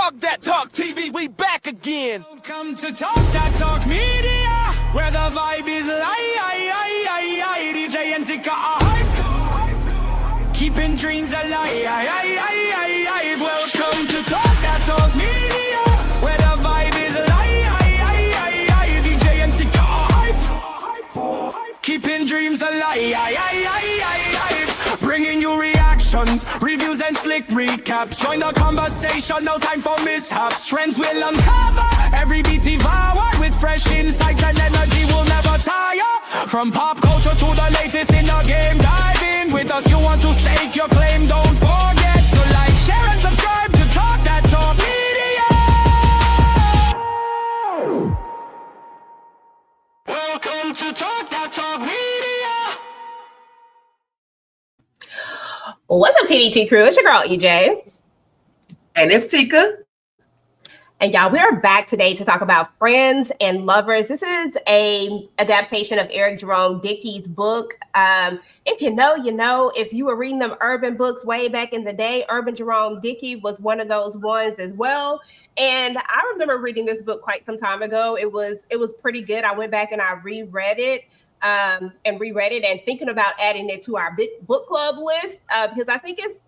Talk That Talk TV, we back again. Welcome to Talk That Talk Media, where the vibe is live. DJ and Tika are hype, keeping dreams alive. Welcome to Talk That Talk Media, where the vibe is live. DJ and Tika are hype, keeping dreams alive. Bringing you reactions, reviews and slick recaps. Join the conversation, no time for mishaps. Trends will uncover, every beat devoured with fresh insights and energy will never tire. From pop culture to the latest in the game, dive in with us. You want to stake your claim, don't forget to like, share and subscribe to Talk That Talk Media. Welcome to Talk That Talk Media. What's up, TDT crew? It's your girl, EJ. And it's Tika. And y'all, we are back today to talk about Friends and Lovers. This is a adaptation of Eric Jerome Dickeys' book. If you know, you know. If you were reading them urban books way back in the day, Urban Jerome Dickey was one of those ones as well. And I remember reading this book quite some time ago. It was pretty good. I went back and I reread it. And thinking about adding it to our big book club list because I think it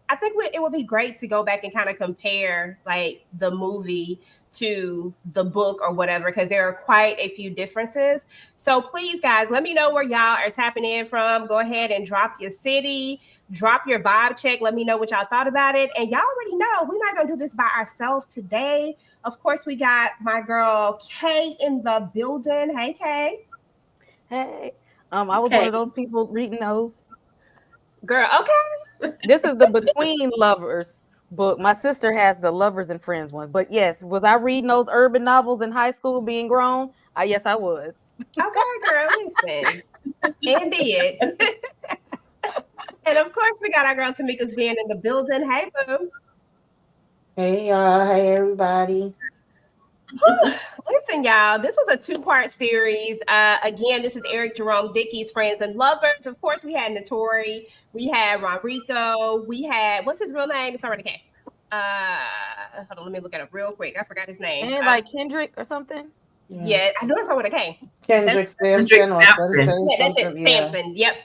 would be great to go back and kind of compare like the movie to the book or whatever, because there are quite a few differences. So please, guys, let me know where y'all are tapping in from. Go ahead and drop your city, drop your vibe check. Let me know what y'all thought about it. And y'all already know we're not gonna do this by ourselves today. Of course, we got my girl Kay in the building. Hey, Kay. Hey. I was one of those people reading those. Girl, okay. This is the Between Lovers book. My sister has the Lovers and Friends one. But yes, was I reading those urban novels in high school being grown? Yes, I was. Okay, girl, listen. And did. And of course, we got our girl Tamika's Den in the building. Hey, boo. Hey, y'all. Hey, everybody. Listen, y'all, this was a two-part series. Again, this is Eric Jerome Dickeys' Friends and Lovers. Of course, we had Notori, we had Ronrico, we had, what's his real name? It's already K. Hold on, let me look at it real quick. I forgot his name. And like Kendrick or something? Yeah, I know it's not with a K. Kendrick Sampson. Yeah, that's it, Sampson, yep.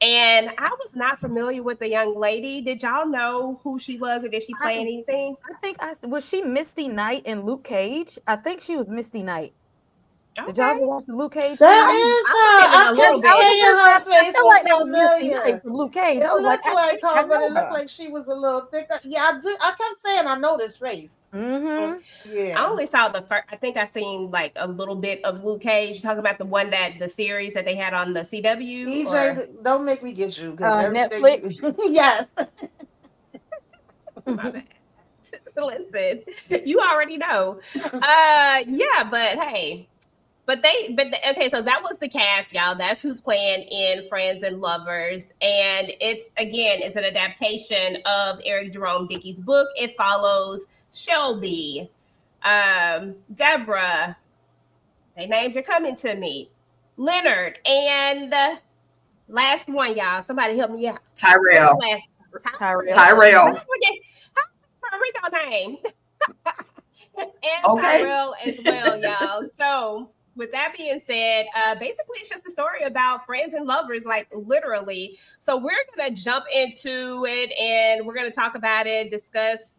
And I was not familiar with the young lady. Did y'all know who she was, or did she play anything? Was she Misty Knight in Luke Cage? I think she was Misty Knight. Okay. Did y'all ever watch the Luke Cage? That is her. I feel like that was Misty Knight from Luke Cage. It looked like her, but it looked like she was a little thicker. Yeah, I kept saying I know this face. Mm-hmm. Yeah. I only saw the first. I think I seen like a little bit of Luke Cage. You talking about the series that they had on the CW? EJ, don't make me get you. Netflix. Yes. My bad. Listen, you already know. Yeah, but hey. Okay, so that was the cast, y'all. That's who's playing in Friends and Lovers. And it's an adaptation of Eric Jerome Dickeys' book. It follows Shelby, Deborah, their names are coming to me, Leonard, and last one, y'all. Somebody help me out. Tyrell. How did I read your name? And okay. Tyrell as well, y'all. So with that being said, basically it's just a story about friends and lovers, like literally. So we're going to jump into it and we're going to talk about it, discuss,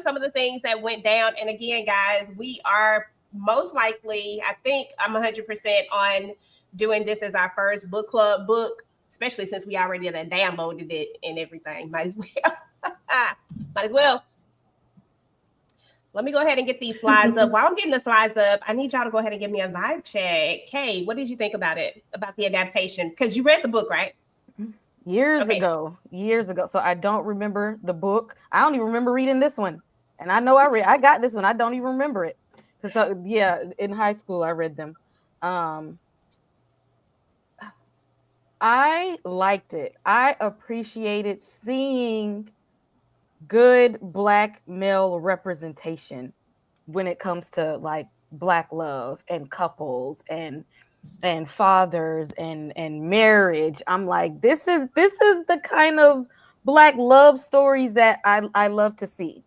some of the things that went down. And again, guys, we are most likely, I think I'm 100% on doing this as our first book club book, especially since we already downloaded it and everything. Might as well. Let me go ahead and get these slides up. While I'm getting the slides up, I need y'all to go ahead and give me a vibe check. Kay, what did you think about it, about the adaptation? Because you read the book, right? Years ago. So I don't remember the book. I don't even remember reading this one. And I know I got this one. I don't even remember it. So yeah, in high school, I read them. I liked it. I appreciated seeing good Black male representation when it comes to like Black love and couples and fathers and marriage. I'm like, this is the kind of Black love stories that I love to see.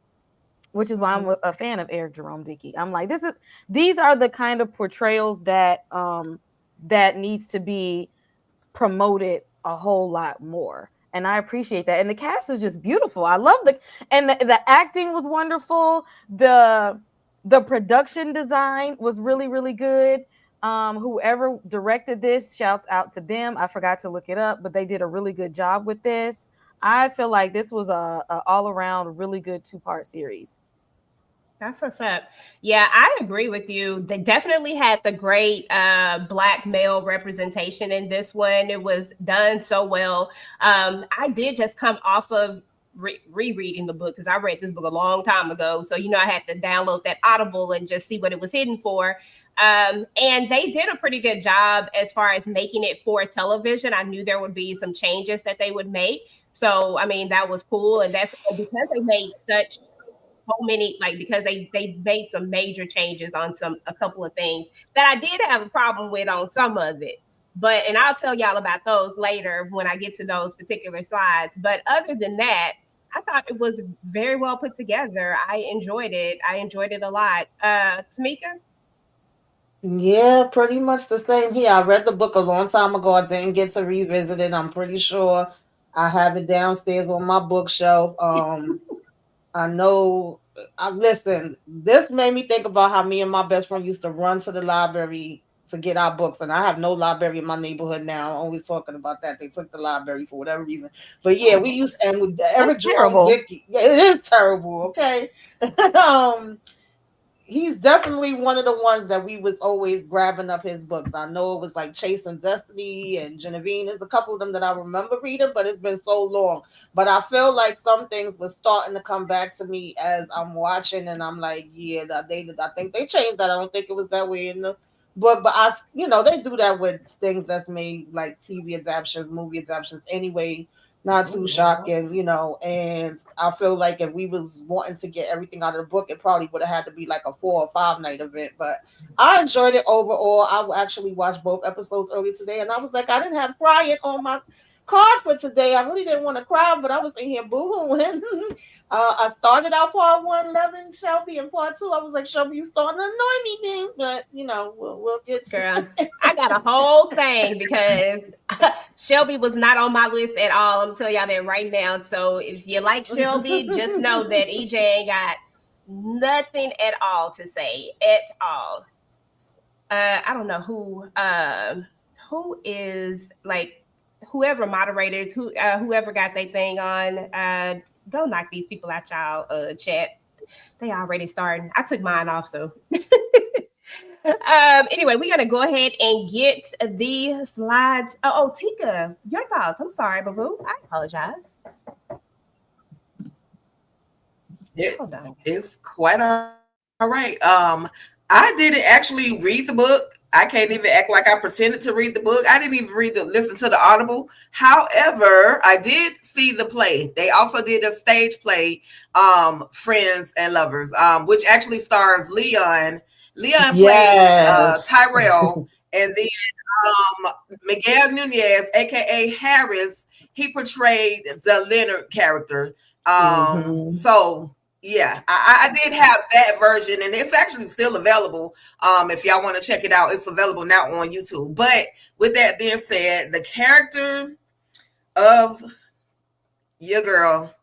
which is why I'm a fan of Eric Jerome Dickey. I'm like, these are the kind of portrayals that that needs to be promoted a whole lot more. And I appreciate that. And the cast is just beautiful. I love the acting was wonderful. The production design was really, really good. Whoever directed this, shouts out to them. I forgot to look it up, but they did a really good job with this. I feel like this was a all around really good 2-part series. That's what's up. Yeah, I agree with you. They definitely had the great Black male representation in this one. It was done so well. I did just come off of rereading the book because I read this book a long time ago. So, I had to download that Audible and just see what it was hidden for. And they did a pretty good job as far as making it for television. I knew there would be some changes that they would make. So, I mean, that was cool. And that's because they made such so many, because they made some major changes on a couple of things that I did have a problem with on some of it. And I'll tell y'all about those later when I get to those particular slides. But other than that, I thought it was very well put together. I enjoyed it. I enjoyed it a lot. Tamika? Yeah, pretty much the same here. I read the book a long time ago. I didn't get to revisit it. I'm pretty sure I have it downstairs on my bookshelf. I know. Listen, this made me think about how me and my best friend used to run to the library to get our books, and I have no library in my neighborhood now. I'm always talking about that. They took the library for whatever reason. But yeah, we used and with Eric Jerome Dickey. Yeah, it is terrible. Okay. He's definitely one of the ones that we was always grabbing up his books. I know it was like Chasing Destiny and Genevieve. There's a couple of them that I remember reading, but it's been so long. But I feel like some things were starting to come back to me as I'm watching, and I'm like, yeah, I think they changed that. I don't think it was that way in the book, but they do that with things that's made like TV adaptations, movie adaptations anyway. Not too shocking, and I feel like if we was wanting to get everything out of the book, it probably would have had to be like a 4 or 5 night event. But I enjoyed it overall. I actually watched both episodes earlier today, and I was like, I didn't have crying on my card for today. I really didn't want to cry, but I was in here boohooing. I started out part 1 loving Shelby, and part 2 I was like, Shelby, you starting to annoy me, things, but we'll get to girl. I got a whole thing because Shelby was not on my list at all. I'm telling y'all that right now. So if you like Shelby, just know that EJ ain't got nothing at all to say at all. I don't know who is like whoever moderators, whoever got their thing on, go knock these people out, y'all. Chat. They already starting. I took mine off, so. Anyway, we're gonna go ahead and get the slides. Oh, Tika, your thoughts. I'm sorry, boo. I apologize. Hold on. It's quite all right. I didn't actually read the book. I can't even act like I pretended to read the book. I didn't even listen to the Audible. However, I did see the play. They also did a stage play, Friends and Lovers, which actually stars Leon. Leon played Tyrell, and then Miguel Nunez, aka Harris, he portrayed the Leonard character. So yeah, I did have that version, and it's actually still available. If y'all want to check it out, it's available now on YouTube. But with that being said, the character of your girl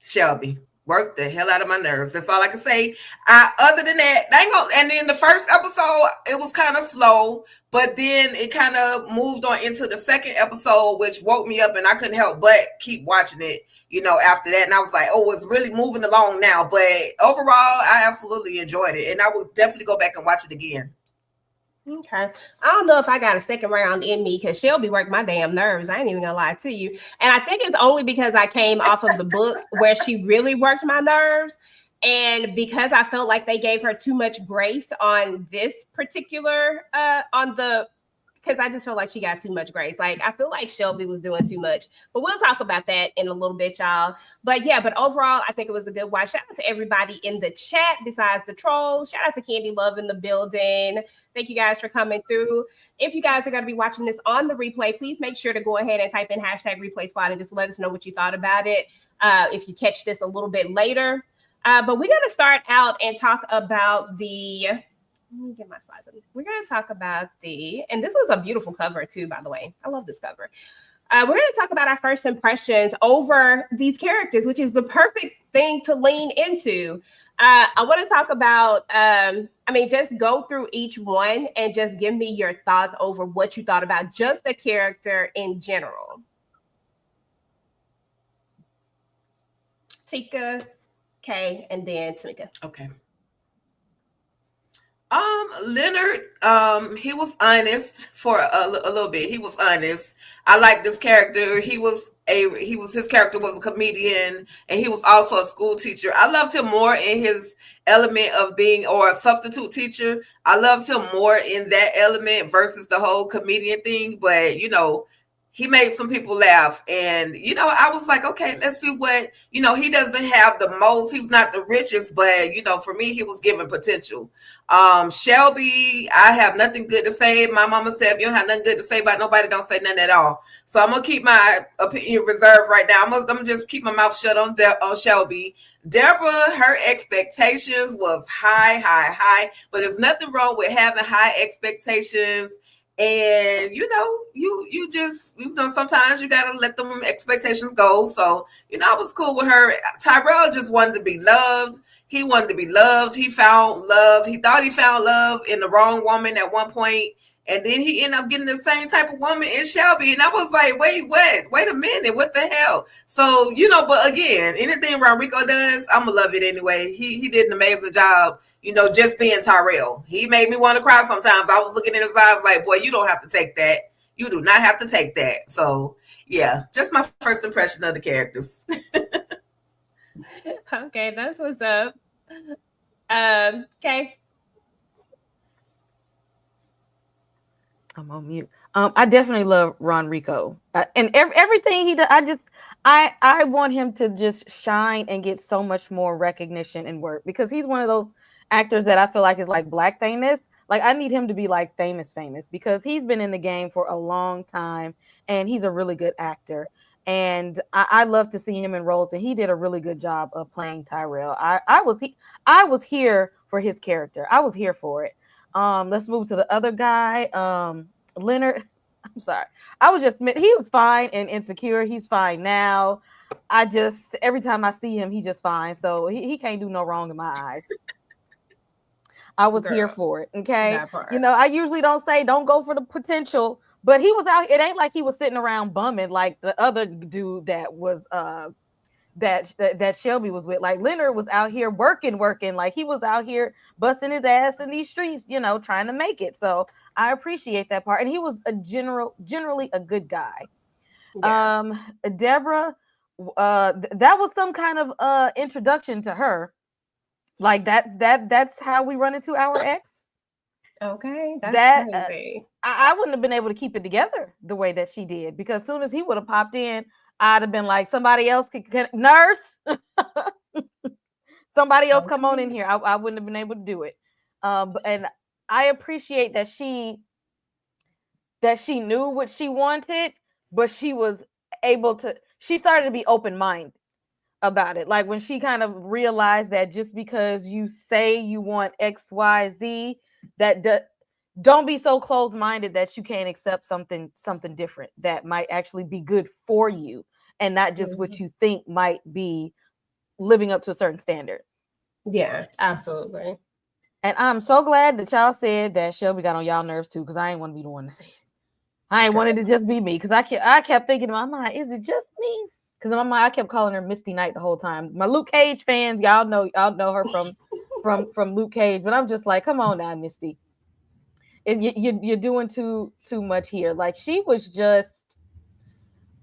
Shelby worked the hell out of my nerves. That's all I can say. Other than that, and then the first episode, it was kind of slow, but then it kind of moved on into the second episode, which woke me up, and I couldn't help but keep watching it, after that. And I was like, oh, it's really moving along now. But overall, I absolutely enjoyed it, and I will definitely go back and watch it again. Okay. I don't know if I got a second round in me because Shelby worked my damn nerves. I ain't even gonna lie to you. And I think it's only because I came off of the book where she really worked my nerves. And because I felt like they gave her too much grace on this particular, because I just feel like she got too much grace. Like, I feel like Shelby was doing too much, but we'll talk about that in a little bit, y'all. But yeah, but overall, I think it was a good watch. Shout out to everybody in the chat besides the trolls. Shout out to Candy Love in the building. Thank you guys for coming through. If you guys are going to be watching this on the replay, please make sure to go ahead and type in #replay squad and just let us know what you thought about it. If you catch this a little bit later, But we're going to start out and talk about the. Let me get my slides. We're going to talk about and this was a beautiful cover too, by the way. I love this cover. We're going to talk about our first impressions over these characters, which is the perfect thing to lean into. I want to talk about, just go through each one and just give me your thoughts over what you thought about just the character in general. Tika, Kay, and then Tamika. Okay. Leonard, he was honest for a little bit. He was honest. I like this character. His character was a comedian, and he was also a school teacher. I loved him more in his element of being or a substitute teacher. I loved him more in that element versus the whole comedian thing. But he made some people laugh. And, I was like, okay, let's see what, he doesn't have the most, he's not the richest, but, for me, he was given potential. Shelby, I have nothing good to say. My mama said, if you don't have nothing good to say about nobody, don't say nothing at all. So I'm going to keep my opinion reserved right now. I'm going to just keep my mouth shut on Shelby. Deborah, her expectations was high, but there's nothing wrong with having high expectations. And you just sometimes you gotta let them expectations go. So I was cool with her. Tyrell just wanted to be loved. He wanted to be loved. He found love. He thought he found love in the wrong woman at one point, and then he ended up getting the same type of woman in Shelby. And I was like, wait a minute, what the hell? So but again, anything Rodrigo does, I'm gonna love it anyway. He did an amazing job. Just being Tyrell. He made me want to cry sometimes. I was looking in his eyes like, boy, you don't have to take that. You do not have to take that. So, yeah, just my first impression of the characters. Okay, that's what's up. Okay. I'm on mute. I definitely love Ron Rico. And everything he does, I want him to just shine and get so much more recognition and work, because he's one of those actors that I feel like is like Black famous. Like, I need him to be like famous, because he's been in the game for a long time and he's a really good actor. And I love to see him in roles, and he did a really good job of playing Tyrell. I was here for his character. I was here for it. Let's move to the other guy. Leonard. I'm sorry. He was fine in Insecure. He's fine now. Every time I see him, he's just fine. So he can't do no wrong in my eyes. I was here for it. Okay. I usually don't go for the potential, but he was out. It ain't like he was sitting around bumming like the other dude that was, that Shelby was with. Like, Leonard was out here working. Like, he was out here busting his ass in these streets, trying to make it. So I appreciate that part. And he was generally a good guy. Yeah. Deborah, that was some kind of introduction to her. Like, that's how we run into our ex. Okay, that's crazy. I wouldn't have been able to keep it together the way that she did, because as soon as he would have popped in, I'd have been like, somebody else can nurse. Somebody else come on in here. I wouldn't have been able to do it. And I appreciate that she knew what she wanted, but she was able to. She started to be open-minded about it. Like, when she kind of realized that just because you say you want X, Y, Z, don't be so closed-minded that you can't accept something different that might actually be good for you, and not just what you think might be living up to a certain standard. Yeah, absolutely. And I'm so glad that y'all said that Shelby got on y'all nerves too, because I ain't want to be the one to say it. I ain't wanted to just be me, because I kept thinking in my mind, is it just me? Because in my mind, I kept calling her Misty Knight the whole time. My Luke Cage fans, y'all know her from Luke Cage, but I'm just like, come on now, Misty. You're doing too much here. Like, she was just,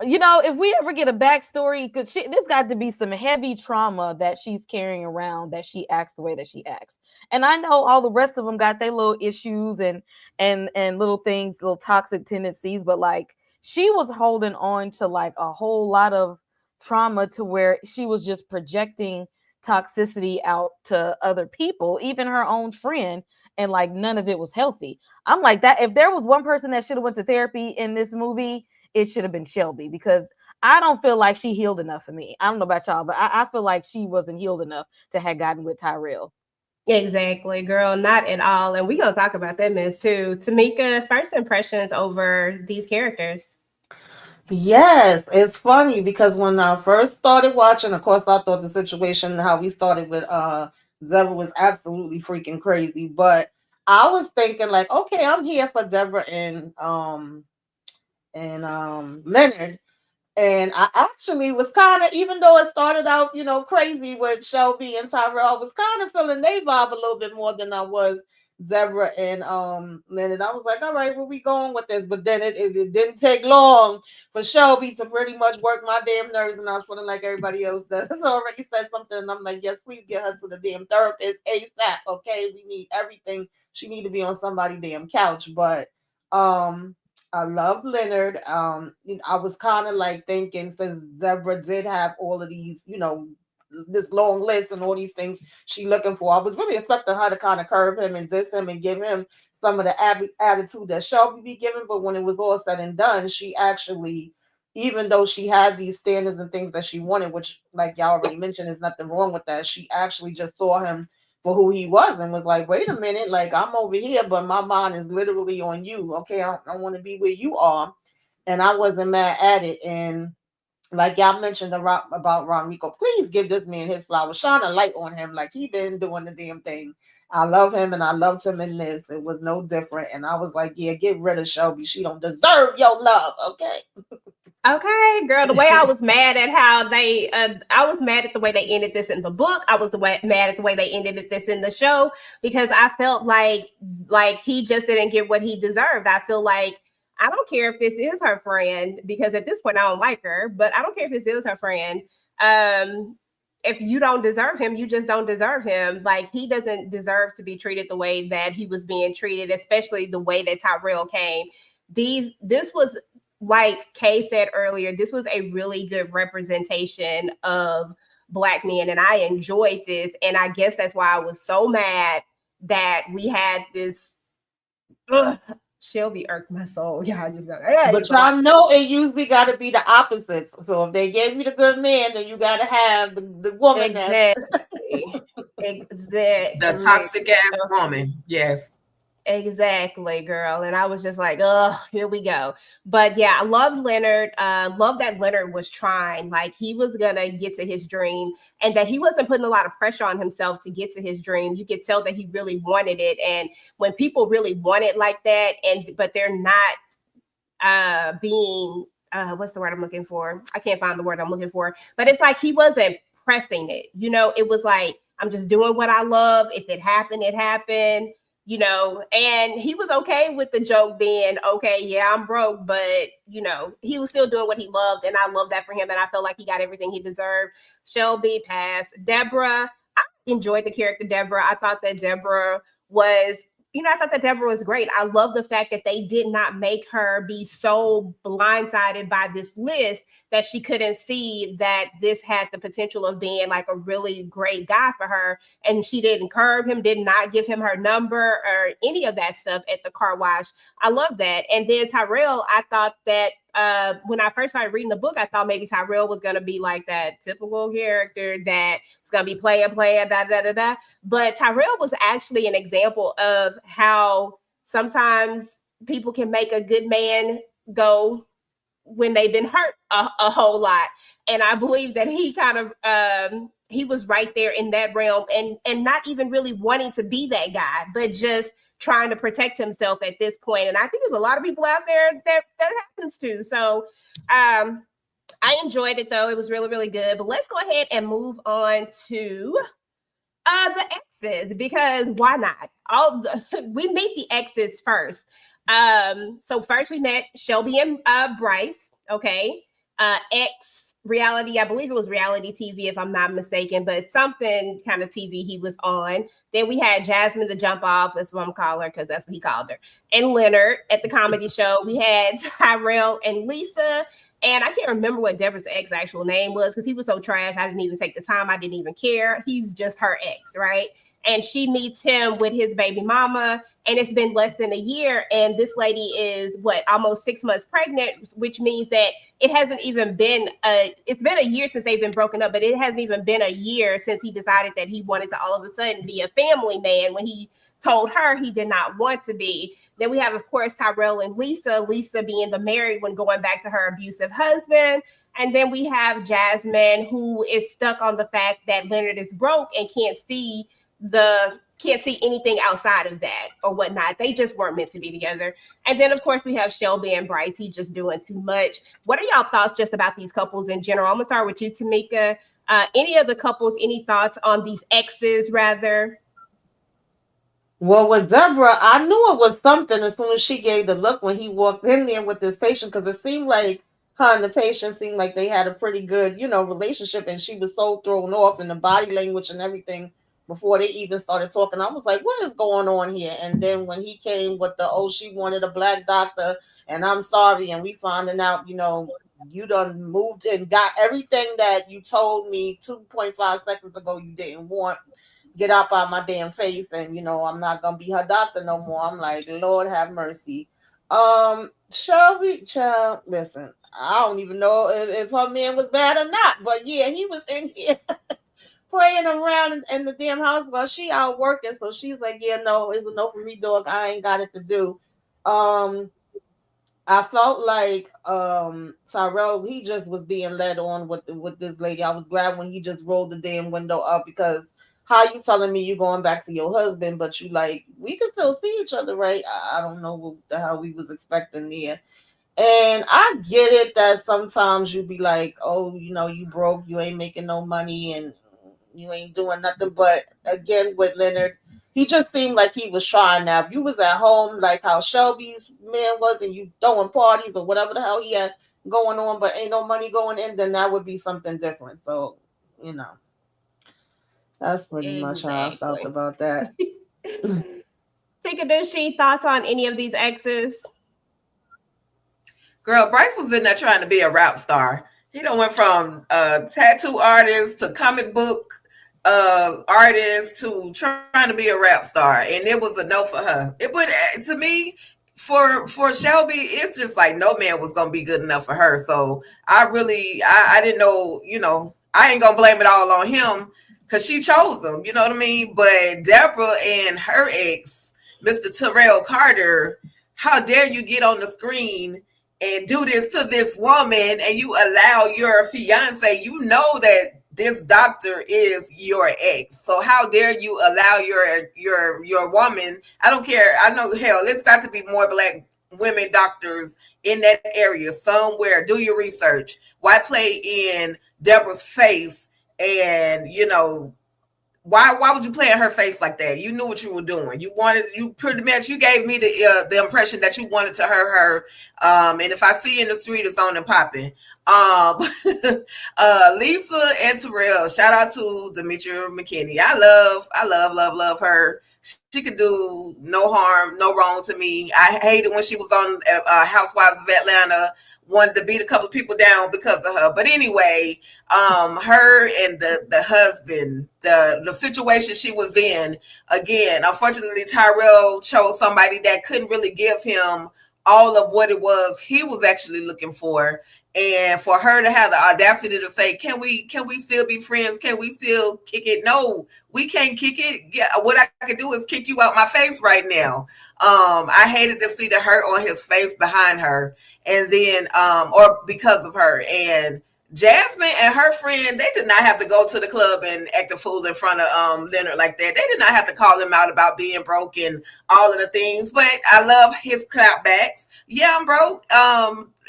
if we ever get a backstory, because there's got to be some heavy trauma that she's carrying around, that she acts the way that she acts. And I know all the rest of them got their little issues and little things, little toxic tendencies, but like, she was holding on to like a whole lot of trauma, to where she was just projecting toxicity out to other people, even her own friend, and like, none of it was healthy. I'm like, that if there was one person that should have went to therapy in this movie, it should have been Shelby, because I don't feel like she healed enough for me. I don't know about y'all, but I feel like she wasn't healed enough to have gotten with Tyrell. Exactly, girl, not at all. And we're gonna talk about that mess too. Tamika, first impressions over these characters. Yes, it's funny because when I first started watching, of course, I thought the situation how we started with Deborah was absolutely freaking crazy. But I was thinking like, okay, I'm here for Deborah and Leonard. And I actually was kind of, even though it started out, crazy with Shelby and Tyrell, I was kind of feeling they vibe a little bit more than I was Deborah and Leonard. I was like, all right, where we going with this? But then it didn't take long for Shelby to pretty much work my damn nerves, and I was feeling like everybody else does. Already said something, and I'm like, yes, please get her to the damn therapist ASAP. Okay, we need everything. She need to be on somebody's damn couch, but I love Leonard. I was kind of like thinking since Deborah did have all of these, this long list and all these things she looking for, I was really expecting her to kind of curve him and diss him and give him some of the attitude that Shelby be giving. But when it was all said and done, she actually, even though she had these standards and things that she wanted, which like y'all already mentioned, is nothing wrong with that. She actually just saw him for who he was and was like, wait a minute, like I'm over here, but my mind is literally on you. Okay, I want to be where you are. And I wasn't mad at it. And like y'all mentioned about Ronrico, please give this man his flowers. Shine a light on him like he been doing the damn thing. I love him and I loved him in this. It was no different. And I was like, yeah, get rid of Shelby. She don't deserve your love. Okay. Okay, girl. The way I was mad at how I was mad at the way they ended this in the book. I was mad at the way they ended this in the show because I felt like he just didn't get what he deserved. I feel like I don't care if this is her friend because at this point I don't like her, but I don't care if this is her friend. If you don't deserve him, you just don't deserve him. Like he doesn't deserve to be treated the way that he was being treated, especially the way that Tyrell came. This was like Kay said earlier, this was a really good representation of Black men, and I enjoyed this. And I guess that's why I was so mad that we had this. Shelby irked my soul. Yeah, but y'all know it usually got to be the opposite. So if they gave you the good man, then you got to have the woman. Exactly. Exactly. The toxic ass woman. Yes. Exactly, girl. And I was just like, oh, here we go. But yeah, I loved Leonard. Love that Leonard was trying. Like he was gonna get to his dream and that he wasn't putting a lot of pressure on himself to get to his dream. You could tell that he really wanted it. And when people really want it like that, but they're not being what's the word I'm looking for? I can't find the word I'm looking for, but it's like he wasn't pressing it. It was like, I'm just doing what I love. If it happened, it happened. And he was okay with the joke being, okay, yeah, I'm broke, but, he was still doing what he loved. And I love that for him. And I felt like he got everything he deserved. Shelby passed. Deborah, I enjoyed the character Deborah. I thought that Deborah was great. I love the fact that they did not make her be so blindsided by this list that she couldn't see that this had the potential of being like a really great guy for her. And she didn't curb him, did not give him her number or any of that stuff at the car wash. I love that. And then Tyrell, I thought that when I first started reading the book, I thought maybe Tyrell was going to be like that typical character that was going to be player, da, da, da, da. But Tyrell was actually an example of how sometimes people can make a good man go when they've been hurt a whole lot. And I believe that he kind of, he was right there in that realm and not even really wanting to be that guy, but just trying to protect himself at this point. And I think there's a lot of people out there that happens to. So I enjoyed it though. It was really, really good. But let's go ahead and move on to the exes, because why not? We meet the exes first. So first we met Shelby and Bryce. Okay. Ex reality, I believe it was reality TV if I'm not mistaken, but something kind of TV he was on. Then we had Jasmine the Jump Off, that's what I'm calling her because that's what he called her, and Leonard at the comedy show. We had Tyrell and Lisa, and I can't remember what Deborah's ex actual name was because he was so trash. I didn't even take the time. I didn't even care. He's just her ex, right? and she meets him with his baby mama, and it's been less than a year, and this lady is almost 6 months pregnant, which means that it's been a year since they've been broken up, but it hasn't even been a year since he decided that he wanted to all of a sudden be a family man when he told her he did not want to be. Then we have, of course, Tyrell and Lisa being the married one, going back to her abusive husband. And then we have Jasmine, who is stuck on the fact that Leonard is broke and can't see anything outside of that or whatnot. They just weren't meant to be together. And then, of course, we have Shelby and Bryce. He's just doing too much. What are y'all thoughts just about these couples in general? I'm gonna start with you, Tamika. Any of the couples, any thoughts on these exes, rather? Well, with Deborah, I knew it was something as soon as she gave the look when he walked in there with this patient, because it seemed like her and the patient seemed like they had a pretty good, relationship, and she was so thrown off in the body language and everything before they even started talking. I was like, what is going on here? And then when he came with she wanted a black doctor, and I'm sorry, and we finding out, you done moved and got everything that you told me 2.5 seconds ago you didn't want. Get up out my damn face, and I'm not gonna be her doctor no more. I'm like, Lord have mercy. Shelby, child, listen, I don't even know if her man was bad or not, but yeah, he was in here playing around in the damn house while she out working. So she's like, yeah, no, it's a no for me, dog. I ain't got it to do. I felt like Tyrell, he just was being led on with this lady. I was glad when he just rolled the damn window up, because how you telling me you going back to your husband, but you like, we can still see each other, right? I don't know what the hell we was expecting there. And I get it that sometimes you be like, oh, you broke, you ain't making no money, and you ain't doing nothing. But again, with Leonard, he just seemed like he was trying. Now, if you was at home, like how Shelby's man was, and you throwing parties or whatever the hell he had going on, but ain't no money going in, then that would be something different. So, that's pretty much how I felt about that. Tikadushi, thoughts on any of these exes? Girl, Bryce was in there trying to be a rap star. He done went from tattoo artist to comic book artist to trying to be a rap star, and it was a no for her. But to me, for Shelby, it's just like no man was gonna be good enough for her. So I didn't know. I ain't gonna blame it all on him, because she chose him, you know what I mean? But Deborah and her ex, Mr. Terrell Carter, how dare you get on the screen and do this to this woman, and you allow your fiance, that this doctor is your ex. So how dare you allow your woman, I don't care. I know, hell, it's got to be more black women doctors in that area somewhere. Do your research. Why play in Deborah's face? And why would you play in her face like that? You knew what you were doing. You pretty much, you gave me the impression that you wanted to hurt her. And if I see you in the street, it's on and popping. Lisa and Terrell, shout out to Demetria McKinney. I love her. She could do no harm, no wrong to me. I hated when she was on Housewives of Atlanta, wanted to beat a couple of people down because of her. But anyway, her and the husband, the situation she was in, again, unfortunately, Tyrell chose somebody that couldn't really give him all of what it was he was actually looking for. And for her to have the audacity to say, can we still be friends? Can we still kick it? No, we can't kick it. Yeah, what I can do is kick you out my face right now. I hated to see the hurt on his face behind her, and then or because of her. And Jasmine and her friend, they did not have to go to the club and act a fool in front of Leonard like that. They did not have to call him out about being broke and all of the things. But I love his clapbacks. Yeah, I'm broke.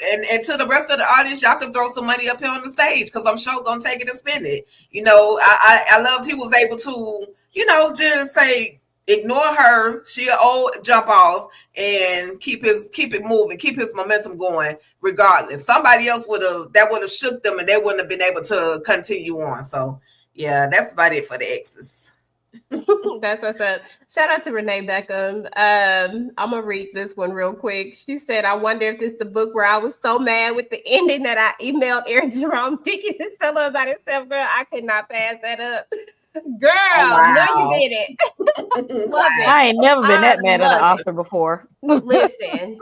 And to the rest of the audience, y'all can throw some money up here on the stage, because I'm sure gonna take it and spend it. I loved he was able to, just say, ignore her, she'll jump off, and keep it moving, keep his momentum going regardless. Somebody else would have shook them, and they wouldn't have been able to continue on. So yeah, that's about it for the exes. That's what's up. Shout out to Renee Beckham. I'm gonna read this one real quick. She said, I wonder if this is the book where I was so mad with the ending that I emailed Eric Jerome Dickeys to tell him about himself. Girl, I could not pass that up. Girl, wow. no, you did it. Love it. I ain't never been that mad at an love it. Oscar before. Listen.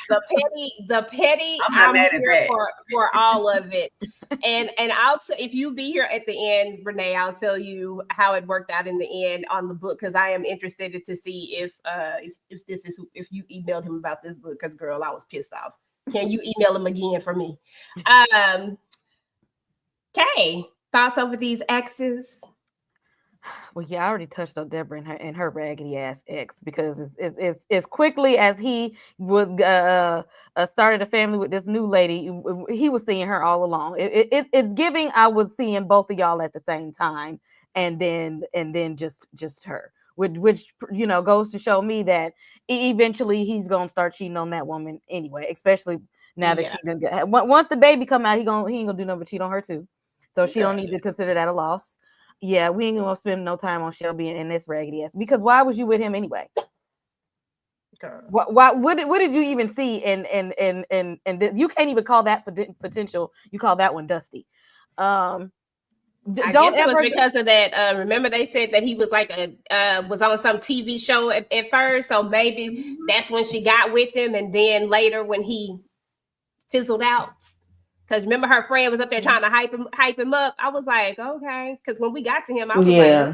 The petty. I'm not mad at here that. for all of it. And if you be here at the end, Renee, I'll tell you how it worked out in the end on the book, because I am interested to see if you emailed him about this book, because girl, I was pissed off. Can you email him again for me? Kay, thoughts over these exes? Well, yeah, I already touched on Deborah and her raggedy ass ex, because it's as quickly as he would started a family with this new lady, he was seeing her all along. It's giving I was seeing both of y'all at the same time, and then just her, which goes to show me that eventually he's gonna start cheating on that woman anyway, especially now that she done once the baby come out, he ain't gonna do nothing but cheat on her too, so she don't need to consider that a loss. Yeah, we ain't gonna spend no time on Shelby and this raggedy ass, because why was you with him anyway? What did you even see? And you can't even call that potential. You call that one dusty. I guess it was because of that. Remember, they said that he was like was on some TV show at first, so maybe that's when she got with him, and then later when he fizzled out. Because remember, her friend was up there trying to hype him up. I was like, okay. Because when we got to him, I was like, yeah.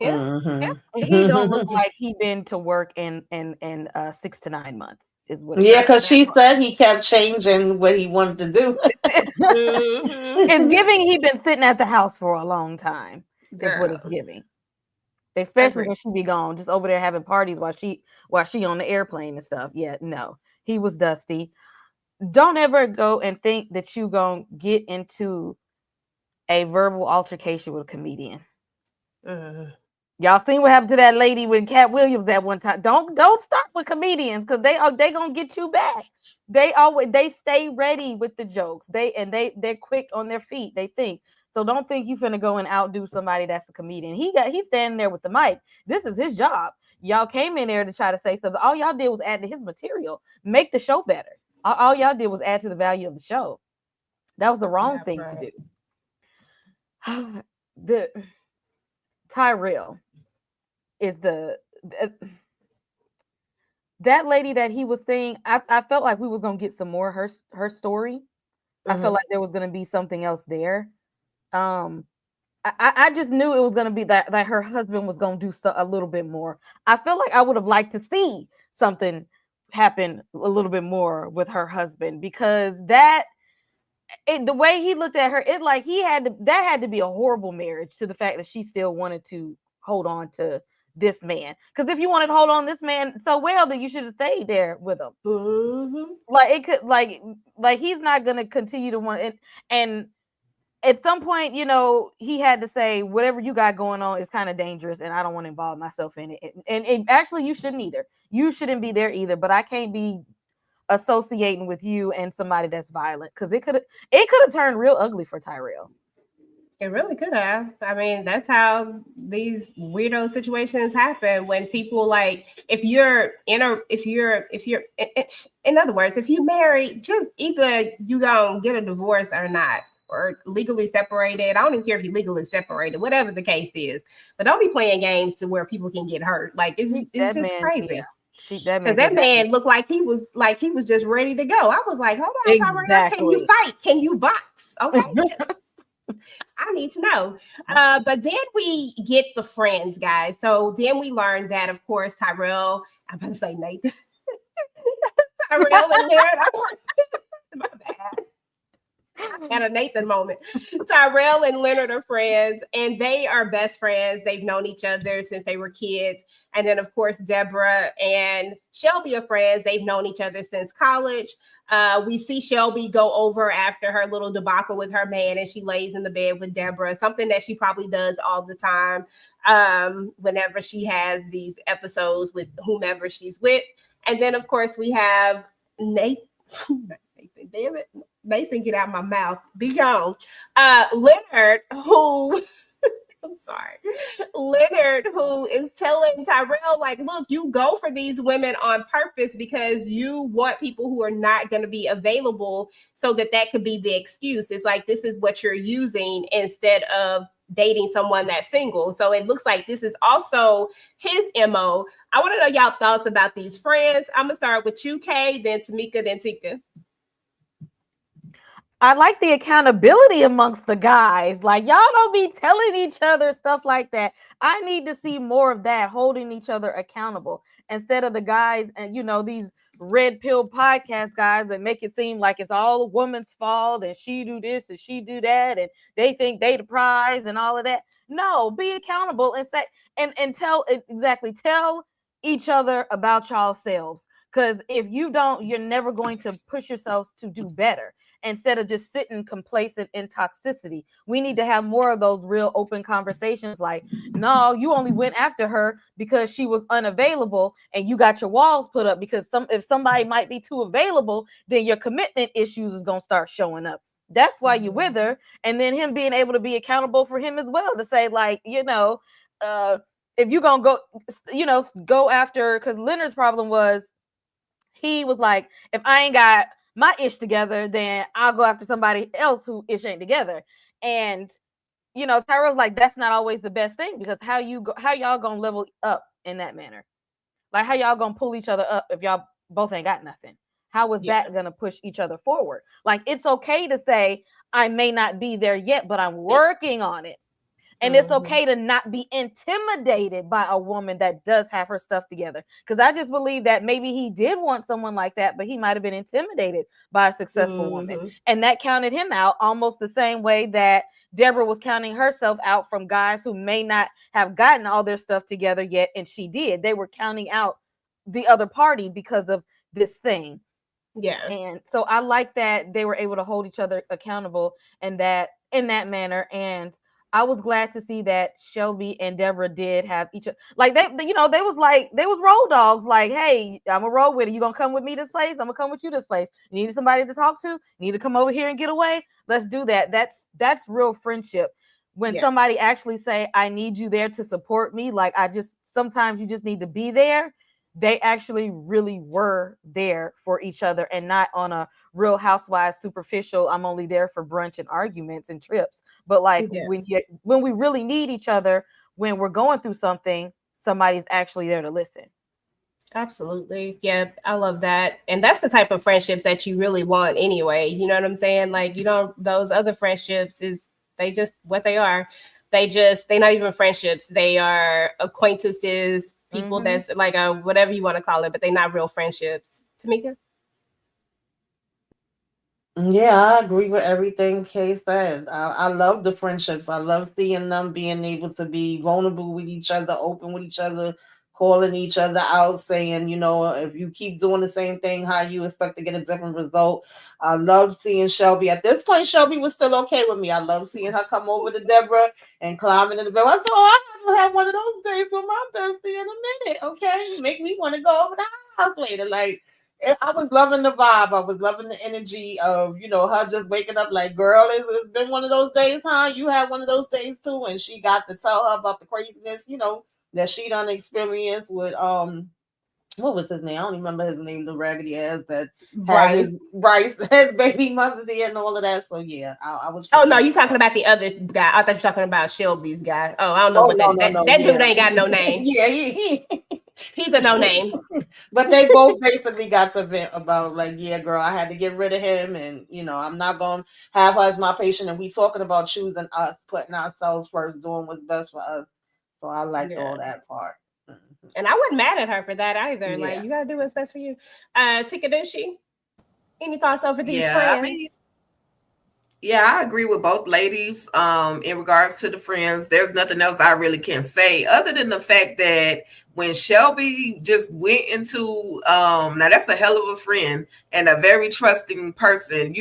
Mm-hmm. He don't look like he been to work in 6 to 9 months. Is what. Yeah, because she said he kept changing what he wanted to do. It's giving he been sitting at the house for a long time. Is what it's giving. Especially when she be gone, just over there having parties while she on the airplane and stuff. Yeah, no, he was dusty. Don't ever go and think that you gonna get into a verbal altercation with a comedian. Y'all seen what happened to that lady with Cat Williams at one time. Don't start with comedians, because they gonna get you back. They stay ready with the jokes. They're quick on their feet. They think. So don't think you finna go and outdo somebody that's a comedian. He's standing there with the mic. This is his job. Y'all came in there to try to say something. All y'all did was add to his material, make the show better. All y'all did was add to the value of the show. That was the wrong thing to do. The Tyrell is that lady that he was seeing. I felt like we was gonna get some more her story. I felt like there was gonna be something else there. I just knew it was gonna be that her husband was gonna do a little bit more. I feel like I would have liked to see something happen a little bit more with her husband, because the way he looked at her, it like that had to be a horrible marriage, to the fact that she still wanted to hold on to this man. Because if you wanted to hold on to this man so well, then you should have stayed there with him. Like it could like he's not gonna continue to want it. And at some point, he had to say, whatever you got going on is kind of dangerous, and I don't want to involve myself in it. And actually, you shouldn't either. You shouldn't be there either. But I can't be associating with you and somebody that's violent, because it could have turned real ugly for Tyrell. It really could have. I mean, that's how these weirdo situations happen, when people, like, in other words, if you marry, just either you gonna get a divorce or not, or legally separated. I don't even care if you're legally separated, whatever the case is, but don't be playing games to where people can get hurt. Like, it's just crazy. Because that man looked like he was just ready to go. I was like, hold on, Tyrell, can you fight? Can you box? Okay. I need to know. But then we get the friends, guys. So then we learned that, of course, Tyrell, I'm about to say Nathan. Tyrell and Leonard. My bad. I had a Nathan moment. Tyrell and Leonard are friends, and they are best friends. They've known each other since they were kids. And then, of course, Deborah and Shelby are friends. They've known each other since college. We see Shelby go over after her little debacle with her man, and she lays in the bed with Deborah, something that she probably does all the time whenever she has these episodes with whomever she's with. And then, of course, we have Nathan. Damn it. Nathan, get out of my mouth. Be gone. Leonard, who I'm sorry. Leonard, who is telling Tyrell, like, look, you go for these women on purpose because you want people who are not going to be available so that could be the excuse. It's like, this is what you're using instead of dating someone that's single. So it looks like this is also his MO. I want to know y'all thoughts about these friends. I'm going to start with you, Kay, then Tamika, then Tika. I like the accountability amongst the guys. Like, y'all don't be telling each other stuff like that. I need to see more of that, holding each other accountable instead of the guys and, you know, these red pill podcast guys that make it seem like it's all a woman's fault and she do this and she do that and they think they the prize and all of that. No, be accountable and say and tell each other about y'all selves. Because if you don't, you're never going to push yourselves to do better. Instead of just sitting complacent in toxicity, we need to have more of those real open conversations. Like, no, you only went after her because she was unavailable, and you got your walls put up because if somebody might be too available, then your commitment issues is gonna start showing up. That's why you with her, and then him being able to be accountable for him as well to say, like, you know, if you're gonna go, you know, go after, because Leonard's problem was he was like, if I ain't got my ish together, then I'll go after somebody else who ish ain't together. And you know, Tyrell's like, that's not always the best thing, because how y'all gonna level up in that manner? Like, how y'all gonna pull each other up if y'all both ain't got nothing? How is that gonna push each other forward? Like, it's okay to say, I may not be there yet, but I'm working on it. And it's okay to not be intimidated by a woman that does have her stuff together. Because I just believe that maybe he did want someone like that, but he might have been intimidated by a successful woman. And that counted him out almost the same way that Deborah was counting herself out from guys who may not have gotten all their stuff together yet. And she did. They were counting out the other party because of this thing. Yeah. And so I like that they were able to hold each other accountable and that in that manner. And I was glad to see that Shelby and Deborah did have each other. Like, they was road dogs. Like, hey, I'm a road with you. You gonna come with me this place? I'm gonna come with you this place. You need somebody to talk to? You need to come over here and get away? Let's do that. That's real friendship. When somebody actually say, I need you there to support me. Like, sometimes you just need to be there. They actually really were there for each other and not on a Real Housewives superficial, I'm only there for brunch and arguments and trips. But like when we really need each other, when we're going through something, somebody's actually there to listen. Absolutely. Yeah, I love that. And that's the type of friendships that you really want anyway. You know what I'm saying? Like, you know, those other friendships they just what they are. They're not even friendships. They are acquaintances, people that's like whatever you want to call it, but they're not real friendships. Tamika? Yeah, I agree with everything Kay said. I love the friendships. I love seeing them being able to be vulnerable with each other, open with each other, calling each other out, saying, you know, if you keep doing the same thing, how you expect to get a different result. I love seeing Shelby. At this point, Shelby was still okay with me. I love seeing her come over to Deborah and climbing in the bed. I thought, I haven't had one of those days with my bestie in a minute. Okay, make me want to go over the house later. Like, I was loving the vibe. I was loving the energy of, you know, her just waking up like, girl, it's been one of those days, huh? You had one of those days too. And she got to tell her about the craziness, you know, that she done experienced with, what was his name? I don't remember his name, the raggedy ass that had his baby mother there and all of that. So yeah, I was. Oh no, you talking about the other guy. I thought you were talking about Shelby's guy. Oh, I don't know that dude ain't got no name. Yeah, he's a no name. But they both basically got to vent about, like, yeah, girl, I had to get rid of him, and you know, I'm not gonna have her as my patient. And we talking about choosing us, putting ourselves first, doing what's best for us. So I liked all that part. And I wasn't mad at her for that either. Like, you gotta do what's best for you. Tikadushi, any thoughts over these friends? I agree with both ladies. In regards to the friends, there's nothing else I really can say other than the fact that when Shelby just went into now that's a hell of a friend and a very trusting person.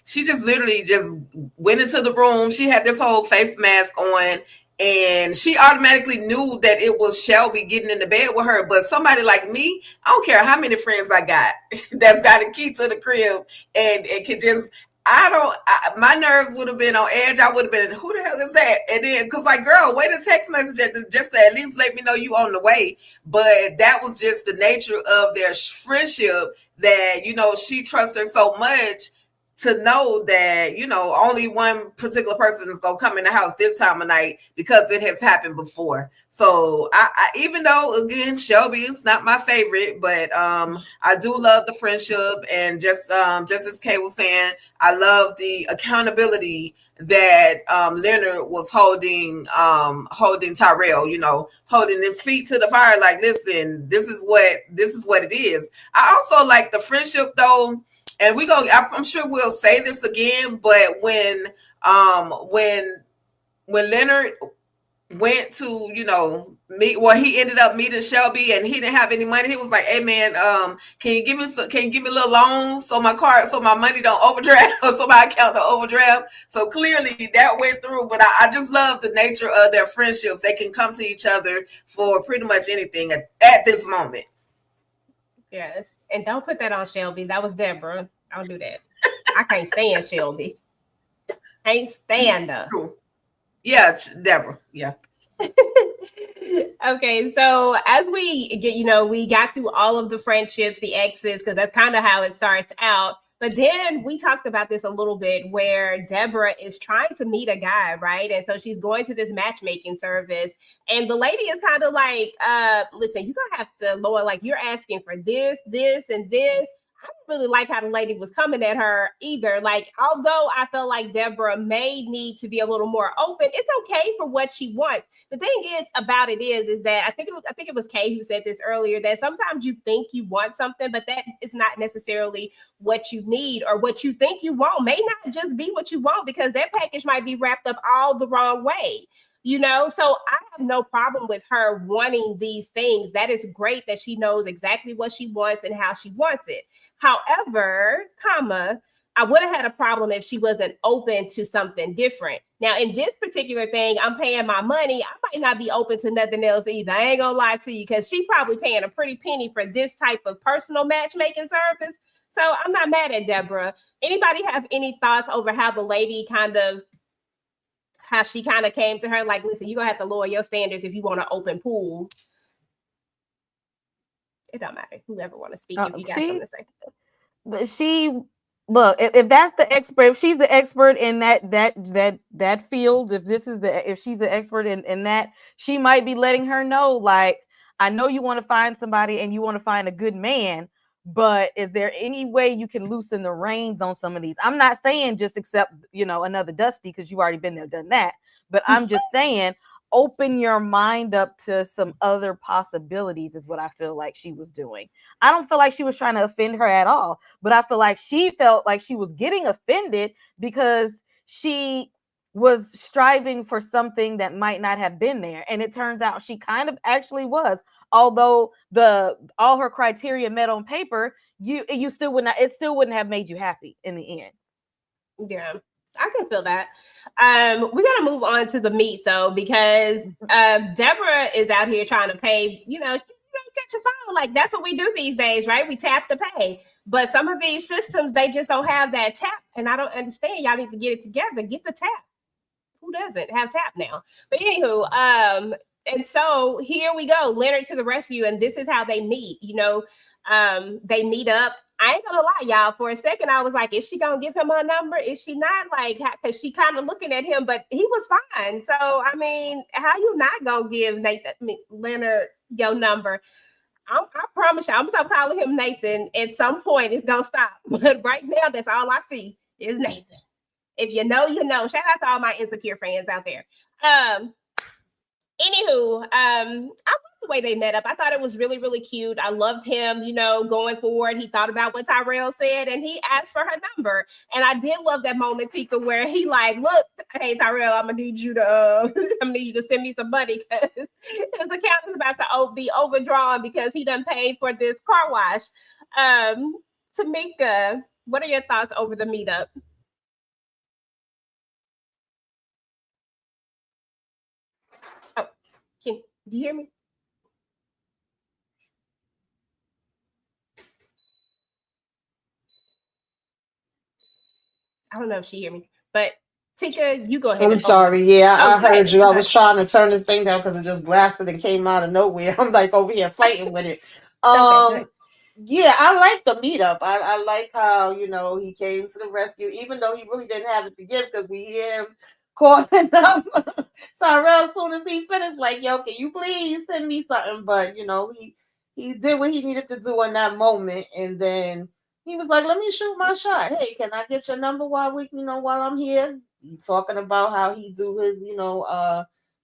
She just literally just went into the room. She had this whole face mask on. And she automatically knew that it was Shelby getting in the bed with her. But somebody like me, I don't care how many friends I got that's got a key to the crib and can just, my nerves would have been on edge. I would have been, who the hell is that? And then, because like, girl, wait a text message just to at least let me know you on the way. But that was just the nature of their friendship, that, you know, she trusts her so much to know that, you know, only one particular person is going to come in the house this time of night, because it has happened before. So I even though, again, Shelby is not my favorite, but I do love the friendship. And just as Kay was saying, I love the accountability that Leonard was holding Tyrell, you know, holding his feet to the fire. Like, listen, this is what it is. I also like the friendship though. And I'm sure we'll say this again, but when Leonard went to, you know, he ended up meeting Shelby, and he didn't have any money. He was like, "Hey man, can you give me a little loan so my money don't overdraft, or so my account don't overdraft?" So clearly that went through. But I just love the nature of their friendships. They can come to each other for pretty much anything at this moment. Yes. And don't put that on Shelby. That was Deborah. Don't do that. I can't stand Shelby. Can't stand her. Yeah, Deborah. Yeah. Okay, so as we get, you know, we got through all of the friendships, the exes, because that's kind of how it starts out. But then we talked about this a little bit, where Deborah is trying to meet a guy, right? And so she's going to this matchmaking service, and the lady is kind of like, listen, you're gonna have to lower, like, you're asking for this, this, and this. I didn't really like how the lady was coming at her either. Like, although I felt like Deborah may need to be a little more open, it's okay for what she wants. The thing is about it is that I think it was Kay who said this earlier, that sometimes you think you want something, but that is not necessarily what you need, or what you think you want may not just be what you want, because that package might be wrapped up all the wrong way. You know, so I have no problem with her wanting these things. That is great that she knows exactly what she wants and how she wants it. However, I would have had a problem if she wasn't open to something different. Now, in this particular thing, I'm paying my money. I might not be open to nothing else either. I ain't gonna lie to you, because she probably paying a pretty penny for this type of personal matchmaking service. So I'm not mad at Deborah. Anybody have any thoughts over how the lady how she kind of came to her, like, listen, you're gonna have to lower your standards if you want to open pool. It don't matter. Whoever want to speak, if you got something to say. But look, if that's the expert, if she's the expert in that field, if she's the expert in that, she might be letting her know, like, I know you want to find somebody and you want to find a good man, but is there any way you can loosen the reins on some of these? I'm not saying just accept, you know, another Dusty, because you already been there, done that. But I'm just saying, open your mind up to some other possibilities is what I feel like she was doing. I don't feel like she was trying to offend her at all, but I feel like she felt like she was getting offended because she was striving for something that might not have been there. And it turns out she kind of actually was. Although all her criteria met on paper, it still wouldn't have made you happy in the end. Yeah, I can feel that. We got to move on to the meat though, because Deborah is out here trying to pay, you know, get your phone. Like, that's what we do these days, right? We tap to pay. But some of these systems, they just don't have that tap. And I don't understand. Y'all need to get it together. Get the tap. Who doesn't have tap now? But anywho, and so here we go, Leonard to the rescue, and this is how they meet. You know, they meet up. I ain't gonna lie, y'all. For a second, I was like, is she gonna give him her number? Is she not? Like, because she kind of looking at him, but he was fine. So, I mean, how you not gonna give Leonard your number? I promise you, I'm gonna stop calling him Nathan. At some point, it's gonna stop. But right now, that's all I see is Nathan. If you know, you know. Shout out to all my insecure fans out there. Anywho, I love the way they met up. I thought it was really, really cute. I loved him, you know, going forward. He thought about what Tyrell said and he asked for her number. And I did love that moment, Tika, where he like, look, hey Tyrell, I'm gonna need you to send me some money, because his account is about to be overdrawn because he done paid for this car wash. Tamika, what are your thoughts over the meetup? Do you hear me? I don't know if she hear me, but Tika, you go ahead. I'm and sorry. Yeah, I heard great. you. I was trying to turn this thing down because it just blasted and came out of nowhere. I'm like over here fighting with it. Okay, good. Yeah, I like the meetup. I like how, he came to the rescue, even though he really didn't have it to give because we hear him calling up Tyrell as soon as he finished, like, yo, can you please send me something? But, he did what he needed to do in that moment. And then he was like, let me shoot my shot. Hey, can I get your number while I'm here? He talking about how he do his,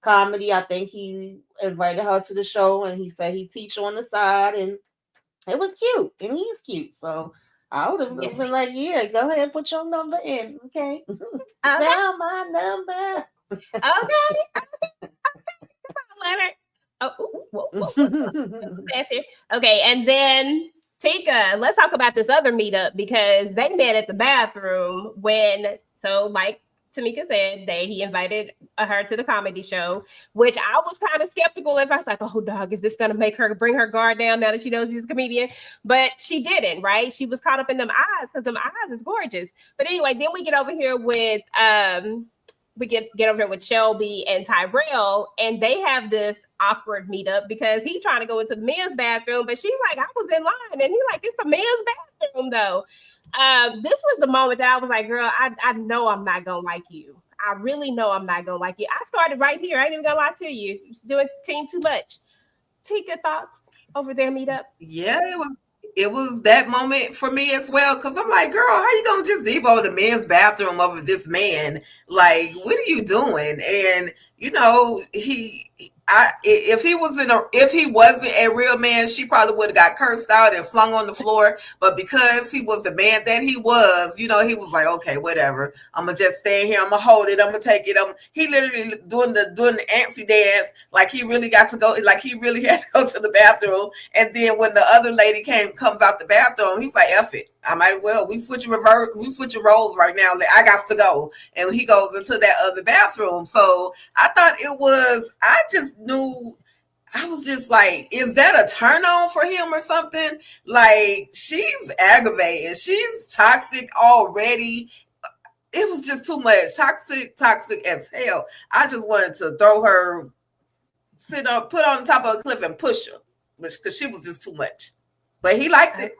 comedy. I think he invited her to the show and he said he teach on the side and it was cute, and he's cute. So I would have been like, "Yeah, go ahead, put your number in, okay? Down my number, Okay, Leonard. Okay, and then Tika, let's talk about this other meetup because they met at the bathroom like Tamika said, he invited her to the comedy show, which I was kind of skeptical if I was like, oh, dog, is this going to make her bring her guard down now that she knows he's a comedian? But she didn't, right? She was caught up in them eyes because them eyes is gorgeous. But anyway, then we get over here with Shelby and Tyrell, and they have this awkward meetup because he's trying to go into the men's bathroom, but she's like, I was in line, and he's like, it's the men's bathroom though. This was the moment that I was like, girl, I know I'm not gonna like you. I really know I'm not gonna like you. I started right here. I ain't even gonna lie to you. You're doing team too much. Tika, thoughts over their meetup? Yeah, it was that moment for me as well. Cause I'm like, girl, how you gonna just debo the men's bathroom over this man? Like, what are you doing? And if he wasn't a real man, she probably would have got cursed out and slung on the floor. But because he was the man that he was, he was like, okay, whatever. I'm gonna just stand here. I'm gonna hold it. I'm gonna take it. He literally doing the antsy dance, like he really got to go, like he really has to go to the bathroom. And then when the other lady comes out the bathroom, he's like, F it. I might as well. We switching roles right now. I got to go. And he goes into that other bathroom. So I thought I just knew, I was just like, is that a turn on for him or something? Like, she's aggravating. She's toxic already. It was just too much. Toxic as hell. I just wanted to throw her, put on the top of a cliff and push her because she was just too much. But he liked it.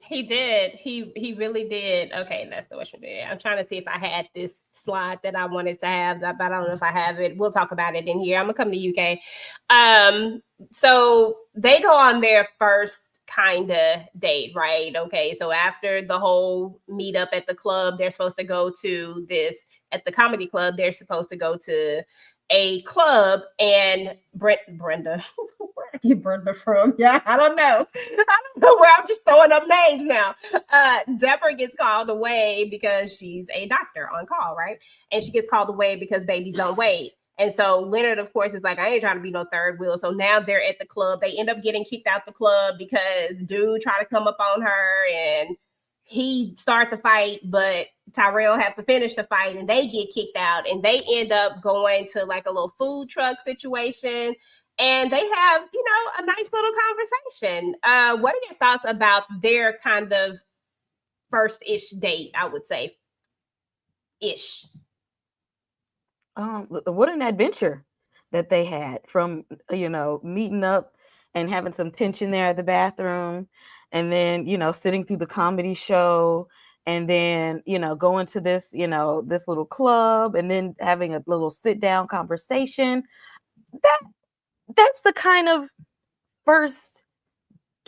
He did. He really did. Okay, that's the question there. I'm trying to see if I had this slide that I wanted to have, but I don't know if I have it. We'll talk about it in here. I'm gonna come to UK. So they go on their first kind of date, right? Okay, so after the whole meetup at the club, they're supposed to go to this at the comedy club. They're supposed to go to a club, and Brenda, where are you Brenda from? Yeah, I don't know where. I'm just throwing up names now. Deborah gets called away because she's a doctor on call, right? And she gets called away because baby's on wait. And so Leonard, of course, is like, I ain't trying to be no third wheel. So now they're at the club. They end up getting kicked out the club because dude tried to come up on her and he started the fight, but Tyrell had to finish the fight and they get kicked out and they end up going to like a little food truck situation and they have, a nice little conversation. What are your thoughts about their kind of first-ish date, I would say? Ish. What an adventure that they had from, meeting up and having some tension there at the bathroom. And then, sitting through the comedy show and then, going to this, this little club and then having a little sit down conversation. That's the kind of first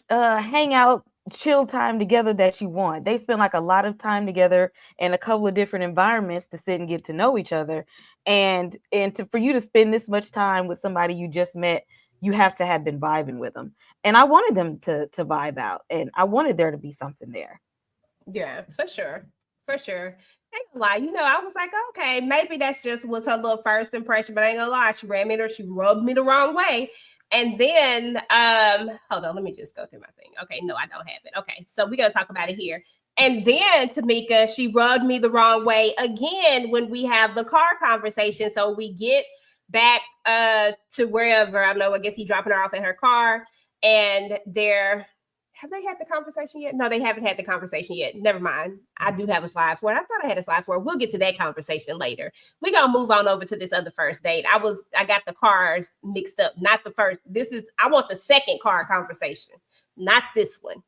hangout, chill time together that you want. They spend like a lot of time together in a couple of different environments to sit and get to know each other. And for you to spend this much time with somebody you just met, you have to have been vibing with them. And I wanted them to vibe out, and I wanted there to be something there. Yeah, for sure. For sure. I ain't gonna lie, I was like, okay, maybe that's just was her little first impression, but I ain't gonna lie, she rubbed me the wrong way. And then, hold on, let me just go through my thing. Okay, no, I don't have it. Okay, so we're gonna talk about it here. And then Tamika, she rubbed me the wrong way again when we have the car conversation. So we get back to wherever, I don't know, I guess he's dropping her off at her car and they're have they had the conversation yet? No, they haven't had the conversation yet. Never mind. I do have a slide for it. I thought I had a slide for it. We'll get to that conversation later. We're gonna move on over to this other first date. I got the cars mixed up. Not the first. I want the second car conversation, not this one.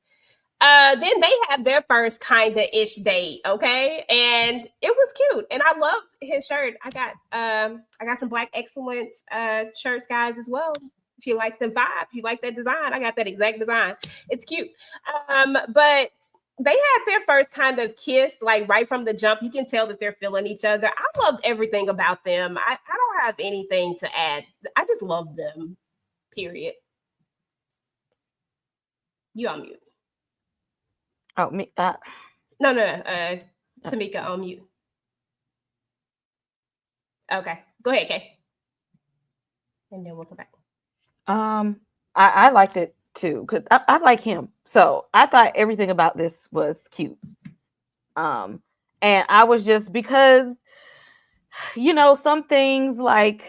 Then they have their first kind of ish date, okay, and it was cute, and I love his shirt. I got some Black Excellence shirts, guys, as well. If you like the vibe, if you like that design, I got that exact design. It's cute. But they had their first kind of kiss, like right from the jump. You can tell that they're feeling each other. I loved everything about them. I don't have anything to add. I just love them. Period. You on mute. Oh, me. No. Tamika, on mute. Okay, go ahead, Kay. And then we'll come back. I liked it too because I like him, so I thought everything about this was cute. And I was just because, some things like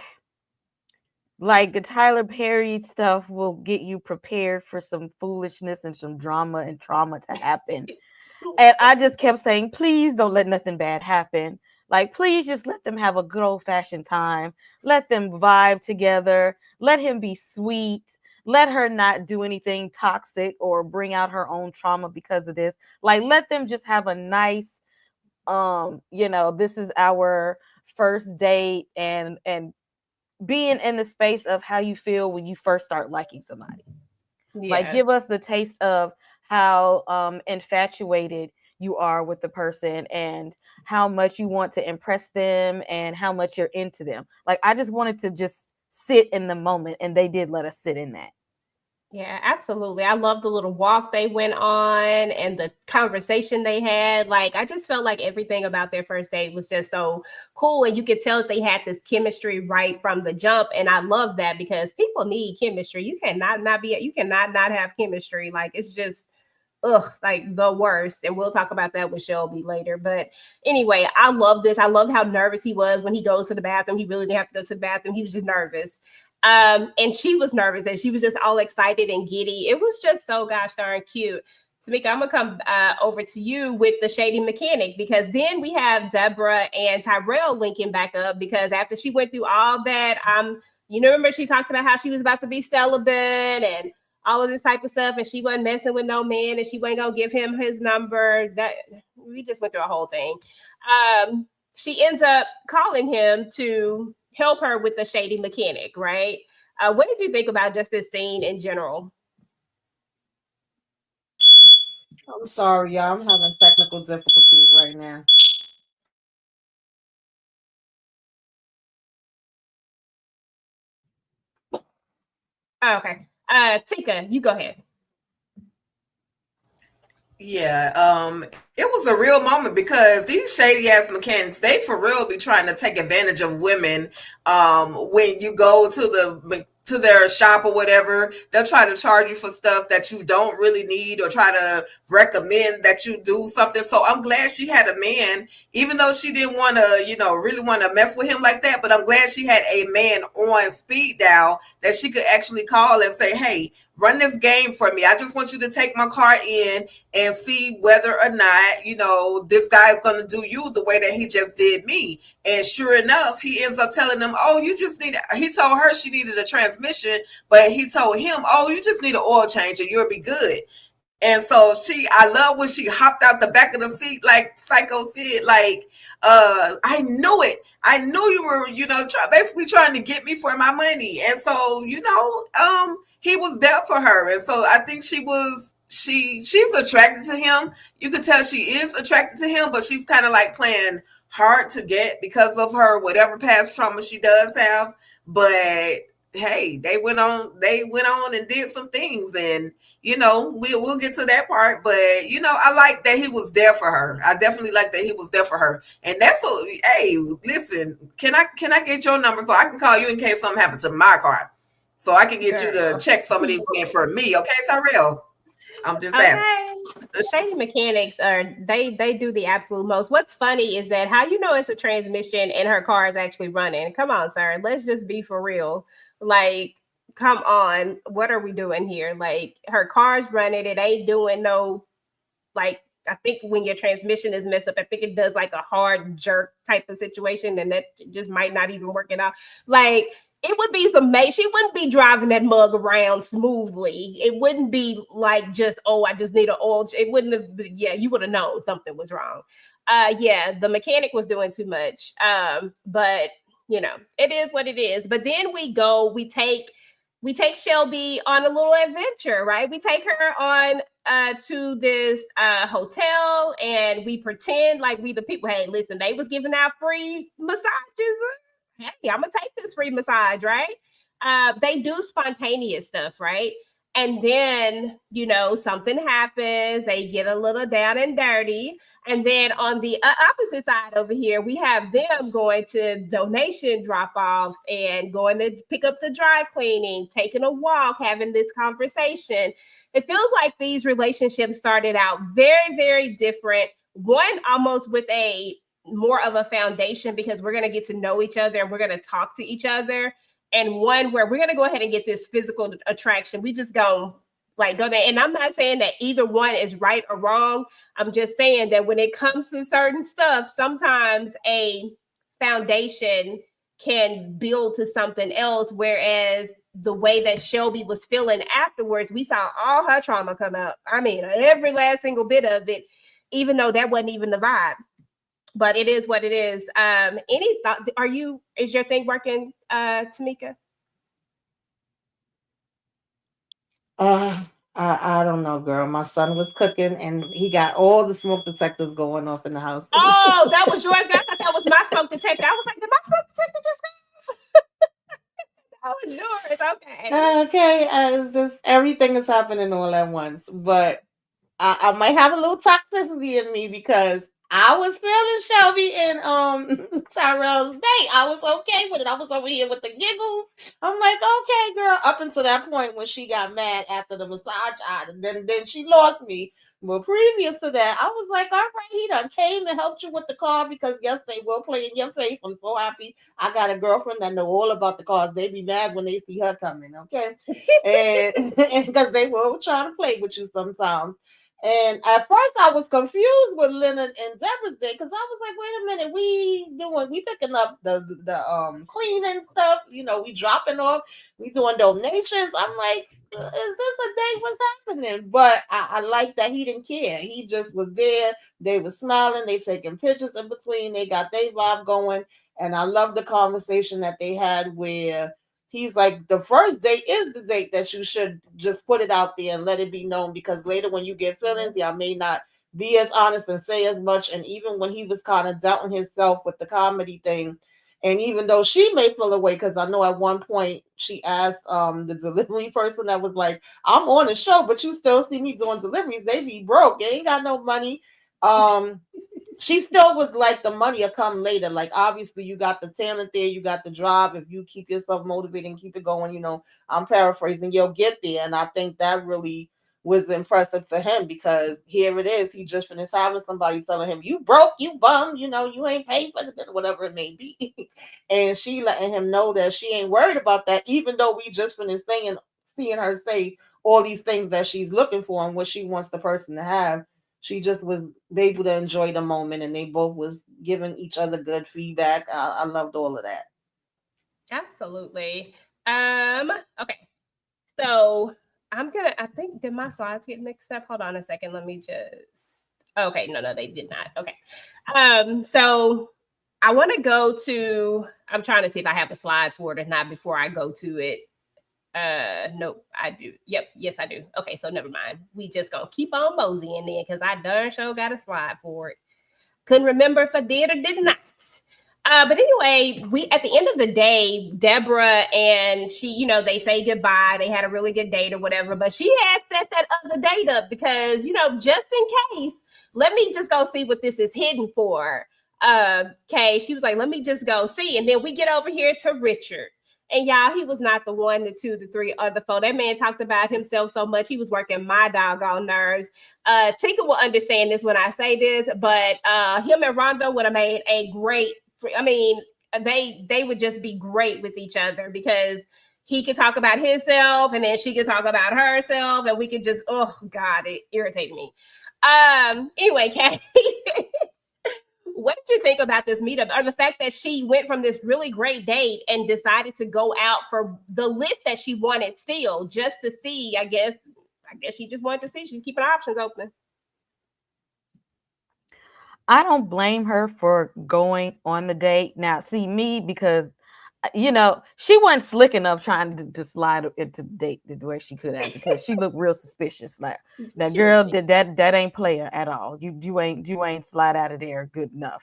the Tyler Perry stuff will get you prepared for some foolishness and some drama and trauma to happen. And I just kept saying, please don't let nothing bad happen. Like, please just let them have a good old-fashioned time. Let them vibe together. Let him be sweet. Let her not do anything toxic or bring out her own trauma because of this. Like, let them just have a nice, this is our first date and being in the space of how you feel when you first start liking somebody. Yeah. Like, give us the taste of how infatuated you are with the person and how much you want to impress them and how much you're into them. Like, I just wanted to just sit in the moment, and they did let us sit in that. Yeah, absolutely. I love the little walk they went on and the conversation they had. Like, I just felt like everything about their first date was just so cool. And you could tell that they had this chemistry right from the jump. And I love that because people need chemistry. You cannot not have chemistry. Like, it's just, like the worst. And we'll talk about that with Shelby later. But anyway, I love this. I love how nervous he was when he goes to the bathroom. He really didn't have to go to the bathroom. He was just nervous. And she was nervous and she was just all excited and giddy. It was just so gosh darn cute. Tamika, I'm gonna come over to you with the shady mechanic because then we have Deborah and Tyrell linking back up because after she went through all that, remember she talked about how she was about to be celibate and all of this type of stuff, and she wasn't messing with no man, and she wasn't gonna give him his number. That we just went through a whole thing. She ends up calling him to help her with the shady mechanic, right? What did you think about just this scene in general? I'm sorry, y'all. I'm having technical difficulties right now. Oh, okay. Tika, you go ahead. Yeah, it was a real moment because these shady ass mechanics, they for real be trying to take advantage of women. When you go to their shop or whatever, they'll try to charge you for stuff that you don't really need or try to recommend that you do something. So I'm glad she had a man, even though she didn't want to, really want to mess with him like that. But I'm glad she had a man on speed dial that she could actually call and say, hey, run this game for me. I just want you to take my car in and see whether or not, this guy is going to do you the way that he just did me. And sure enough, he ends up telling them, oh, he told her she needed a transmission, but he told him, oh, you just need an oil change and you'll be good. And so I love when she hopped out the back of the seat, like Psycho said, like, I knew it. I knew you were, basically trying to get me for my money. And so, he was there for her. And so I think she's attracted to him. You could tell she is attracted to him, but she's kind of like playing hard to get because of her, whatever past trauma she does have. But hey, they went on and did some things, and we'll get to that part. But I like that he was there for her. I definitely like that he was there for her, and that's what. Hey, listen, can I get your number so I can call you in case something happens to my car, so I can get you to check some of these men for me, okay, Tyrell? I'm just asking. Shady mechanics they do the absolute most. What's funny is that how it's a transmission and her car is actually running. Come on, sir. Let's just be for real. Like, come on, what are we doing here? Like, her car's running, it ain't doing no, like, I think when your transmission is messed up, I think it does like a hard jerk type of situation, and that just might not even work it out. Like, it would be she wouldn't be driving that mug around smoothly. It wouldn't be like just, oh, I just need an oil. It wouldn't have been, yeah, you would have known something was wrong. Yeah, the mechanic was doing too much. But you know, it is what it is. But then we take Shelby on a little adventure, right? We take her on to this hotel, and we pretend like we the people. Hey, listen, they was giving out free massages. Hey, I'm gonna take this free massage, right? They do spontaneous stuff, right? And then, you know, something happens, they get a little down and dirty. And then on the opposite side over here, we have them going to donation drop-offs and going to pick up the dry cleaning, taking a walk, having this conversation. It feels like these relationships started out very, very different. One almost with a more of a foundation, because we're going to get to know each other and we're going to talk to each other. And one where we're going to go ahead and get this physical attraction. We just go there. And I'm not saying that either one is right or wrong. I'm just saying that when it comes to certain stuff, sometimes a foundation can build to something else. Whereas the way that Shelby was feeling afterwards, we saw all her trauma come up. I mean, every last single bit of it, even though that wasn't even the vibe. But it is what it is. Any thought? Is your thing working, Tamika? I don't know, girl. My son was cooking, and he got all the smoke detectors going off in the house. Oh, that was yours, girl. I thought that was my smoke detector. I was like, did my smoke detector just that was yours. Okay. Okay. Everything is happening all at once, but I might have a little toxicity in me because I was feeling Shelby and Tyrell's date. I was okay with it. I was over here with the giggles. I'm like, okay, girl. Up until that point when she got mad after the massage item, then she lost me. But previous to that, I was like, all right, he done came and helped you with the car because yes, they will play in your face. I'm so happy. I got a girlfriend that know all about the cars. They be mad when they see her coming, okay? and because they will try to play with you sometimes. And at first I was confused with Leonard and Deborah's day because I was like, wait a minute, we picking up the cleaning stuff, you know, we dropping off, we doing donations. I'm like, is this a day? What's happening? But I like that he didn't care. He just was there. They were smiling, they taking pictures in between, they got their vibe going. And I love the conversation that they had where he's like, the first date is the date that you should just put it out there and let it be known, because later when you get feelings, y'all may not be as honest and say as much. And even when he was kind of doubting himself with the comedy thing, and even though she may feel away, because I know at one point she asked the delivery person that was like, I'm on the show, but you still see me doing deliveries. They be broke. They ain't got no money. She still was like, the money will come later. Like, obviously, you got the talent there, you got the drive. If you keep yourself motivated and keep it going, you know, I'm paraphrasing, you'll get there. And I think that really was impressive to him, because here it is. He just finished having somebody telling him, you broke, you bum, you know, you ain't paid for it, whatever it may be. And she letting him know that she ain't worried about that, even though we just finished seeing her say all these things that she's looking for and what she wants the person to have. She just was able to enjoy the moment, and they both was giving each other good feedback. I loved all of that. Absolutely. Okay. So I think, did my slides get mixed up? Hold on a second. Let me just, okay. No, they did not. Okay. So I want to go to, I'm trying to see if I have a slide for it or not before I go to it. Nope, I do. Yep, yes, I do. Okay, so never mind. We just gonna keep on moseying then, because I darn sure got a slide for it. Couldn't remember if I did or did not. But anyway, we at the end of the day, Deborah and she, you know, they say goodbye. They had a really good date or whatever, but she had set that other date up because, you know, just in case, let me just go see what this is hidden for. Okay, she was like, let me just go see. And then we get over here to Richard. And y'all, he was not the 1, the 2, the 3, or the 4. That man talked about himself so much. He was working my doggone nerves. Tinker will understand this when I say this, but him and Rondo would have made a great, I mean, they would just be great with each other, because he could talk about himself, and then she could talk about herself, and we could just, oh God, it irritated me. Anyway, Kathy, what did you think about this meetup, or the fact that she went from this really great date and decided to go out for the list that she wanted still, just to see? I guess she just wanted to see. She's keeping options open. I don't blame her for going on the date. Now, see me, because she wasn't slick enough trying to slide into the date the way she could have, because she looked real suspicious. Like, that girl, that ain't player at all. You ain't slide out of there good enough.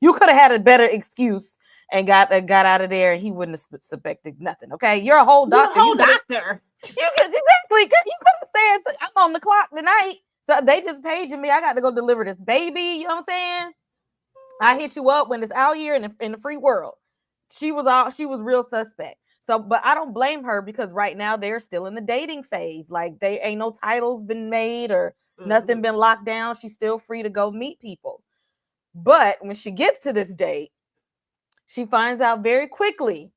You could have had a better excuse and got out of there, and he wouldn't have suspected nothing. Okay, you're a whole doctor. Doctor. Exactly. You could have said, I'm on the clock tonight. So they just paging me. I got to go deliver this baby. You know what I'm saying? I hit you up when it's out here in the free world. She was real suspect. So, but I don't blame her, because right now they're still in the dating phase. Like, they ain't no titles been made or nothing been locked down. She's still free to go meet people. But when she gets to this date, she finds out very quickly,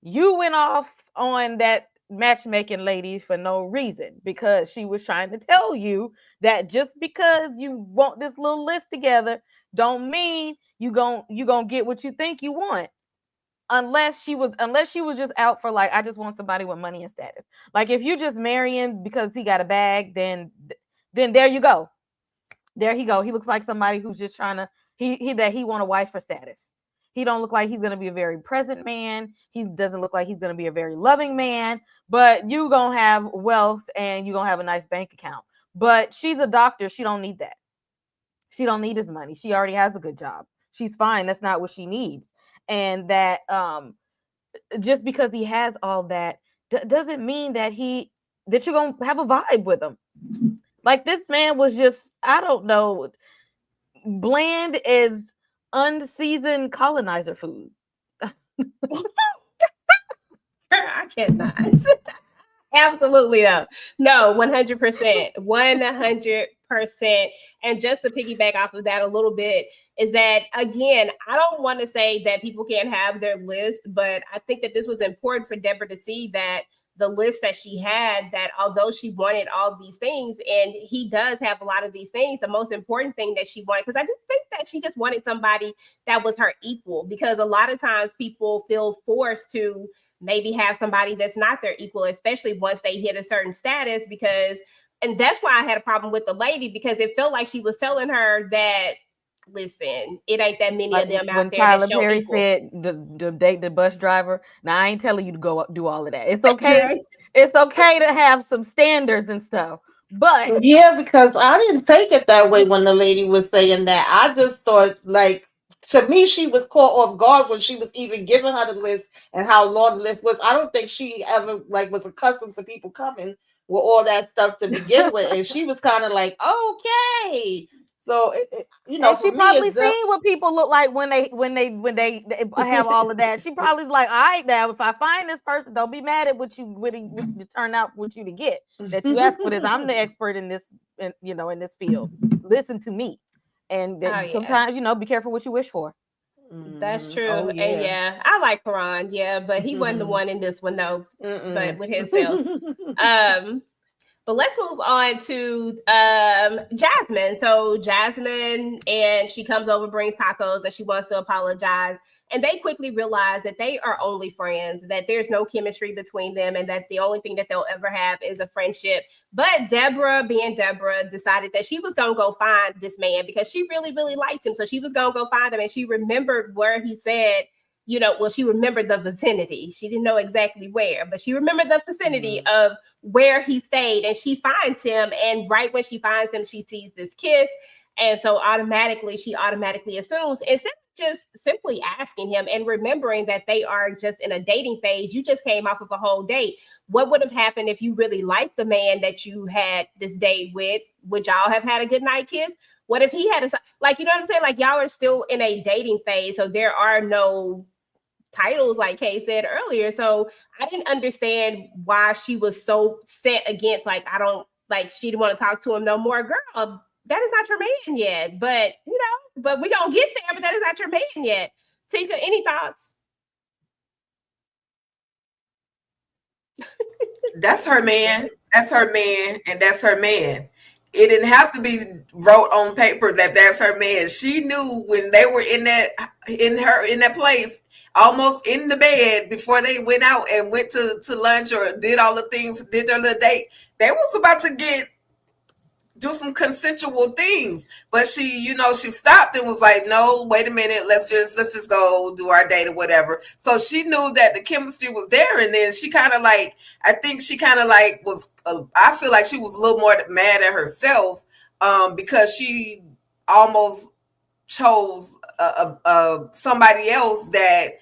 you went off on that matchmaking lady for no reason, because she was trying to tell you that just because you want this little list together don't mean you gonna get what you think you want, unless she was just out for, like, I just want somebody with money and status. Like, if you just marrying because he got a bag, then there you go. There he go. He looks like somebody who's just trying to he want a wife for status. He don't look like he's going to be a very present man. He doesn't look like he's going to be a very loving man, but you going to have wealth and you going to have a nice bank account. But she's a doctor. She don't need that. She don't need his money. She already has a good job. She's fine. That's not what she needs. And that just because he has all that doesn't mean that you're going to have a vibe with him. Like, this man was just, I don't know, bland as unseasoned colonizer food. I cannot. Absolutely no, 100%, 100%. And just to piggyback off of that a little bit, is that, again, I don't want to say that people can't have their list, but I think that this was important for Deborah to see that the list that she had, that although she wanted all these things, and he does have a lot of these things, the most important thing that she wanted, because I just think that she just wanted somebody that was her equal, because a lot of times people feel forced to maybe have somebody that's not their equal, especially once they hit a certain status, and that's why I had a problem with the lady, because it felt like she was telling her that, listen, it ain't that many of them out there. Tyler Perry said, the date the bus driver. Now, I ain't telling you to go do all of that. It's okay. It's okay to have some standards and stuff. But yeah, because I didn't take it that way when the lady was saying that. I just thought, like, to me, she was caught off guard when she was even giving her the list and how long the list was. I don't think she ever, like, was accustomed to people coming with all that stuff to begin with, and she was kind of like, okay. So and she probably seen what people look like when they have all of that. She probably's like, all right, now if I find this person, don't be mad at what you turn out what you to get, that you ask for this. I'm the expert in this, in this field. Listen to me, and sometimes be careful what you wish for. That's true. Oh, yeah. And yeah, I like Karan, but he wasn't the one in this one though. But with himself. But let's move on to Jasmine. So Jasmine, and she comes over, brings tacos, and she wants to apologize. And they quickly realize that they are only friends, that there's no chemistry between them, and that the only thing that they'll ever have is a friendship. But Deborah, being Deborah, decided that she was going to go find this man because she really, really liked him. So she was going to go find him, and she remembered where he said, she remembered the vicinity. She didn't know exactly where, but she remembered the vicinity of where he stayed, and she finds him. And right when she finds him, she sees this kiss. And so she automatically assumes, instead of just simply asking him and remembering that they are just in a dating phase, you just came off of a whole date. What would have happened if you really liked the man that you had this date with? Would y'all have had a good night kiss? What if he had you know what I'm saying? Like, y'all are still in a dating phase, so there are no titles, like Kay said earlier. So I didn't understand why she was so set against, she didn't want to talk to him no more. Girl, that is not your man yet. But but we're gonna get there, but that is not your man yet. Tika, any thoughts? That's her man. That's her man, and that's her man. It didn't have to be wrote on paper that that's her man. She knew when they were in that place, almost in the bed before they went out and went to lunch or did all the things, did their little date. They was about to do some consensual things, but she stopped and was like, no, wait a minute, let's just go do our date or whatever. So she knew that the chemistry was there, and then she kind of like, I think she kind of like was, I feel like she was a little more mad at herself, because she almost chose somebody else that,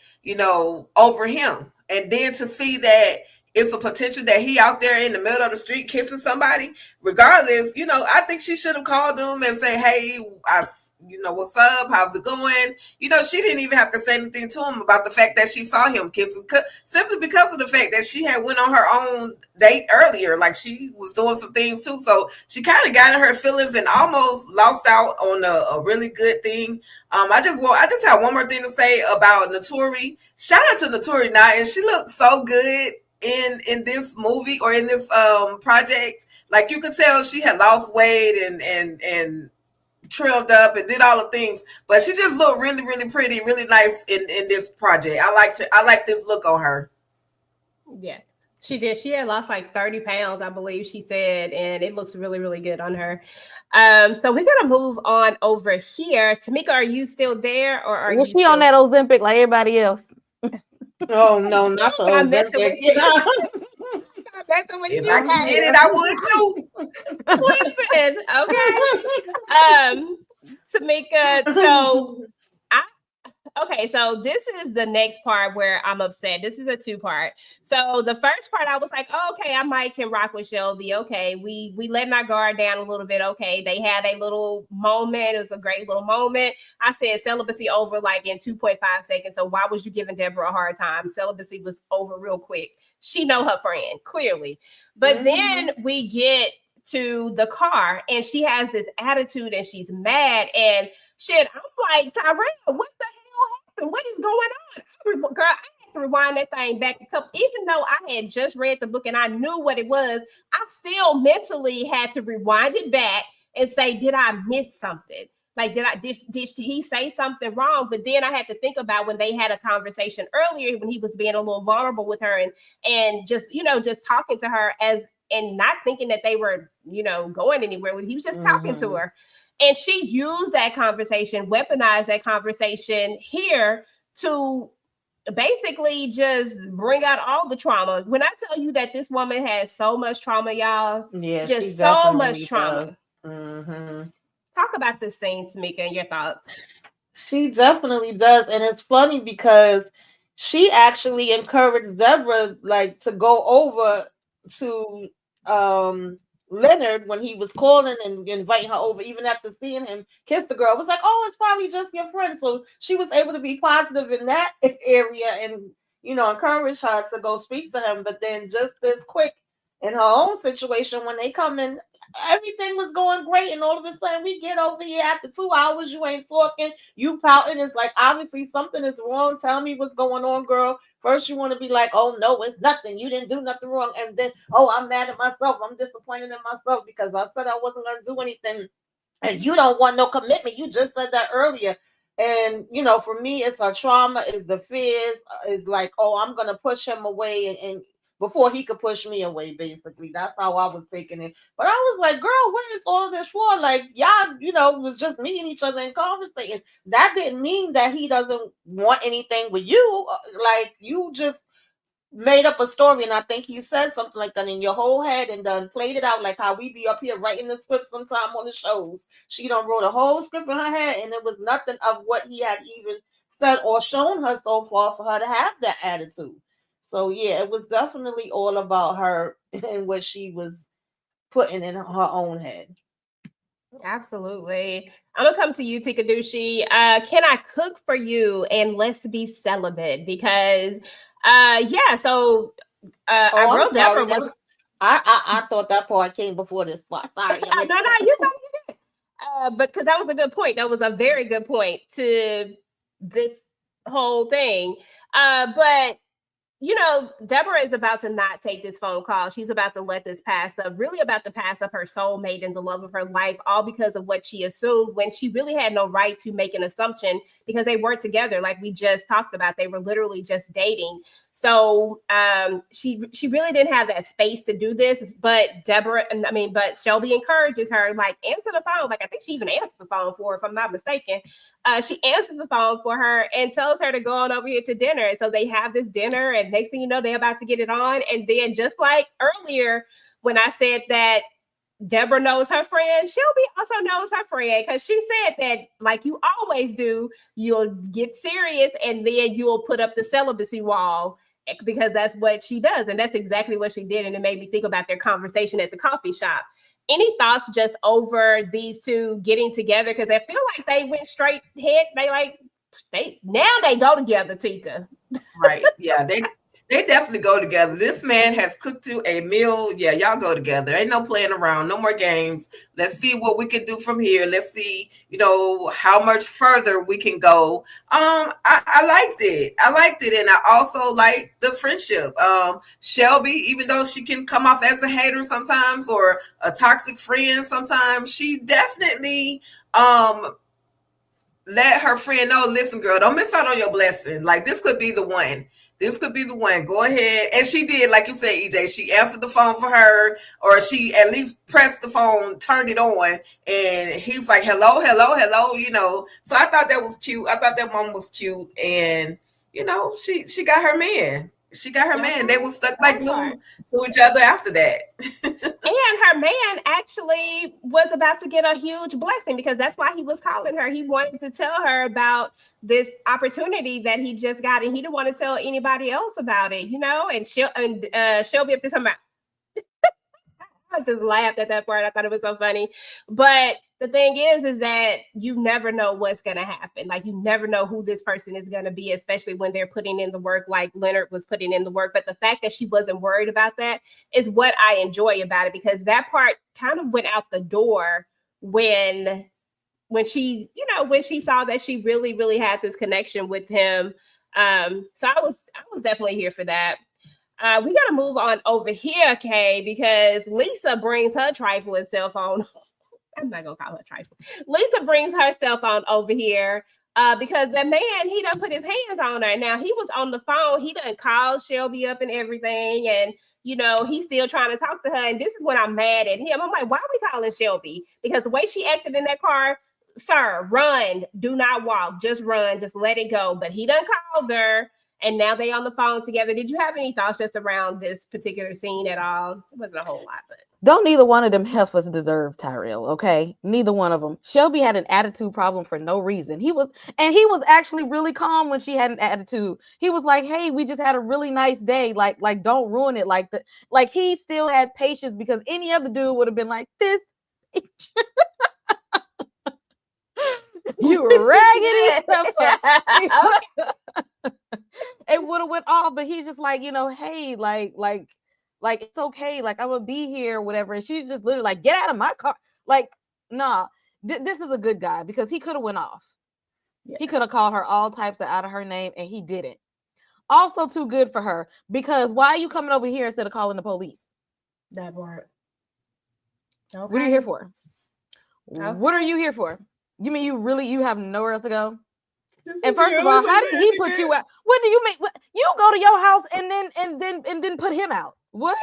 over him. And then to see that it's a potential that he out there in the middle of the street kissing somebody, regardless, I think she should have called him and say, hey, what's up? How's it going? She didn't even have to say anything to him about the fact that she saw him kissing, simply because of the fact that she had went on her own date earlier. Like, she was doing some things too. So she kind of got in her feelings and almost lost out on a really good thing. I just have one more thing to say about Naturi. Shout out to Naturi now, and she looked so good in this movie or in this project. Like, you could tell she had lost weight and trimmed up and did all the things, but she just looked really, really pretty, really nice in this project. I like this look on her. Yeah, she did. She had lost like 30 pounds, I believe she said, and it looks really, really good on her. So we're gonna move on over here. Tamika, are you still there, or are you she on that Ozempic like everybody else? Oh no, not the Ozempic. If I can get it, I would too. Listen, okay. Tamika, so this is the next part where I'm upset. This is a two-part. So the first part, I was like, oh, okay, I might can rock with Shelby. Okay, we let my guard down a little bit. Okay, they had a little moment. It was a great little moment. I said celibacy over like in 2.5 seconds. So why was you giving Deborah a hard time? Celibacy was over real quick. She know her friend, clearly. But then we get to the car and she has this attitude and she's mad and shit. I'm like, Tyrell, what the hell happened? What is going on? Girl, I had to rewind that thing back a couple, even though I had just read the book and I knew what it was, I still mentally had to rewind it back and say, did I miss something? Like, did he say something wrong? But then I had to think about when they had a conversation earlier, when he was being a little vulnerable with her and just, just talking to her and not thinking that they were, going anywhere. He was just talking to her. And she used that conversation, weaponized that conversation here to basically just bring out all the trauma. When I tell you that this woman has so much trauma, y'all, just so much trauma. Talk about this scene, Tamika, and your thoughts. She definitely does. And it's funny because she actually encouraged Deborah like to go over to Leonard when he was calling and inviting her over, even after seeing him kiss the girl. It was like, oh, it's probably just your friend. So she was able to be positive in that area and, encourage her to go speak to him. But then just this quick in her own situation, when they come in, everything was going great. And all of a sudden we get over here after 2 hours, you ain't talking, you pouting. It's like, obviously something is wrong. Tell me what's going on, girl. First, you want to be like, oh, no, it's nothing. You didn't do nothing wrong. And then, oh, I'm mad at myself. I'm disappointed in myself because I said I wasn't going to do anything. And you don't want no commitment. You just said that earlier. And, for me, it's a trauma, it's the fears. It's like, oh, I'm going to push him away and before he could push me away, basically. That's how I was taking it. But I was like, girl, what is all this for? Like, y'all, was just meeting each other and conversating. That didn't mean that he doesn't want anything with you. Like, you just made up a story, and I think he said something like that in your whole head and done played it out like how we be up here writing the script sometime on the shows. She done wrote a whole script in her head, and it was nothing of what he had even said or shown her so far for her to have that attitude. So, yeah, it was definitely all about her and what she was putting in her own head. Absolutely. I'm going to come to you, Tikadushi. Can I cook for you and let's be celibate? Because, so I wrote that for I thought that part came before this part. Sorry. No, you did. But because that was a good point. That was a very good point to this whole thing. But you know, Deborah is about to not take this phone call. She's about to let this pass up, really about to pass up her soulmate and the love of her life, all because of what she assumed when she really had no right to make an assumption because they weren't together. Like we just talked about, they were literally just dating. So she really didn't have that space to do this. But but Shelby encourages her, like, answer the phone. Like I think she even answered the phone for her, if I'm not mistaken. She answers the phone for her and tells her to go on over here to dinner. And so they have this dinner, and next thing you know, they're about to get it on. And then just like earlier, when I said that Deborah knows her friend, Shelby also knows her friend, because she said that, like you always do, you'll get serious and then you'll put up the celibacy wall, because that's what she does. And that's exactly what she did. And it made me think about their conversation at the coffee shop. Any thoughts just over these two getting together? Because I feel like they went straight head. They go together, Tika. Right. Yeah, they definitely go together. This man has cooked you a meal. Yeah, y'all go together. Ain't no playing around. No more games. Let's see what we can do from here. Let's see, how much further we can go. I liked it. And I also like the friendship. Shelby, even though she can come off as a hater sometimes or a toxic friend sometimes, she definitely let her friend know, listen, girl, don't miss out on your blessing. Like, this could be the one. Go ahead. And she did, like you said, EJ, she answered the phone for her, or she at least pressed the phone, turned it on, and he's like, hello. So I thought that was cute. I thought that mom was cute. And, she got her man. They were stuck like glue to each other after that. And her man actually was about to get a huge blessing, because that's why he was calling her. He wanted to tell her about this opportunity that he just got, and he didn't want to tell anybody else about it, and Shelby up to somebody. I just laughed at that part. I thought it was so funny. But the thing is that you never know what's going to happen. Like, you never know who this person is going to be, especially when they're putting in the work, like Leonard was putting in the work. But the fact that she wasn't worried about that is what I enjoy about it, because that part kind of went out the door when she, when she saw that she really, really had this connection with him. So I was definitely here for that. We got to move on over here, Kay, because Lisa brings her trifling cell phone. I'm not going to call her trifling. Lisa brings her cell phone over here because that man, he done put his hands on her. Now, he was on the phone. He done called Shelby up and everything. And, he's still trying to talk to her. And this is when I'm mad at him. I'm like, why are we calling Shelby? Because the way she acted in that car, sir, run. Do not walk. Just run. Just let it go. But he done called her. And now they on the phone together. Did you have any thoughts just around this particular scene at all? It wasn't a whole lot, but don't neither one of them heifers deserve Tyrell, okay? Neither one of them. Shelby had an attitude problem for no reason. He was actually really calm when she had an attitude. He was like, "Hey, we just had a really nice day. Like don't ruin it." Like he still had patience, because any other dude would have been like, "This you raggedy stuff." It would have went off, but he's just like, hey, like it's okay, like I'm gonna be here, whatever. And she's just literally like, get out of my car. Like, nah, this is a good guy, because he could have went off. Yeah. He could have called her all types of out of her name, and he didn't. Also, too good for her, because why are you coming over here instead of calling the police? That part. Okay. What are you here for? Okay. What are you here for? You mean you have nowhere else to go? And first of all, how did he put you out? What do you mean? You go to your house and then put him out? What?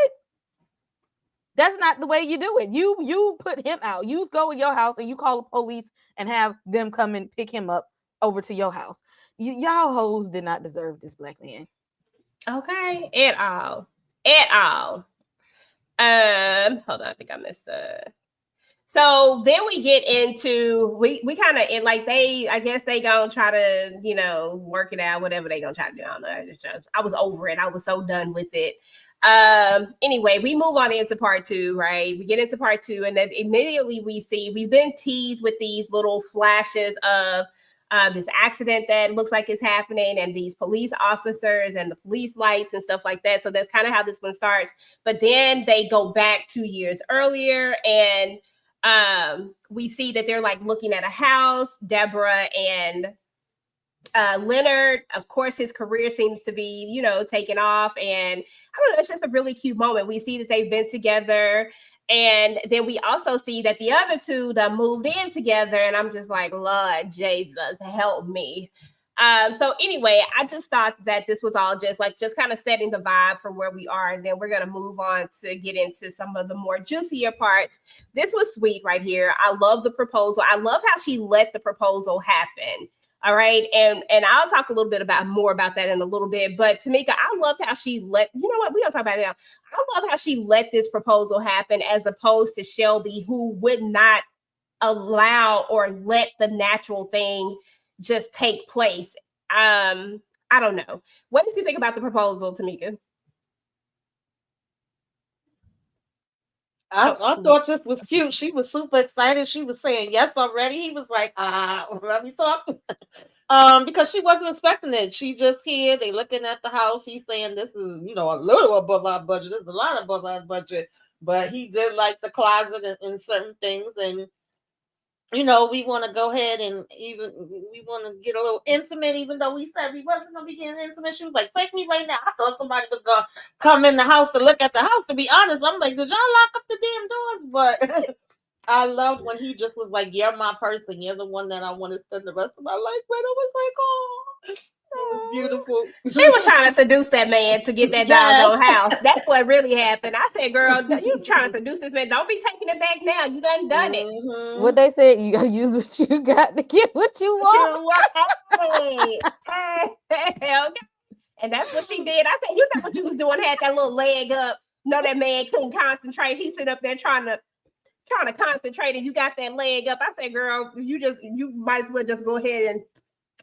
That's not the way you do it. You put him out. You go in your house and you call the police and have them come and pick him up over to your house. Y'all hoes did not deserve this black man. Okay, at all. Hold on, I think I missed So then we get into we kind of like I guess they gonna try to work it out, whatever they gonna try to do. I don't know. I was over it. I was so done with it. Anyway, we move on into part 2, right? We get into part 2, and then immediately we've been teased with these little flashes of this accident that looks like it's happening, and these police officers and the police lights and stuff like that. So that's kind of how this one starts. But then they go back 2 years earlier, and we see that they're like looking at a house. Deborah and Leonard, of course, his career seems to be, taking off. And I don't know, it's just a really cute moment. We see that they've been together. And then we also see that the other two that moved in together. And I'm just like, Lord Jesus, help me. So anyway, I just thought that this was all just kind of setting the vibe for where we are. And then we're going to move on to get into some of the more juicier parts. This was sweet right here. I love the proposal. I love how she let the proposal happen. All right. And I'll talk a little bit more about that in a little bit. But Tamika, I loved how she let, you know what, we're going to talk about it now. I love how she let this proposal happen as opposed to Shelby, who would not allow or let the natural thing just take place. I don't know. What did you think about the proposal, Tamika? I thought this was cute. She was super excited. She was saying yes already. He was like, let me talk. Because she wasn't expecting it. She just here, they looking at the house. He's saying this is, a little above our budget. There's a lot above our budget. But he did like the closet and certain things. And we want to go ahead and we want to get a little intimate, even though we said we wasn't going to be getting intimate. She was like, take me right now. I thought somebody was going to come in the house to look at the house, to be honest. I'm like, did y'all lock up the damn doors? But I loved when he just was like, you're my person. You're the one that I want to spend the rest of my life with. I was like, oh, it was beautiful. She was trying to seduce that man to get that doggone house. That's what really happened. I said, girl, you trying to seduce this man. Don't be taking it back now. You done it. Mm-hmm. What they said, you gotta use what you got to get what you want. Okay. And that's what she did. I said, you know what you was doing, had that little leg up. No, that man couldn't concentrate. He sit up there trying to concentrate, and you got that leg up. I said, girl, you might as well just go ahead and,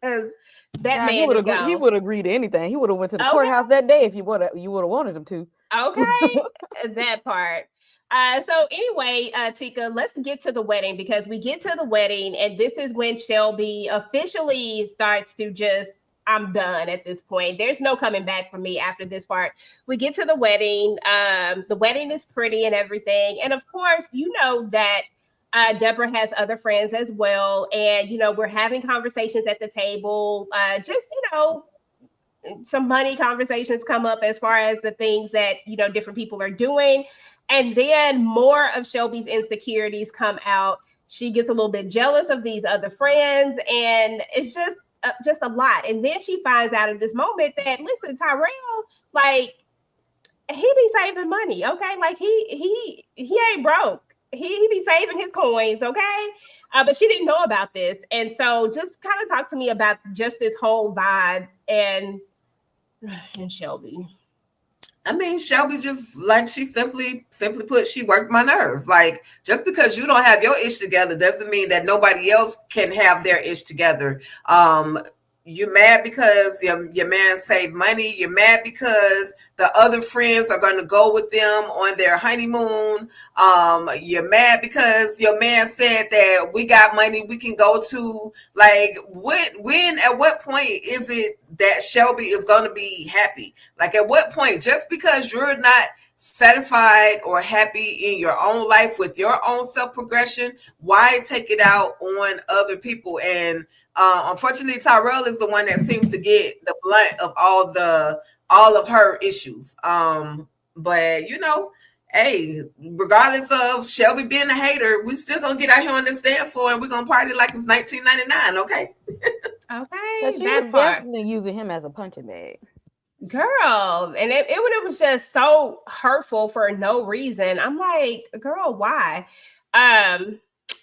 because that man is gone. He would agree to anything. He would have went to the courthouse that day if you would have wanted him to. Okay, that part. So anyway, Tika, let's get to the wedding, because we get to the wedding and this is when Shelby officially starts to just, I'm done at this point. There's no coming back for me after this part. We get to the wedding. The wedding is pretty and everything. And of course, you know that Deborah has other friends as well. And, we're having conversations at the table. Some money conversations come up as far as the things that, different people are doing. And then more of Shelby's insecurities come out. She gets a little bit jealous of these other friends, and it's just a lot. And then she finds out in this moment that, listen, Tyrell, like, he be saving money, okay? Like, he ain't broke. He be saving his coins, okay? But she didn't know about this. And so just kind of talk to me about just this whole vibe and Shelby. I mean, Shelby just, like she simply put, she worked my nerves. Like, just because you don't have your ish together doesn't mean that nobody else can have their ish together. You're mad because your man saved money. You're mad because the other friends are going to go with them on their honeymoon. You're mad because your man said that we got money we can go to. Like, at what point is it that Shelby is going to be happy? Like, at what point, just because you're not satisfied or happy in your own life with your own self-progression, why take it out on other people? And unfortunately, Tyrell is the one that seems to get the blunt of all of her issues. But hey, regardless of Shelby being a hater, we still gonna get out here on this dance floor and we're gonna party like it's 1999, okay? Okay. So she was definitely using him as a punching bag. Girl, and it was just so hurtful for no reason. I'm like, girl, why? I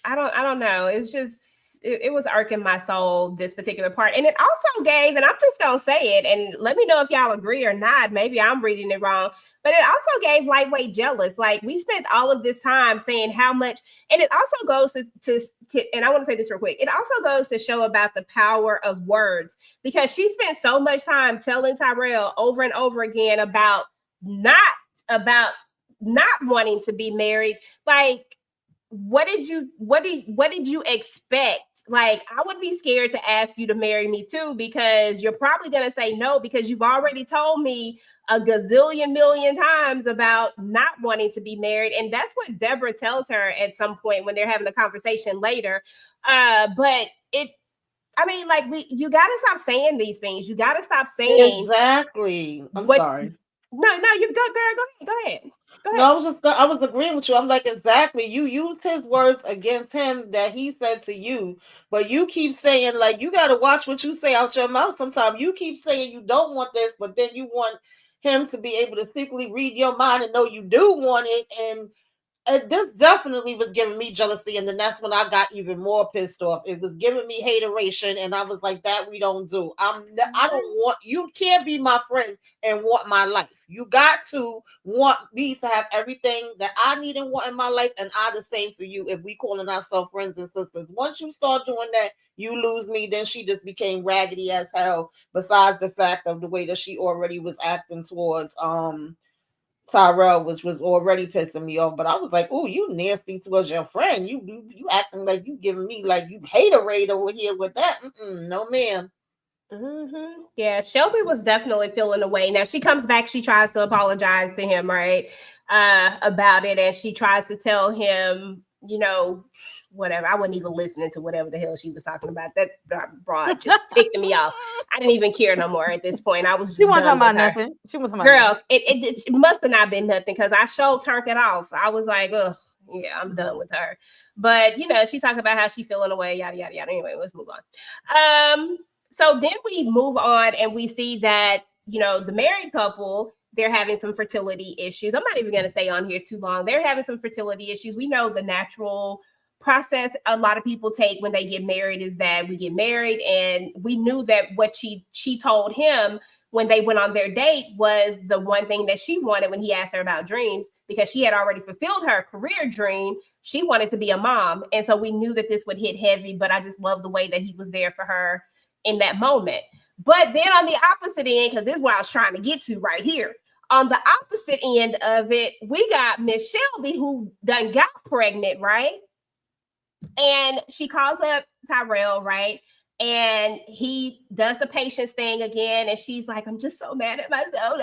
don't know. It was just, it was irking my soul, this particular part. And it also gave, and I'm just gonna say it, and let me know if y'all agree or not. Maybe I'm reading it wrong, but it also gave lightweight jealous. Like, we spent all of this time saying how much, and it also goes to and I want to say this real quick. It also goes to show about the power of words, because she spent so much time telling Tyrell over and over again about not wanting to be married. Like, what did you expect? Like, I would be scared to ask you to marry me too, because you're probably going to say no, because you've already told me a gazillion million times about not wanting to be married. And that's what Deborah tells her at some point when they're having a conversation later. But I mean, like you gotta stop saying these things. You gotta stop saying exactly. I'm what. sorry. No, you go, girl. Go ahead. No, I was agreeing with you. I'm like, exactly. You used his words against him that he said to you, but you keep saying, like, you got to watch what you say out your mouth. Sometimes you keep saying you don't want this, but then you want him to be able to secretly read your mind and know you do want it. And this definitely was giving me jealousy, and then that's when I got even more pissed off. It was giving me hateration, and I was like, "That we don't do. I don't want you. Can't be my friend and want my life. You got to want me to have everything that I need and want in my life, and I the same for you. If we calling ourselves friends and sisters, once you start doing that, you lose me. Then she just became raggedy as hell. Besides the fact of the way that she already was acting towards Tyrell was already pissing me off, but I was like, "Oh, you nasty towards your friend. You acting like you giving me like you haterade over here with that. No, ma'am." Mm-hmm. Yeah, Shelby was definitely feeling away. Now she comes back, she tries to apologize to him, right, about it, and she tries to tell him, whatever. I wasn't even listening to whatever the hell she was talking about. That broad just ticked me off. I didn't even care no more at this point. I was just she wasn't done talking with about her. nothing. She wasn't Girl, it must have not been nothing because I turned it off. I was like, ugh, yeah, I'm done with her. But she talked about how she feeling away, yada yada yada. Anyway, let's move on. So then we move on and we see that the married couple, they're having some fertility issues. I'm not even going to stay on here too long. They're having some fertility issues. We know the natural process a lot of people take when they get married is that we get married, and we knew that what she told him when they went on their date was the one thing that she wanted when he asked her about dreams, because she had already fulfilled her career dream. She wanted to be a mom. And so we knew that this would hit heavy, but I just love the way that he was there for her in that moment. But then on the opposite end, because this is what I was trying to get to right here, on the opposite end of it, we got Miss Shelby who done got pregnant, right? And she calls up Tyrell, right? And he does the patience thing again. And she's like, I'm just so mad at myself.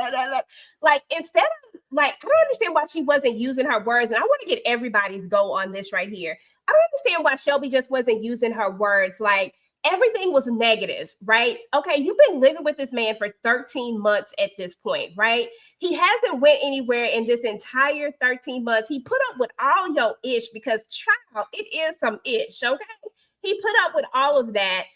Like, instead of, like, I don't understand why she wasn't using her words. And I want to get everybody's go on this right here. I don't understand why Shelby just wasn't using her words. Like, everything was negative, right? Okay, you've been living with this man for 13 months at this point, right? He hasn't went anywhere in this entire 13 months. He put up with all your ish because, child, it is some ish, okay? He put up with all of that.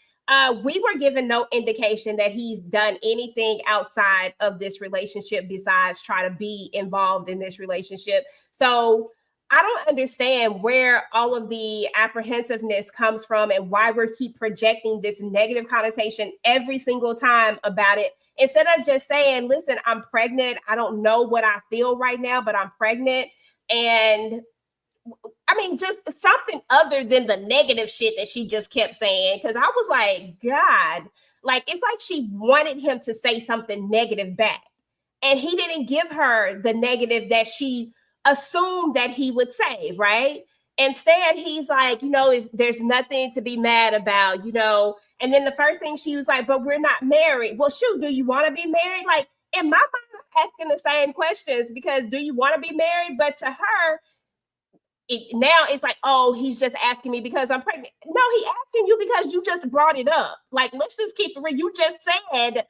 We were given no indication that he's done anything outside of this relationship besides try to be involved in this relationship. So I don't understand where all of the apprehensiveness comes from and why we keep projecting this negative connotation every single time about it. Instead of just saying, listen, I'm pregnant. I don't know what I feel right now, but I'm pregnant. And I mean, just something other than the negative shit that she just kept saying. Cause I was like, God, like, it's like she wanted him to say something negative back. And he didn't give her the negative that she assumed that he would say, right? Instead, he's like, there's nothing to be mad about, And then the first thing she was like, but we're not married. Well, shoot, do you want to be married? Like, in my mind, I'm asking the same questions because do you want to be married? But to her, now it's like, oh, he's just asking me because I'm pregnant. No, he's asking you because you just brought it up. Like, let's just keep it real. You just said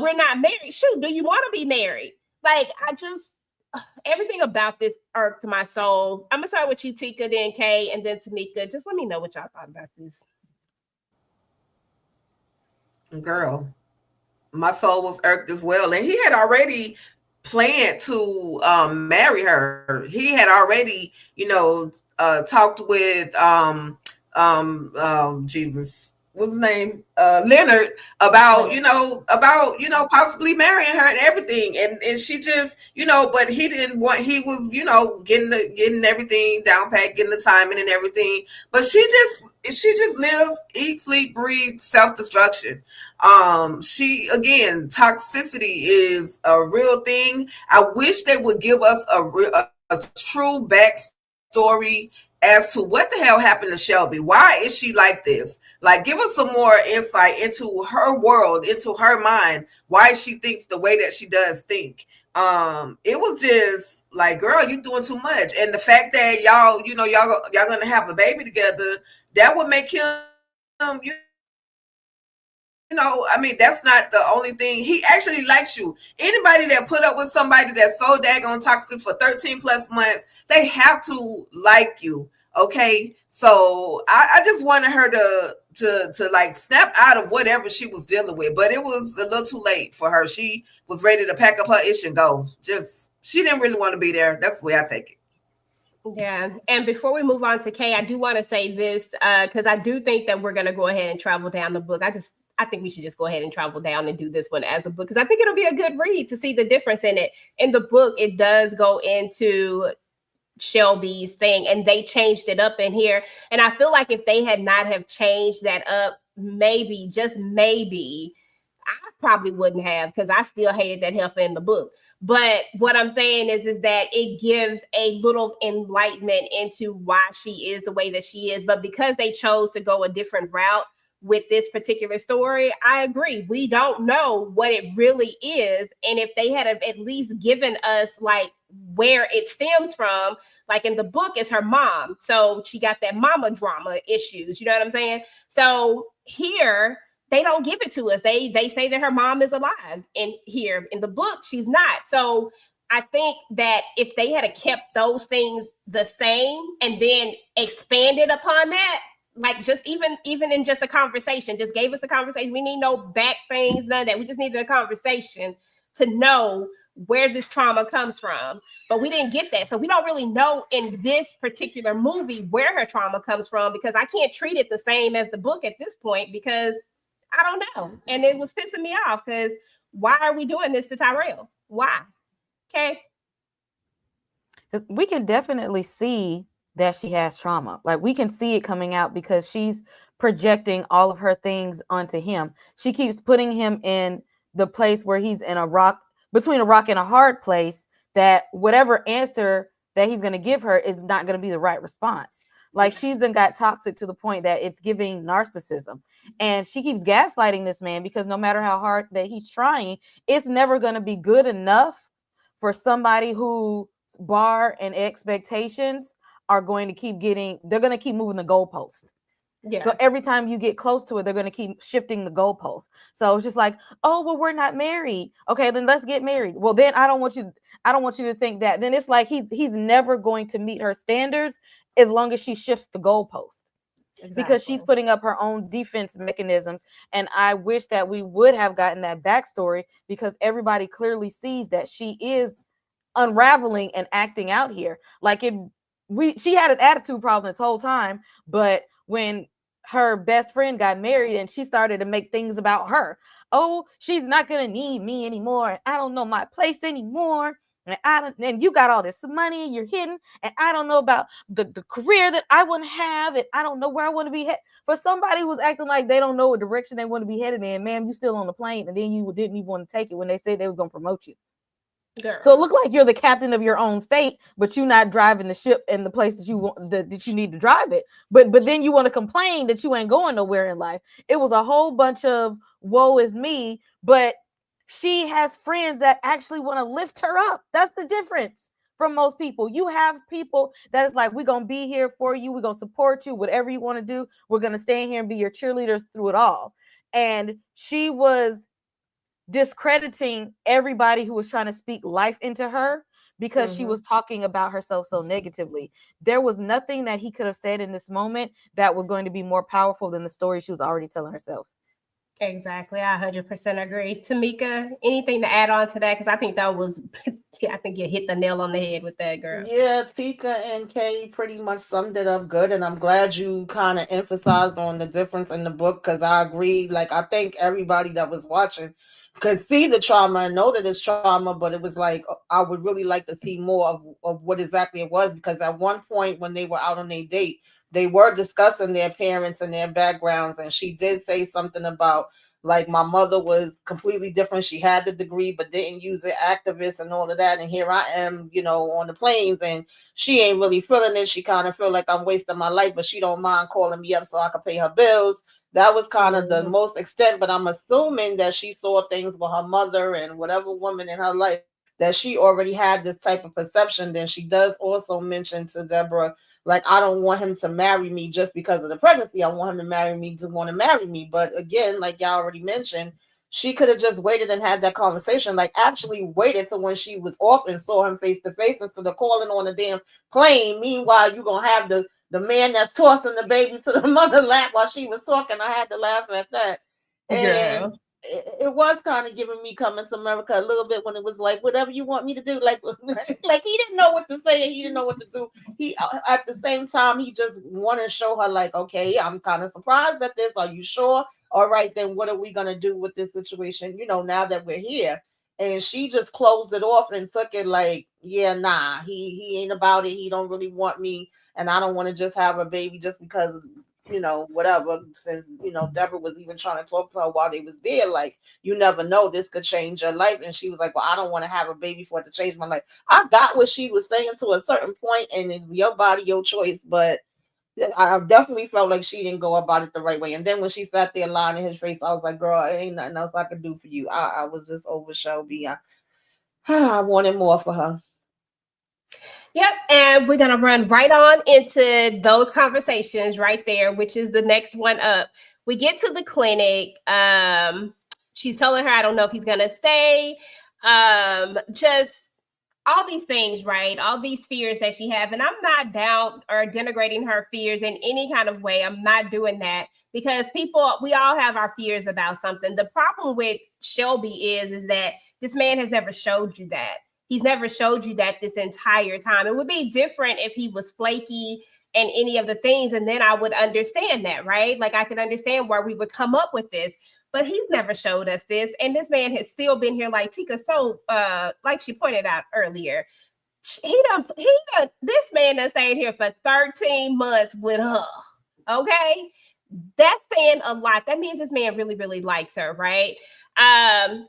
we're not married. Shoot, do you want to be married? Like, everything about this irked my soul. I'm gonna start with you, Tika, then Kay, and then Tamika. Just let me know what y'all thought about this. Girl, my soul was irked as well, and he had already planned to marry her. He had already, talked with Jesus, what's his name? Leonard, about possibly marrying her and everything. And she just, but he didn't want, he was, getting everything down pat, getting the timing and everything. But she just lives, eat, sleep, breathe, self-destruction. She, again, toxicity is a real thing. I wish they would give us a true backstory as to what the hell happened to Shelby. Why is she like this? Like, give us some more insight into her world, into her mind, why she thinks the way that she does think. It was just like, girl, you doing too much. And the fact that y'all gonna have a baby together, that would make him, I mean, that's not the only thing. He actually likes you. Anybody that put up with somebody that's so daggone toxic for 13 plus months, they have to like you. Okay. So I just wanted her to like snap out of whatever she was dealing with, but it was a little too late for her. She was ready to pack up her ish and go. Just she didn't really want to be there. That's the way I take it. Yeah. And before we move on to Kay, I do want to say this because I do think that we're going to go ahead and travel down the book. I think we should just go ahead and travel down and do this one as a book because I think it'll be a good read to see the difference in it. In the book, it does go into Shelby's thing and they changed it up in here. And I feel like if they had not have changed that up, maybe, just maybe, I probably wouldn't have because I still hated that heifer in the book. But what I'm saying is that it gives a little enlightenment into why she is the way that she is. But because they chose to go a different route with this particular story, I agree. We don't know what it really is. And if they had at least given us like where it stems from, like in the book, is her mom. So she got that mama drama issues. You know what I'm saying? So here, they don't give it to us. They say that her mom is alive. And here in the book, she's not. So I think that if they had kept those things the same and then expanded upon that, like just even in just a conversation, just gave us a conversation. We need no back things, none of that. We just needed a conversation to know where this trauma comes from. But we didn't get that. So we don't really know in this particular movie where her trauma comes from because I can't treat it the same as the book at this point because I don't know. And it was pissing me off because why are we doing this to Tyrell? Why? Okay. We can definitely see that she has trauma. Like we can see it coming out because she's projecting all of her things onto him. She keeps putting him in the place where he's in between a rock and a hard place, that whatever answer that he's going to give her is not going to be the right response. Like she's then got toxic to the point that it's giving narcissism. And she keeps gaslighting this man because no matter how hard that he's trying, it's never going to be good enough for somebody whose bar and expectations are going to keep they're going to keep moving the goalpost. Yeah. So every time you get close to it, they're going to keep shifting the goalpost. So it's just like, oh, well, we're not married. Okay, then let's get married. Well, then I don't want you to think that. Then it's like he's never going to meet her standards as long as she shifts the goalpost. Exactly. Because she's putting up her own defense mechanisms. And I wish that we would have gotten that backstory because everybody clearly sees that she is unraveling and acting out here. Like she had an attitude problem this whole time, but when her best friend got married and she started to make things about her, oh, she's not gonna need me anymore. I don't know my place anymore. And you got all this money you're hidden, and I don't know about the career that I want to have, and I don't know where I want to be headed. For somebody who's acting like they don't know what direction they want to be headed in, ma'am, you still on the plane, and then you didn't even want to take it when they said they was gonna promote you. Girl. So it looked like you're the captain of your own fate, but you're not driving the ship in the place that you want that you need to drive it. But then you want to complain that you ain't going nowhere in life. It was a whole bunch of woe is me, but she has friends that actually want to lift her up. That's the difference from most people. You have people that is like, we're going to be here for you. We're going to support you. Whatever you want to do, we're going to stand here and be your cheerleaders through it all. And she was discrediting everybody who was trying to speak life into her because she was talking about herself so negatively. There was nothing that he could have said in this moment that was going to be more powerful than the story she was already telling herself. Exactly. I 100% agree. Tamika, anything to add on to that? Because I think I think you hit the nail on the head with that, girl. Yeah, Tika and Kay pretty much summed it up good. And I'm glad you kind of emphasized on the difference in the book because I agree. Like, I think everybody that was watching could see the trauma and know that it's trauma, but it was like, I would really like to see more of what exactly it was because at one point when they were out on their date, they were discussing their parents and their backgrounds. And she did say something about, like, my mother was completely different. She had the degree, but didn't use it, activist and all of that. And here I am, on the plains and she ain't really feeling it. She kind of feel like I'm wasting my life, but she don't mind calling me up so I can pay her bills. That was kind of the most extent, but I'm assuming that she saw things with her mother and whatever woman in her life that she already had this type of perception. Then she does also mention to Deborah Like, I don't want him to marry me just because of the pregnancy. I want him to marry me to want to marry me. But again, like y'all already mentioned, she could have just waited and had that conversation. Like, actually waited till when she was off and saw him face to face instead of calling on the damn plane. Meanwhile, you're going to have the man that's tossing the baby to the mother lap while she was talking. I had to laugh at that. And it was kind of giving me Coming to America a little bit when it was like, whatever you want me to do. Like he didn't know what to say and he didn't know what to do. He, at the same time, he just wanted to show her like, okay, I'm kind of surprised at this. Are you sure? All right, then what are we going to do with this situation, now that we're here? And she just closed it off and took it like, yeah, nah, he ain't about it. He don't really want me. And I don't want to just have a baby just because, whatever, since, Deborah was even trying to talk to her while they was there. Like, you never know, this could change your life. And she was like, well, I don't want to have a baby for it to change my life. I got what she was saying to a certain point, and it's your body, your choice. But I definitely felt like she didn't go about it the right way. And then when she sat there lying in his face, I was like, girl, it ain't nothing else I could do for you. I was just over Shelby. I wanted more for her. Yep, and we're going to run right on into those conversations right there, which is the next one up. We get to the clinic. She's telling her, I don't know if he's going to stay. Just all these things, right? All these fears that she has. And I'm not down or denigrating her fears in any kind of way. I'm not doing that because we all have our fears about something. The problem with Shelby is that this man has never showed you that. He's never showed you that this entire time. It would be different if he was flaky and any of the things, and then I would understand that, right? Like, I could understand where we would come up with this, but he's never showed us this. And this man has still been here, like Tika, so like she pointed out earlier, this man done stayed here for 13 months with her, okay? That's saying a lot. That means this man really, really likes her, right?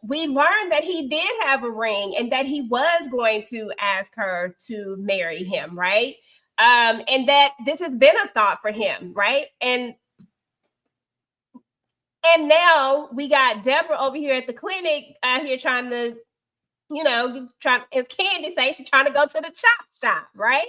We learned that he did have a ring and that he was going to ask her to marry him, right? And that this has been a thought for him, right? And now we got Deborah over here at the clinic out here trying to, as Candy say, she's trying to go to the chop shop, right?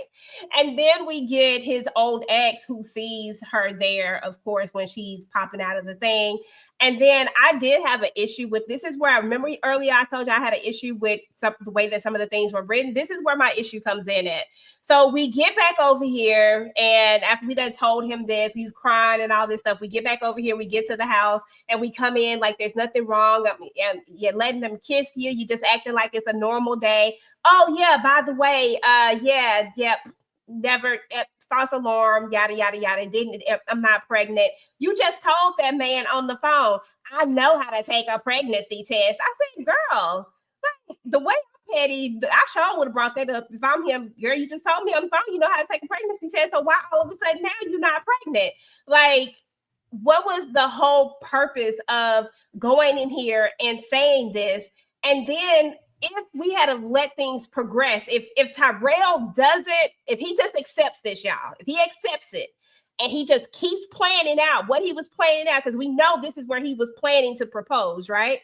And then we get his old ex who sees her there, of course, when she's popping out of the thing. And then I did have an issue with, this is where I remember earlier I told you I had an issue with the way that some of the things were written. This is where my issue comes in at. So we get back over here, and after we done told him this, we've cried and all this stuff. We get back over here, we get to the house, and we come in like there's nothing wrong. You're letting them kiss you. You just acting like it's a normal day. Oh yeah, by the way, never false alarm, yada yada yada. I'm not pregnant. You just told that man on the phone, I know how to take a pregnancy test. I said, girl, the way I'm petty, I sure would have brought that up if I'm him. Girl, you just told me on the phone you know how to take a pregnancy test. So why all of a sudden now you're not pregnant? Like, what was the whole purpose of going in here and saying this? And then if we had to let things progress, if Tyrell doesn't, if he just accepts this, y'all, if he accepts it and he just keeps planning out what he was planning out, because we know this is where he was planning to propose, right?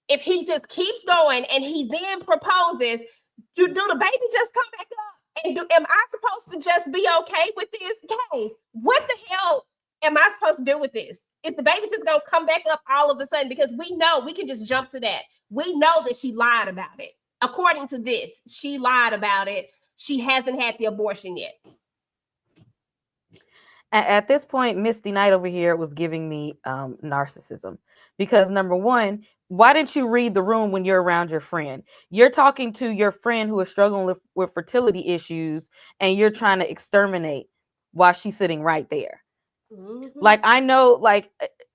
If he just keeps going and he then proposes, do the baby just come back up? And am I supposed to just be okay with this? Okay, what the hell am I supposed to do with this? Is the baby just gonna come back up all of a sudden? Because we know, we can just jump to that. We know that she lied about it. According to this, she lied about it. She hasn't had the abortion yet. At this point, Misty Knight over here was giving me narcissism. Because number one, why didn't you read the room when you're around your friend? You're talking to your friend who is struggling with fertility issues, and you're trying to exterminate while she's sitting right there. Mm-hmm. Like, I know, like,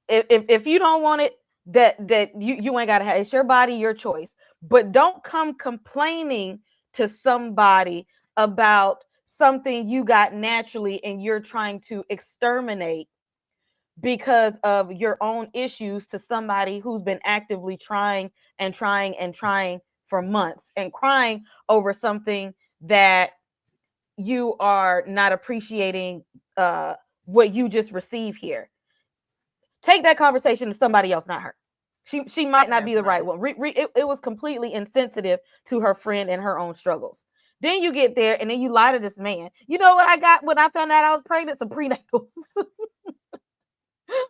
if you don't want it, that you ain't gotta have. It's your body, your choice. But don't come complaining to somebody about something you got naturally and you're trying to exterminate because of your own issues to somebody who's been actively trying for months and crying over something that you are not appreciating what you just received here. Take that conversation to somebody else, not her. She might not be the right one. It was completely insensitive to her friend and her own struggles. Then you get there and then you lie to this man. You know what I got when I found out I was pregnant? Some prenatals.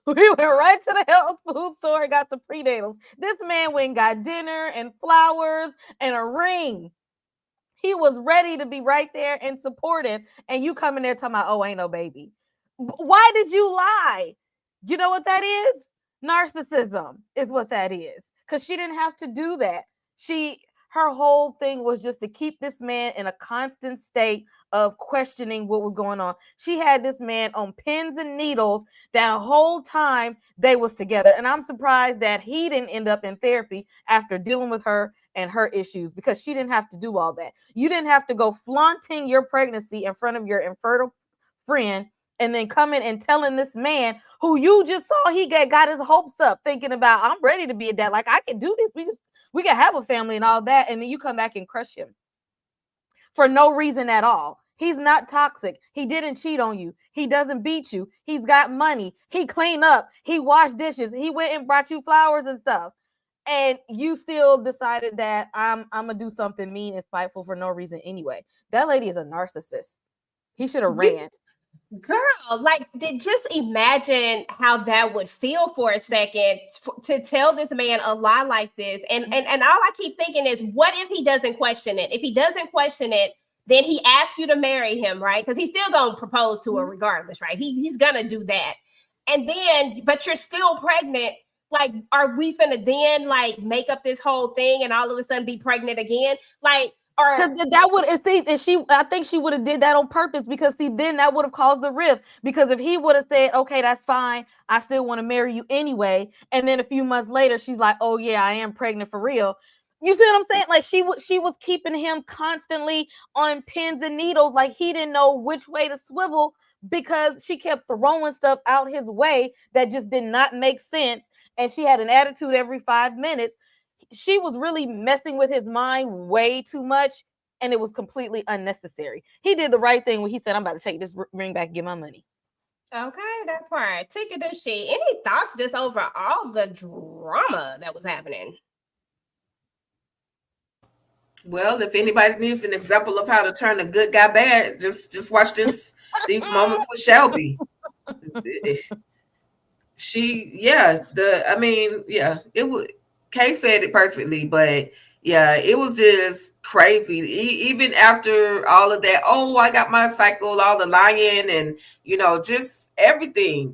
We went right to the health food store and got some prenatals. This man went and got dinner and flowers and a ring. He was ready to be right there and supportive. And you come in there talking about, oh, ain't no baby. Why did you lie? You know what that is? Narcissism is what that is. Because she didn't have to do that. Her whole thing was just to keep this man in a constant state of questioning what was going on. She had this man on pins and needles that whole time they was together. And I'm surprised that he didn't end up in therapy after dealing with her and her issues, because she didn't have to do all that. You didn't have to go flaunting your pregnancy in front of your infertile friend and then coming and telling this man who you just saw he got his hopes up thinking about, I'm ready to be a dad. Like, I can do this. We can have a family and all that. And then you come back and crush him for no reason at all. He's not toxic. He didn't cheat on you. He doesn't beat you. He's got money. He cleaned up. He washed dishes. He went and brought you flowers and stuff. And you still decided that I'm gonna do something mean and spiteful for no reason anyway. That lady is a narcissist. He should have ran. Girl, like, just imagine how that would feel for a second to tell this man a lie like this. And all I keep thinking is, what if he doesn't question it? If he doesn't question it, then he asks you to marry him, right? Because he's still gonna propose to her regardless, right? He's gonna do that. And then, but you're still pregnant. Like, are we finna then like make up this whole thing and all of a sudden be pregnant again? Like, or that would, I think she would have did that on purpose, because then that would have caused the rift. Because if he would have said, okay, that's fine, I still want to marry you anyway, and then a few months later she's like, oh yeah, I am pregnant for real. You see what I'm saying? Like, she was keeping him constantly on pins and needles, like he didn't know which way to swivel, because she kept throwing stuff out his way that just did not make sense, and she had an attitude every 5 minutes. She was really messing with his mind way too much, and it was completely unnecessary. He did the right thing when he said, I'm about to take this ring back and get my money. Okay, that part. Take it to she. Any thoughts just over all the drama that was happening? Well, if anybody needs an example of how to turn a good guy bad, just watch these moments with Shelby. It would. Kay said it perfectly, but yeah, it was just crazy. Even after all of that, oh, I got my cycle, all the lying, and just everything.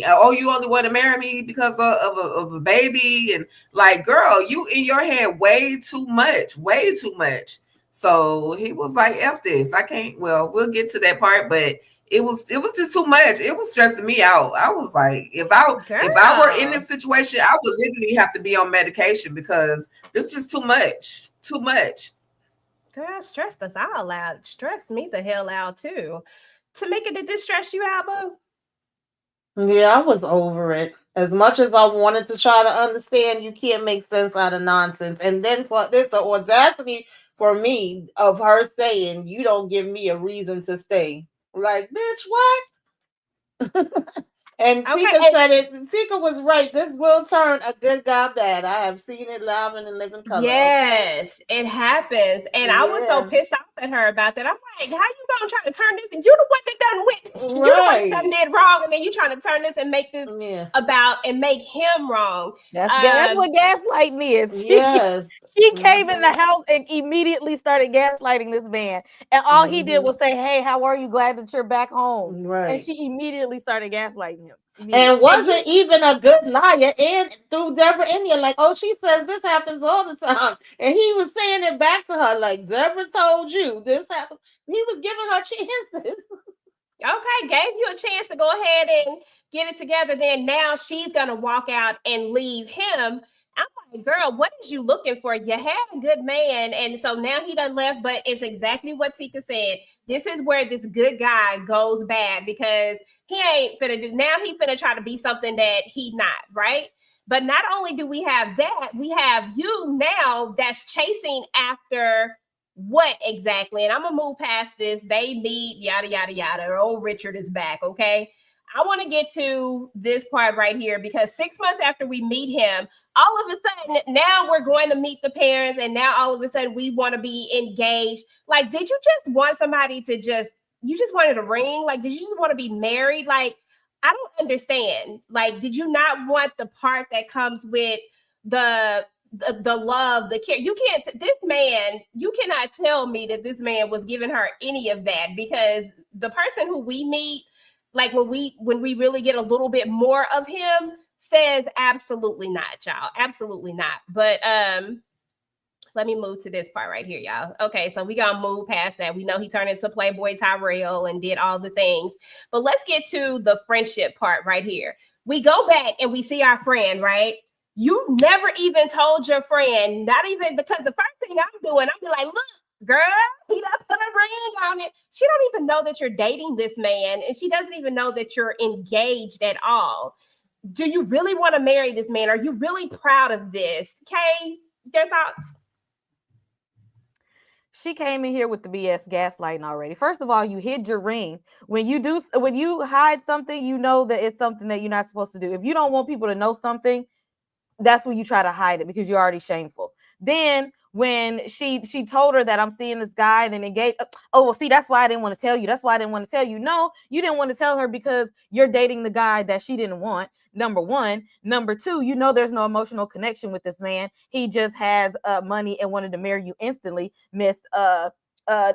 Oh, you only want to marry me because of a baby, and like, girl, you in your head way too much. So he was like, F this. I can't. Well, we'll get to that part, but it was just too much. It was stressing me out. I was like, if I were in this situation, I would literally have to be on medication, because this is just too much. Girl, stressed us all out. Stressed me the hell out too. Tamika, did this stress you out, boo? Yeah, I was over it. As much as I wanted to try to understand, you can't make sense out of nonsense. And then for this, the audacity for me of her saying, you don't give me a reason to stay. Like, bitch, what? And okay, Tika said it. Tika was right. This will turn a good guy bad. I have seen it live and in living color. Yes, it happens. And I was so pissed off at her about that. I'm like, how you gonna try to turn this? And you the one that done you the one that done did wrong, and then you trying to turn this and make this about and make him wrong. That's what gaslighting is. Yes. She came in the house and immediately started gaslighting this man. And all he did was say, hey, how are you? Glad that you're back home. Right. And she immediately started gaslighting him. And wasn't even a good liar. And through Deborah India, like, oh, she says this happens all the time. And he was saying it back to her, like, Deborah told you this happened. He was giving her chances. Okay, gave you a chance to go ahead and get it together. Then now she's going to walk out and leave him. I'm like, girl, what is you looking for? You had a good man, and so now he done left, but it's exactly what Tika said. This is where this good guy goes bad, because he ain't finna do, now he finna try to be something that he not, right? But not only do we have that, we have you now that's chasing after what exactly? And I'm gonna move past this. They meet, yada, yada, yada. Old Richard is back, okay? I want to get to this part right here because 6 months after we meet him, all of a sudden now we're going to meet the parents, and now all of a sudden we want to be engaged. Like, did you just want somebody to you just wanted a ring? Like, did you just want to be married? Like, I don't understand. Like, did you not want the part that comes with the love, the care? You cannot tell me that this man was giving her any of that, because the person who we meet, like when we really get a little bit more of him, says absolutely not, y'all. Absolutely not. But let me move to this part right here, y'all. Okay, so we gonna move past that. We know he turned into Playboy Tyrell and did all the things, but let's get to the friendship part right here. We go back and we see our friend, right? You never even told your friend, not even, because the first thing I'm doing, I'm be like, look, girl, he done put a ring on it. She don't even know that you're dating this man, and she doesn't even know that you're engaged at all. Do you really want to marry this man? Are you really proud of this? Kay, your thoughts? She came in here with the BS gaslighting already. First of all, you hid your ring. When you hide something, you know that it's something that you're not supposed to do. If you don't want people to know something, that's when you try to hide it because you're already shameful. Then when she told her that I'm seeing this guy, then engaged. Oh, well, see, that's why I didn't want to tell you. That's why I didn't want to tell you. No, you didn't want to tell her because you're dating the guy that she didn't want. Number one. Number two, you know there's no emotional connection with this man. He just has money and wanted to marry you instantly. Miss,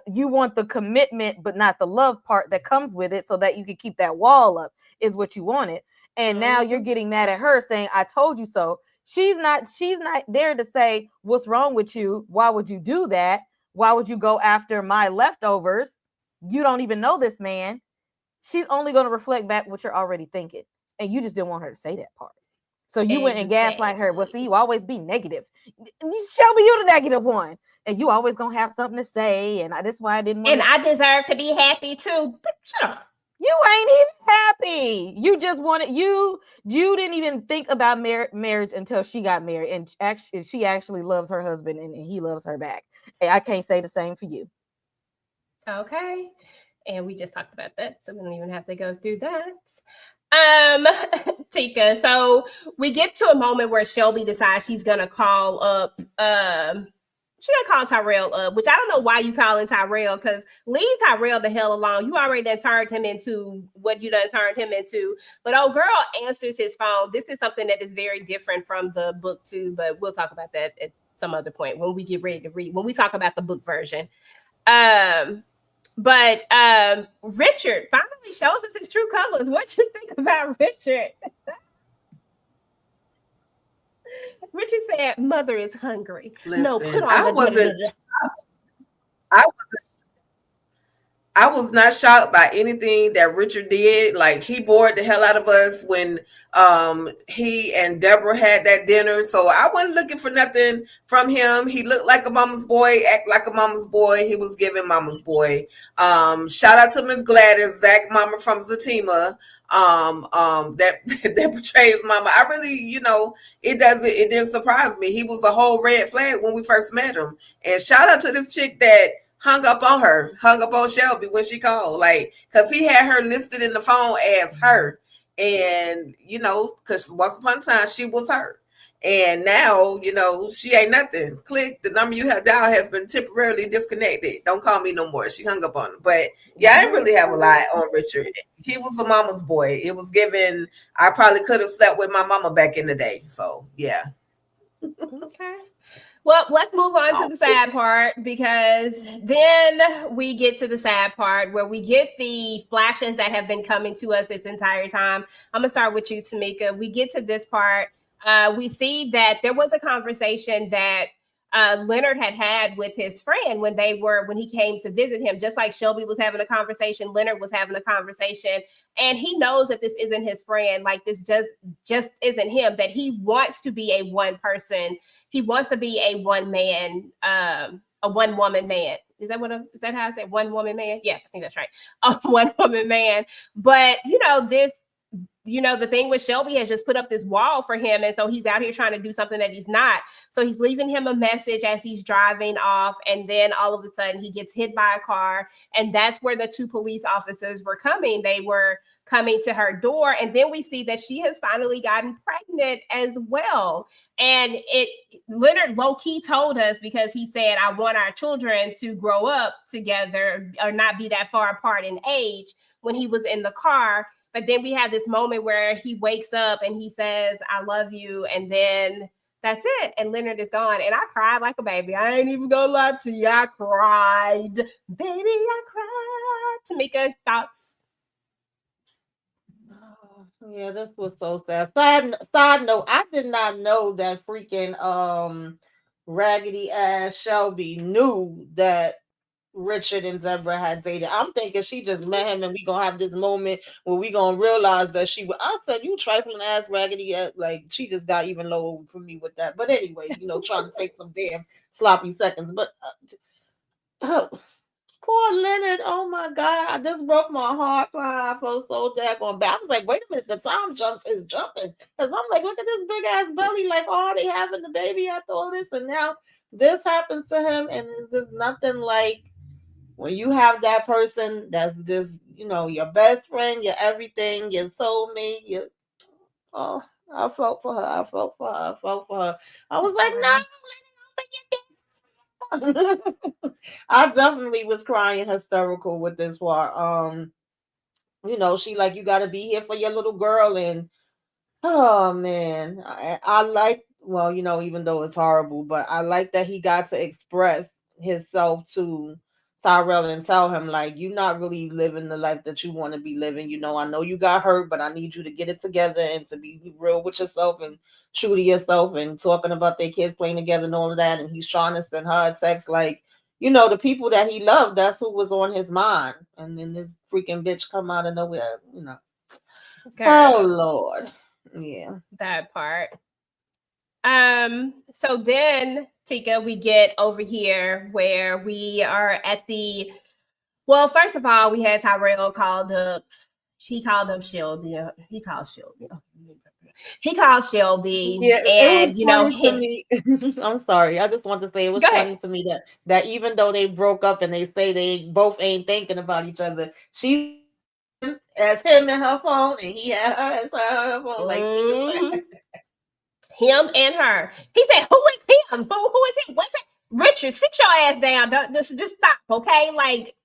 you want the commitment, but not the love part that comes with it, so that you can keep that wall up, is what you wanted. And now you're getting mad at her saying, I told you so. She's not there to say, what's wrong with you? Why would you do that? Why would you go after my leftovers? You don't even know this man. She's only going to reflect back what you're already thinking. And you just didn't want her to say that part. So you went and gaslight her. Well, see, you always be negative. Shelby, you're the negative one. And you always going to have something to say. And that's why I didn't want to. I deserve to be happy too. But shut up. You ain't even happy. You just wanted, you didn't even think about marriage until she got married. And she actually loves her husband, and he loves her back. And I can't say the same for you. Okay. And we just talked about that, so we don't even have to go through that. Tika, so we get to a moment where Shelby decides she's gonna call up she gonna call Tyrell up, which I don't know why you calling Tyrell, because leave Tyrell the hell alone. You already done turned him into what you done turned him into. But old girl answers his phone. This is something that is very different from the book too, but we'll talk about that at some other point when we get ready to read, when we talk about the book version. But Richard finally shows us his true colors. What you think about Richard? Richard said, "Mother is hungry." Listen, no, put on I was not shocked by anything that Richard did. Like, he bored the hell out of us when he and Deborah had that dinner. So I wasn't looking for nothing from him. He looked like a mama's boy, act like a mama's boy. He was giving mama's boy. Shout out to Miss Gladys, Zach mama from Zatima. That portrays mama. I really, it didn't surprise me. He was a whole red flag when we first met him. And shout out to this chick that hung up on Shelby when she called, like, because he had her listed in the phone as her. And, because once upon a time she was her. And now, she ain't nothing. Click, the number you have dialed has been temporarily disconnected. Don't call me no more. She hung up on him. But yeah, I didn't really have a lot on Richard. He was a mama's boy. It was given, I probably could have slept with my mama back in the day. So yeah. Okay. Well, let's move on to the sad part, because then we get to the sad part where we get the flashes that have been coming to us this entire time. I'm going to start with you, Tamika. We get to this part. We see that there was a conversation that Leonard had with his friend when he came to visit him. Just like Shelby was having a conversation, Leonard was having a conversation, and he knows that this isn't his friend. Like, this just isn't him, that he wants to be a one person. He wants to be a one man, a one woman man. Is that how I say one woman man? Yeah, I think that's right. A one woman man. But the thing with Shelby has just put up this wall for him. And so he's out here trying to do something that he's not. So he's leaving him a message as he's driving off. And then all of a sudden he gets hit by a car. And that's where the 2 police officers were coming. They were coming to her door. And then we see that she has finally gotten pregnant as well. And Leonard low-key told us, because he said, I want our children to grow up together or not be that far apart in age, when he was in the car. But then we have this moment where he wakes up and he says, I love you. And then that's it. And Leonard is gone. And I cried like a baby. I ain't even gonna lie to you. I cried. Baby, I cried. Tamika, thoughts? Yeah, this was so sad. Side note, I did not know that freaking raggedy ass Shelby knew that Richard and Deborah had dated. I'm thinking she just met him and we gonna have this moment where we gonna realize that I said, you trifling ass raggedy ass, like she just got even lower for me with that. But anyway, trying to take some damn sloppy seconds. But poor Leonard, oh my God, this broke my heart for her. I felt so daggone bad. I was like, wait a minute, the time jumps is jumping. Because I'm like, look at this big ass belly, like, oh, they having the baby after all this, and now this happens to him, and it's just nothing like when you have that person that's just, your best friend, your everything, your soulmate, I felt for her. I was like, no, I definitely was crying hysterical with this part. She like, you got to be here for your little girl. And oh man, I like, well, even though it's horrible, but I like that he got to express himself to Tyrell and tell him, like, you're not really living the life that you want to be living. I know you got hurt, but I need you to get it together and to be real with yourself and true to yourself, and talking about their kids playing together and all of that. And he's trying to send her a text, like, the people that he loved, that's who was on his mind. And then this freaking bitch come out of nowhere, Girl. Oh Lord. Yeah. That part. So then, Tika, we get over here where we are at well, first of all, we had Tyrell called up. He called up Shelby. He called Shelby. Yeah, and to me. I'm sorry. I just want to say it was funny to me that even though they broke up and they say they both ain't thinking about each other, she as him and her phone, and he had her as her phone. Like him and her. He said, "Who is him? Who is he? What's it? Richard, sit your ass down. Just stop, okay? Like,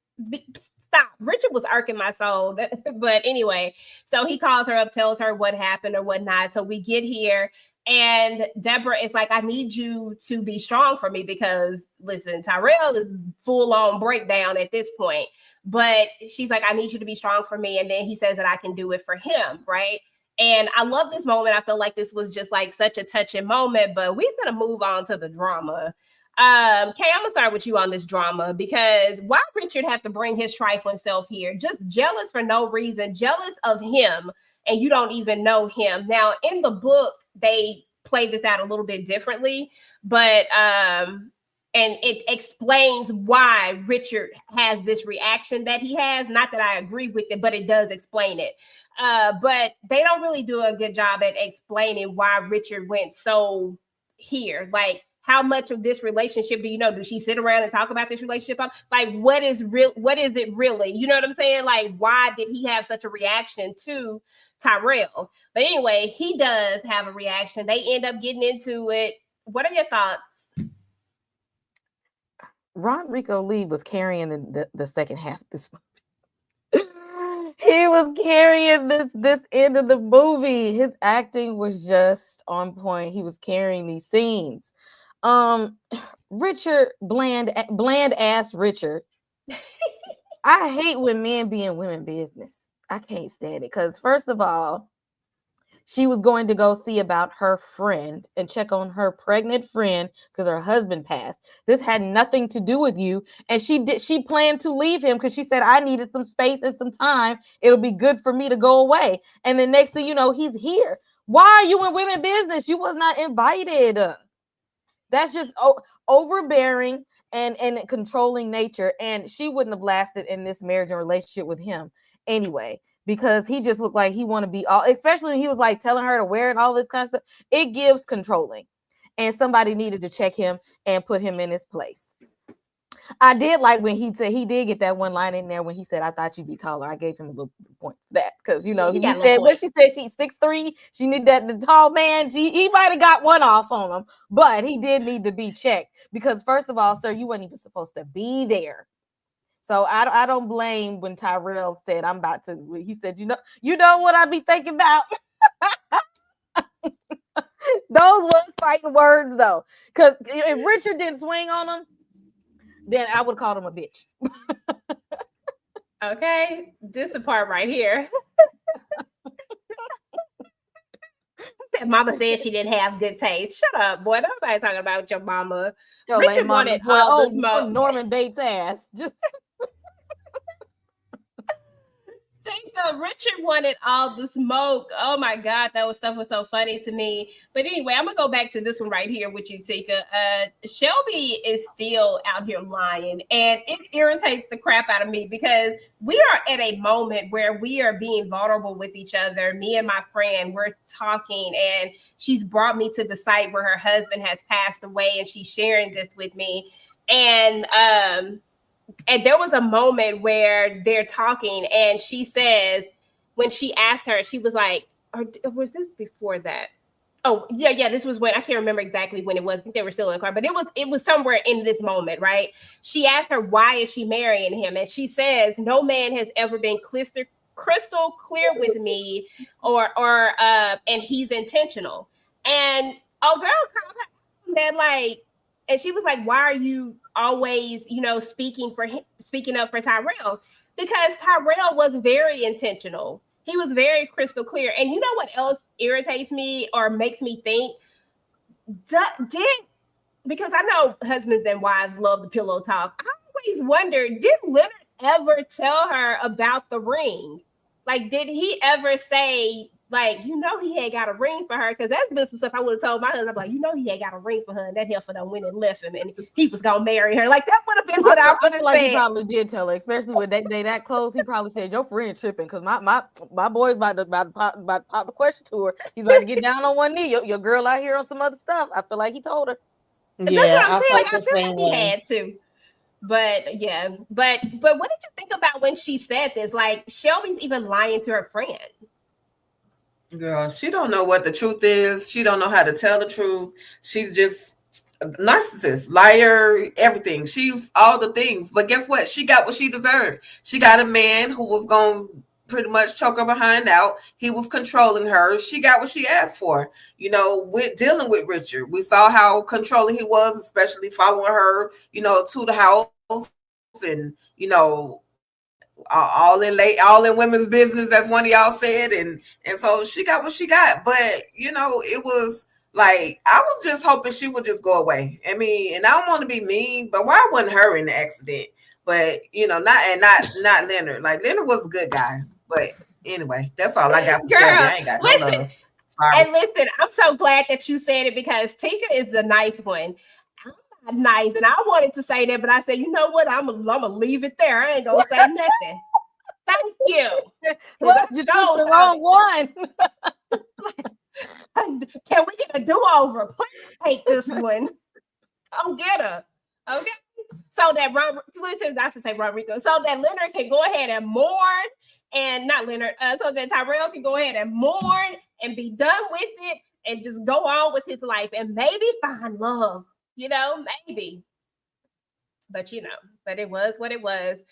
stop." Richard was irking my soul. But anyway, so he calls her up, tells her what happened or whatnot. So we get here, and Deborah is like, I need you to be strong for me, because listen, Tyrell is full on breakdown at this point. But she's like, I need you to be strong for me. And then he says that I can do it for him, right? And I love this moment. I feel like this was just like such a touching moment, but we're going to move on to the drama. Kay, I'm gonna start with you on this drama, because why Richard have to bring his trifling self here? Just jealous for no reason, jealous of him, and you don't even know him. Now, in the book, they play this out a little bit differently, but and it explains why Richard has this reaction that he has. Not that I agree with it, but it does explain it. But they don't really do a good job at explaining why Richard went so here. Like, how much of this relationship do you know? Do she sit around and talk about this relationship? Like, what is it really? You know what I'm saying? Like, why did he have such a reaction to Tyrell? But anyway, he does have a reaction. They end up getting into it. What are your thoughts? Rodrigo Lee was carrying the second half of this movie. He was carrying this end of the movie. His acting was just on point. He was carrying these scenes. Richard, bland ass Richard. I hate when men be in women business. I can't stand it, because first of all, she was going to go see about her friend and check on her pregnant friend because her husband passed. This had nothing to do with you. And she planned to leave him because she said, I needed some space and some time. It'll be good for me to go away. And the next thing you know, he's here. Why are you in women business? You was not invited. That's just overbearing and controlling nature. And she wouldn't have lasted in this marriage and relationship with him anyway. because he just looked like he want to be all, especially when he was like telling her to wear and all this kind of stuff. It gives controlling, and somebody needed to check him and put him in his place. I did like when he said, he did get that one line in there when he said, "I thought you'd be taller." I gave him a little point for that, because, you know, he said, what she said, she's 6'3", she need that, the tall man. He might have got one off on him, but he did need to be checked, because first of all, sir, you weren't even supposed to be there. So I don't blame when Tyrell said, "I'm about to," he said, you know what I be thinking about. Those was fighting words though, because if Richard didn't swing on him, then I would call him a bitch. Okay, this is the part right here. Mama said she didn't have good taste. Shut up, boy. Nobody talking about your mama. Richard wanted all this smoke. Norman Bates ass. Just Richard wanted all the smoke. Oh my God, stuff was so funny to me. But anyway, I'm gonna go back to this one right here with you, Tika. Shelby is still out here lying, and it irritates the crap out of me, because we are at a moment where we are being vulnerable with each other. Me and my friend, we're talking, and she's brought me to the site where her husband has passed away, and she's sharing this with me. And there was a moment where they're talking, and she says, when she asked her, she was like, or was this before that? Oh, yeah, this was when, I can't remember exactly when it was. I think they were still in the car, but it was somewhere in this moment, right? She asked her, why is she marrying him? And she says, no man has ever been crystal clear with me, and he's intentional. And girl called her that, like, and she was like, why are you always, speaking up for Tyrell? Because Tyrell was very intentional. He was very crystal clear. And you know what else irritates me or makes me think? Because I know husbands and wives love the pillow talk. I always wondered, did Leonard ever tell her about the ring? Like, did he ever say, like, he had got a ring for her? Because that's been some stuff I would have told my husband. I'm like, he had got a ring for her, and that heifer done went and left him, and he was gonna marry her. Like, that would have been what I would have said. He probably did tell her, especially when they that close. He probably said, "Your friend tripping," because my boy's about to pop the question to her. He's about to get down on one knee. Your girl out here on some other stuff. I feel like he told her. Yeah, that's what I'm saying. Like, I feel like he had to. But yeah, but what did you think about when she said this? Like, Shelby's even lying to her friend. Girl, she don't know what the truth is. She don't know how to tell the truth. She's just a narcissist, liar, everything. She's all the things. But guess what? She got what she deserved. She got a man who was going to pretty much choke her behind out. He was controlling her. She got what she asked for. With dealing with Richard, we saw how controlling he was, especially following her, to the house, and, all in women's business, as one of y'all said, and so she got what she got. But it was like, I was just hoping she would just go away. I mean, and I don't want to be mean, but why wasn't her in the accident? But not Leonard. Like, Leonard was a good guy. But anyway, that's all I got for Shelby. I ain't got no love. Sorry. And listen, I'm so glad that you said it, because Tika is the nice one. Nice, and I wanted to say that, but I said, you know what, I'm gonna leave it there. I ain't gonna say nothing. Thank you. Well, you took the wrong one. Can we get a do-over? Please take this one. Come get her. Okay. So that so that Leonard can go ahead and mourn, and not Leonard, so that Tyrell can go ahead and mourn and be done with it and just go on with his life and maybe find love. Maybe. But it was what it was.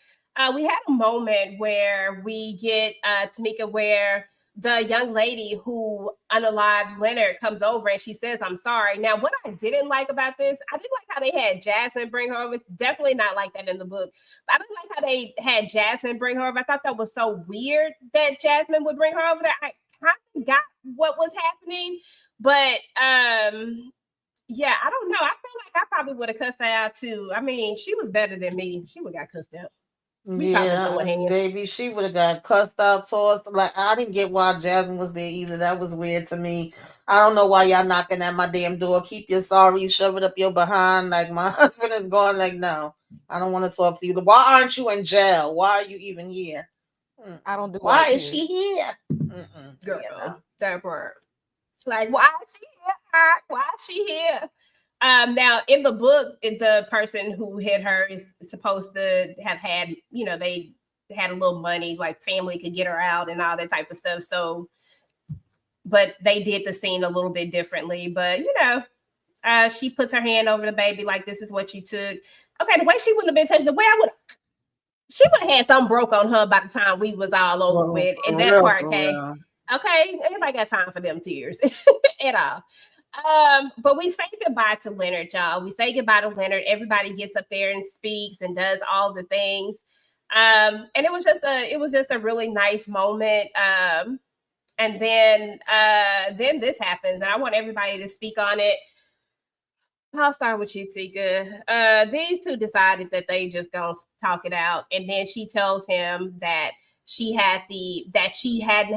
We had a moment where we get Tamika, where the young lady who unalived Leonard comes over and she says, "I'm sorry." Now, what I didn't like about this, I didn't like how they had Jasmine bring her over. It's definitely not like that in the book. But I didn't like how they had Jasmine bring her over. I thought that was so weird that Jasmine would bring her over there. I kind of got what was happening, but yeah, I don't know. I feel like I probably would have cussed her out too. I mean, she was better than me. She would have got cussed out. Baby, she would have got cussed out, tossed. Like, I didn't get why Jasmine was there either. That was weird to me. I don't know why y'all knocking at my damn door. Keep your sorry, shove it up your behind. Like, my husband is going, like, no, I don't want to talk to you. Why aren't you in jail? Why are you even here? I don't do Why white is tears. she here? Girl, You know. that part. Like, why is she here? Why is she here? Now in the book, the person who hit her is supposed to have had, they had a little money, like family could get her out and all that type of stuff. So, but they did the scene a little bit differently. But she puts her hand over the baby like, this is what you took. Okay, the way she wouldn't have been touched, the way she would have had something broke on her by the time we was all over with. And that part came. Okay, anybody got time for them tears at all. But we say goodbye to Leonard, y'all. We say goodbye to Leonard. Everybody gets up there and speaks and does all the things. And it was just a really nice moment. And then this happens, and I want everybody to speak on it. I'll start with you, Tika. These two decided that they just gonna talk it out, and then she tells him that she hadn't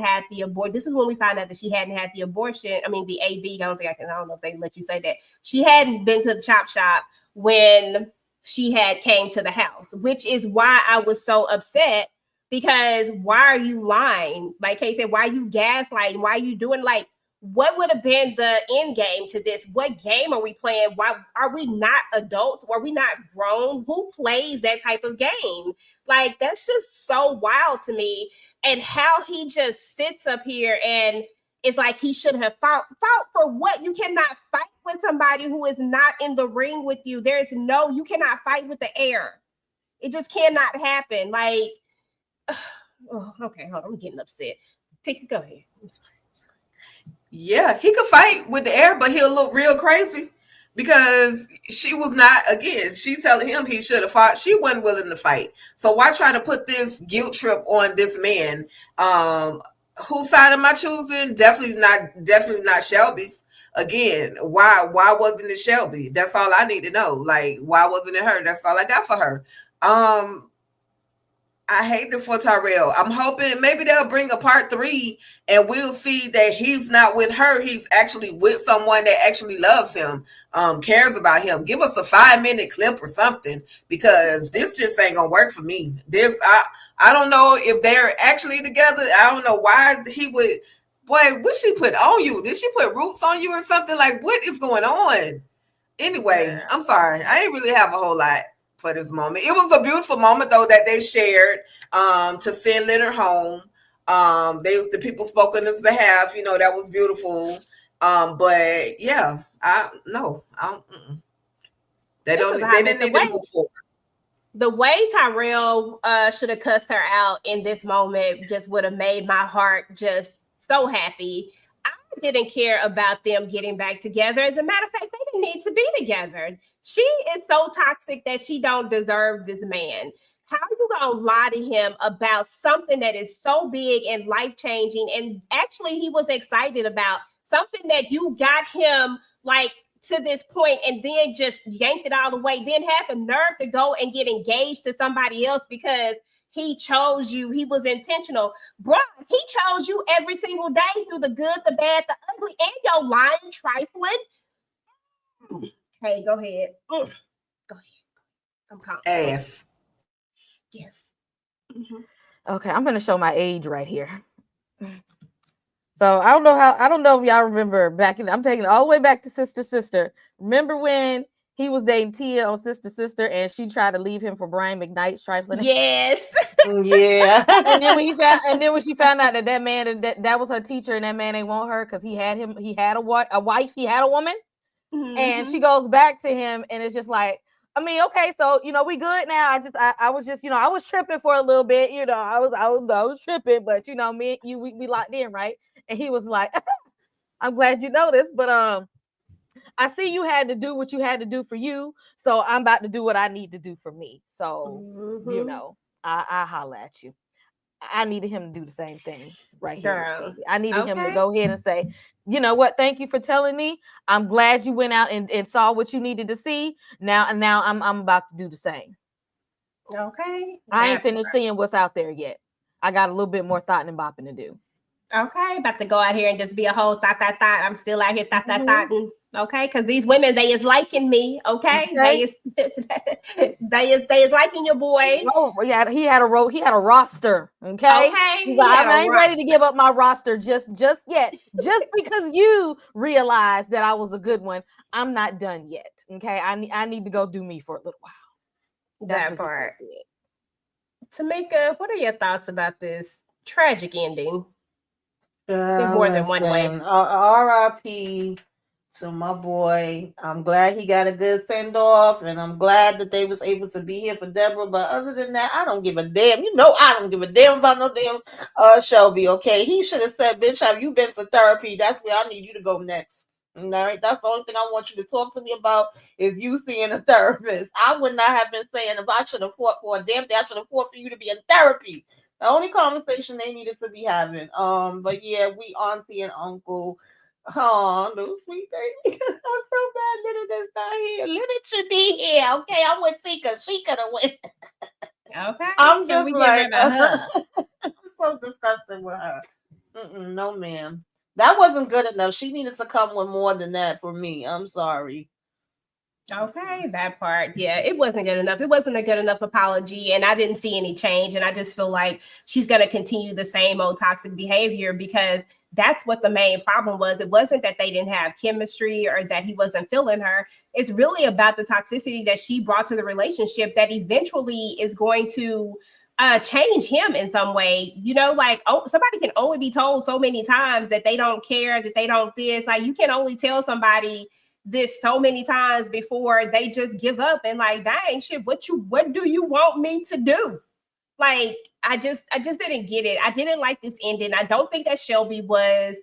had the abortion. This is when we found out that she hadn't had the abortion. I mean, the AB. I don't know if they let you say that. She hadn't been to the chop shop when she had came to the house, which is why I was so upset. Because why are you lying? Like Kay said, why are you gaslighting? Why are you doing like? What would have been the end game to this? What game are we playing? Why are we not adults? Are we not grown? Who plays that type of game? Like, that's just so wild to me. And how he just sits up here and it's like he should have fought for what? You cannot fight with somebody who is not in the ring with you. You cannot fight with the air. It just cannot happen. Like, oh, okay, hold on. I'm getting upset. Go ahead. I'm sorry. Yeah, he could fight with the air, but he'll look real crazy because she was not, again, she telling him he should have fought. She wasn't willing to fight. So why try to put this guilt trip on this man? Whose side am I choosing? Definitely not Shelby's. Again, why wasn't it Shelby? That's all I need to know. Like, why wasn't it her? That's all I got for her. I hate this for Tyrell. I'm hoping maybe they'll bring a part 3 and we'll see that he's not with her. He's actually with someone that actually loves him, cares about him. Give us a 5-minute clip or something, because this just ain't gonna work for me. I don't know if they're actually together. I don't know why he would. Boy, what she put on you? Did she put roots on you or something? Like, what is going on? Anyway, I'm sorry. I didn't really have a whole lot for this moment. It was a beautiful moment though that they shared to send Leonard home. The people spoke on his behalf, that was beautiful. But yeah, they didn't need to move forward. The way Tyrell should have cussed her out in this moment just would have made my heart just so happy. I didn't care about them getting back together. As a matter of fact, they didn't need to be together. She is so toxic that she don't deserve this man. How you gonna lie to him about something that is so big and life-changing, and actually he was excited about something that you got him like to this point, and then just yanked it all away, then had the nerve to go and get engaged to somebody else because he chose you. He was intentional. Bro, he chose you every single day through the good, the bad, the ugly, and your lying, trifling. Hey, go ahead. Go ahead. I'm calm. Ass. Yes. Okay, I'm going to show my age right here. So I don't know if y'all remember I'm taking it all the way back to Sister. Remember when he was dating Tia on Sister, and she tried to leave him for Brian McKnight's trifling? Yes. Yeah. And then when she found out that man that was her teacher, and that man ain't want her because he had a wife, he had a woman, and she goes back to him, and it's just like, I mean, okay, so we good now. I was just I was tripping for a little bit, I was tripping, but me and you we locked in, right? And he was like, I'm glad you noticed, but I see you had to do what you had to do for you, so I'm about to do what I need to do for me. So I holla at you. I needed him to do the same thing right here. I needed him to go ahead and say, you know what? Thank you for telling me. I'm glad you went out and saw what you needed to see. Now I'm about to do the same. Okay. I ain't finished seeing what's out there yet. I got a little bit more thought and bopping to do. Okay, about to go out here and just be a whole thought. I'm still out here thought. Okay, because these women, they is liking me. Okay, they is they is liking your boy. Oh, yeah, he had a roster. Okay, Okay, he's like, he had I a ain't ready to roster. give up my roster just yet. Just because you realized that I was a good one, I'm not done yet. Okay, I need to go do me for a little while. That's That what part. he said. Tamika, what are your thoughts about this tragic ending? In more than one way. Listen, R.I.P. to my boy. I'm glad he got a good send off, and I'm glad that they was able to be here for Deborah. But other than that, I don't give a damn. You know, I don't give a damn about no damn Shelby. Okay, he should have said, "Bitch, have you been for therapy? That's where I need you to go next." All right, that's the only thing I want you to talk to me about is you seeing a therapist. I would not have been saying if I should have fought for a damn thing, I should have fought for you to be in therapy. The only conversation they needed to be having. But yeah, we auntie and uncle. Oh, little sweet baby. I'm so bad Little is not here. Little should be here. Okay, I'm with Tika. She could have went. Okay. I'm Can just we give like, her a hug? I'm so disgusted with her. No, ma'am. That wasn't good enough. She needed to come with more than that for me. I'm sorry. Okay, that part. Yeah, it wasn't good enough. It wasn't a good enough apology, and I didn't see any change. And I just feel like she's going to continue the same old toxic behavior because that's what the main problem was. It wasn't that they didn't have chemistry or that he wasn't feeling her. It's really about the toxicity that she brought to the relationship that eventually is going to change him in some way. You know, like, oh, somebody can only be told so many times that they don't care, that they don't this. Like, you can only tell somebody this so many times before they just give up and like, dang shit, what do you want me to do? Like, I just didn't get it. I didn't like this ending. I don't think that Shelby was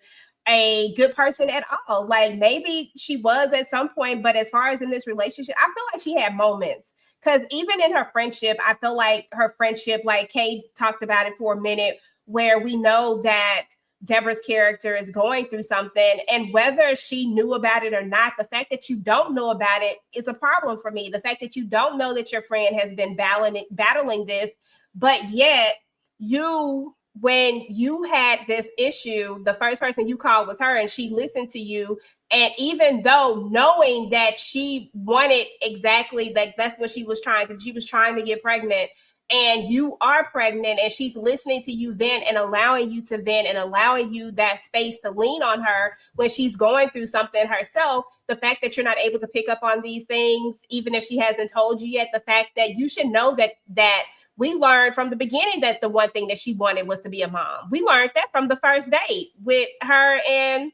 a good person at all. Like, maybe she was at some point, but as far as in this relationship, I feel like she had moments. Because even in her friendship, I feel like her friendship, like Kay talked about it for a minute, where we know that Deborah's character is going through something, and whether she knew about it or not, the fact that you don't know about it is a problem for me. The fact that you don't know that your friend has been battling this, but yet you, when you had this issue, the first person you called was her and she listened to you. And even though knowing that she wanted exactly like that's what she was trying to get pregnant, and you are pregnant and she's listening to you vent and allowing you to vent and allowing you that space to lean on her when she's going through something herself, the fact that you're not able to pick up on these things, even if she hasn't told you yet, the fact that you should know that we learned from the beginning that the one thing that she wanted was to be a mom. We learned that from the first date with her and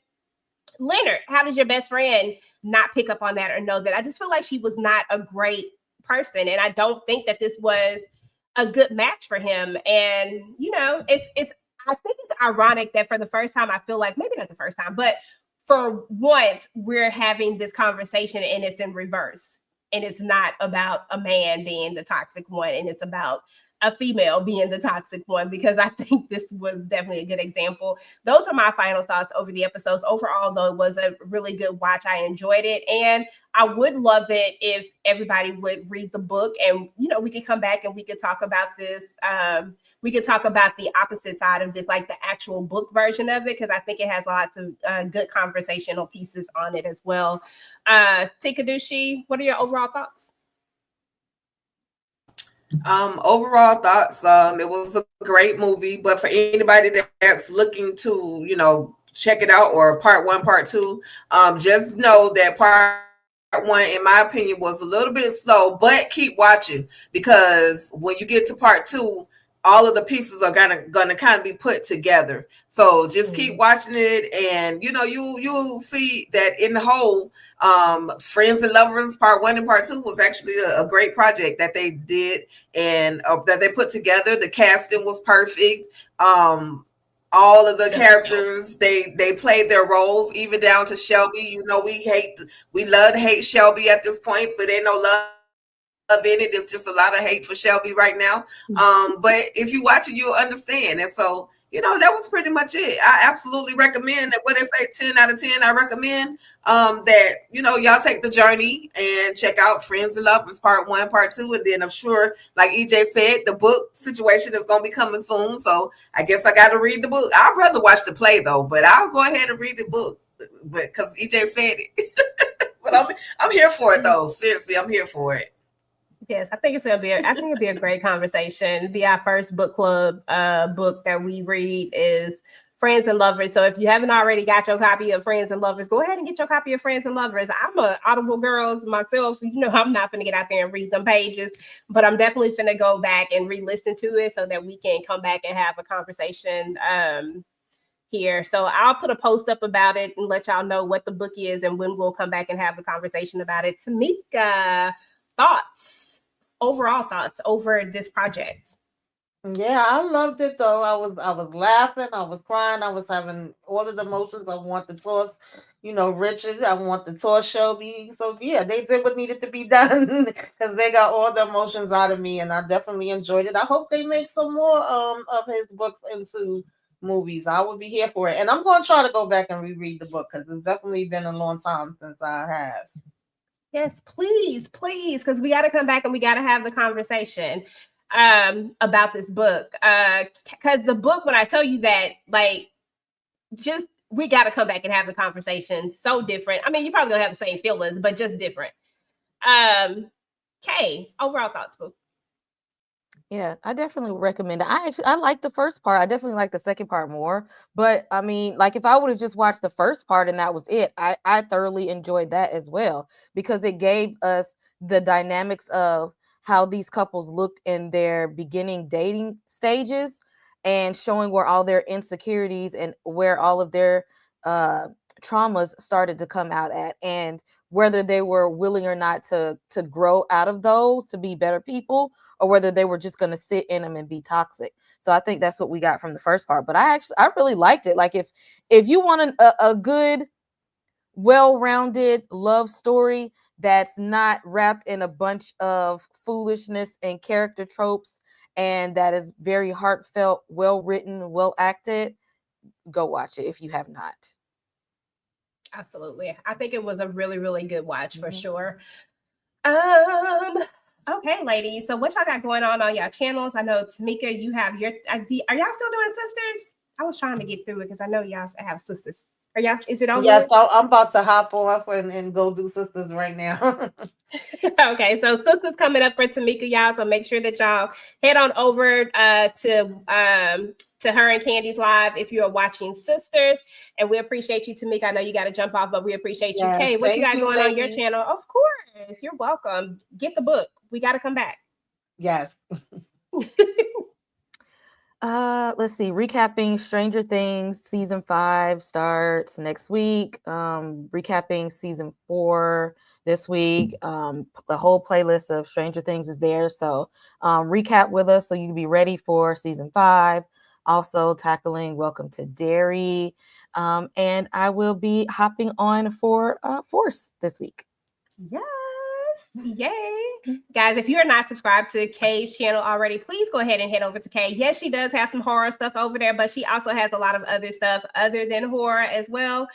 Leonard. How does your best friend not pick up on that or know that? I just feel like she was not a great person, and I don't think that this was a good match for him. And you know, it's I think it's ironic that for the first time, I feel like maybe not the first time, but for once we're having this conversation and it's in reverse. And it's not about a man being the toxic one, and it's about a female being the toxic one, because I think this was definitely a good example. Those are my final thoughts over the episodes. Overall, though, it was a really good watch. I enjoyed it. And I would love it if everybody would read the book, and, you know, we could come back and we could talk about this. We could talk about the opposite side of this, like the actual book version of it, because I think it has lots of good conversational pieces on it as well. Tikadushi, what are your overall thoughts? Overall thoughts, it was a great movie, but for anybody that's looking to, you know, check it out, or part one, part two, just know that part one, in my opinion, was a little bit slow, but keep watching, because when you get to part two, all of the pieces are gonna kind of be put together. So just keep watching it, and you know, you'll see that in the whole, Friends and Lovers part one and part two was actually a great project that they did, and that they put together. The casting was perfect. All of the characters, they played their roles, even down to Shelby. You know, we love to hate Shelby at this point, but ain't no love in it. There's just a lot of hate for Shelby right now. But if you watch it, you'll understand. And so, you know, that was pretty much it. I absolutely recommend that. What they say, 10 out of 10. I recommend that, you know, y'all take the journey and check out Friends and Lovers part one, part two. And then I'm sure, like EJ said, the book situation is going to be coming soon. So I guess I got to read the book. I'd rather watch the play though, but I'll go ahead and read the book, but because EJ said it. But I'm here for it though. Seriously, I'm here for it. Yes, I think it'll be a great conversation. It'll be our first book club book that we read is Friends and Lovers. So if you haven't already got your copy of Friends and Lovers, go ahead and get your copy of Friends and Lovers. I'm a Audible girl myself, so I'm not gonna get out there and read them pages, but I'm definitely gonna go back and re-listen to it so that we can come back and have a conversation here. So I'll put a post up about it and let y'all know what the book is and when we'll come back and have the conversation about it. Tamika, overall thoughts over this project? Yeah, I loved it though. I was laughing, I was crying, I was having all of the emotions. I want the toss, Richard. I want the toss Shelby. So yeah, they did what needed to be done because they got all the emotions out of me, and I definitely enjoyed it. I hope they make some more of his books into movies. I would be here for it, and I'm going to try to go back and reread the book because it's definitely been a long time since I have. Yes, please, because we got to come back and we got to have the conversation about this book. Because the book, when I tell you that, we got to come back and have the conversation. So different. I mean, you probably gonna have the same feelings, but just different. Kay, overall thoughts, boo. Yeah, I definitely recommend it. I like the first part. I definitely like the second part more. But I mean, like if I would have just watched the first part and that was it, I thoroughly enjoyed that as well because it gave us the dynamics of how these couples looked in their beginning dating stages and showing where all their insecurities and where all of their traumas started to come out at, and whether they were willing or not to grow out of those to be better people, or whether they were just going to sit in them and be toxic. So I think that's what we got from the first part. But I really liked it. Like if you want a good, well-rounded love story that's not wrapped in a bunch of foolishness and character tropes, and that is very heartfelt, well-written, well-acted, go watch it if you have not. Absolutely. I think it was a really, really good watch for sure. Okay, ladies. So what y'all got going on y'all channels? I know Tamika, you have your. Are y'all still doing sisters? I was trying to get through it because I know y'all have sisters. Are y'all? Is it over? Yes, I'm about to hop off and go do sisters right now. Okay, so sisters coming up for Tamika, y'all. So make sure that y'all head on over to her and Candy's live if you are watching sisters. And we appreciate you, Tamika. I know you got to jump off, but we appreciate you. Kay, what you got going on your channel? Of course, you're welcome. Get the book. We got to come back. Yes. Let's see. Recapping Stranger Things season 5 starts next week. Recapping season 4 this week. The whole playlist of Stranger Things is there. So recap with us so you can be ready for season 5. Also tackling Welcome to Derry. And I will be hopping on for Force this week. Yes. Yay. Guys, if you are not subscribed to Kay's channel already, please go ahead and head over to Kay. Yes, she does have some horror stuff over there, but she also has a lot of other stuff other than horror as well.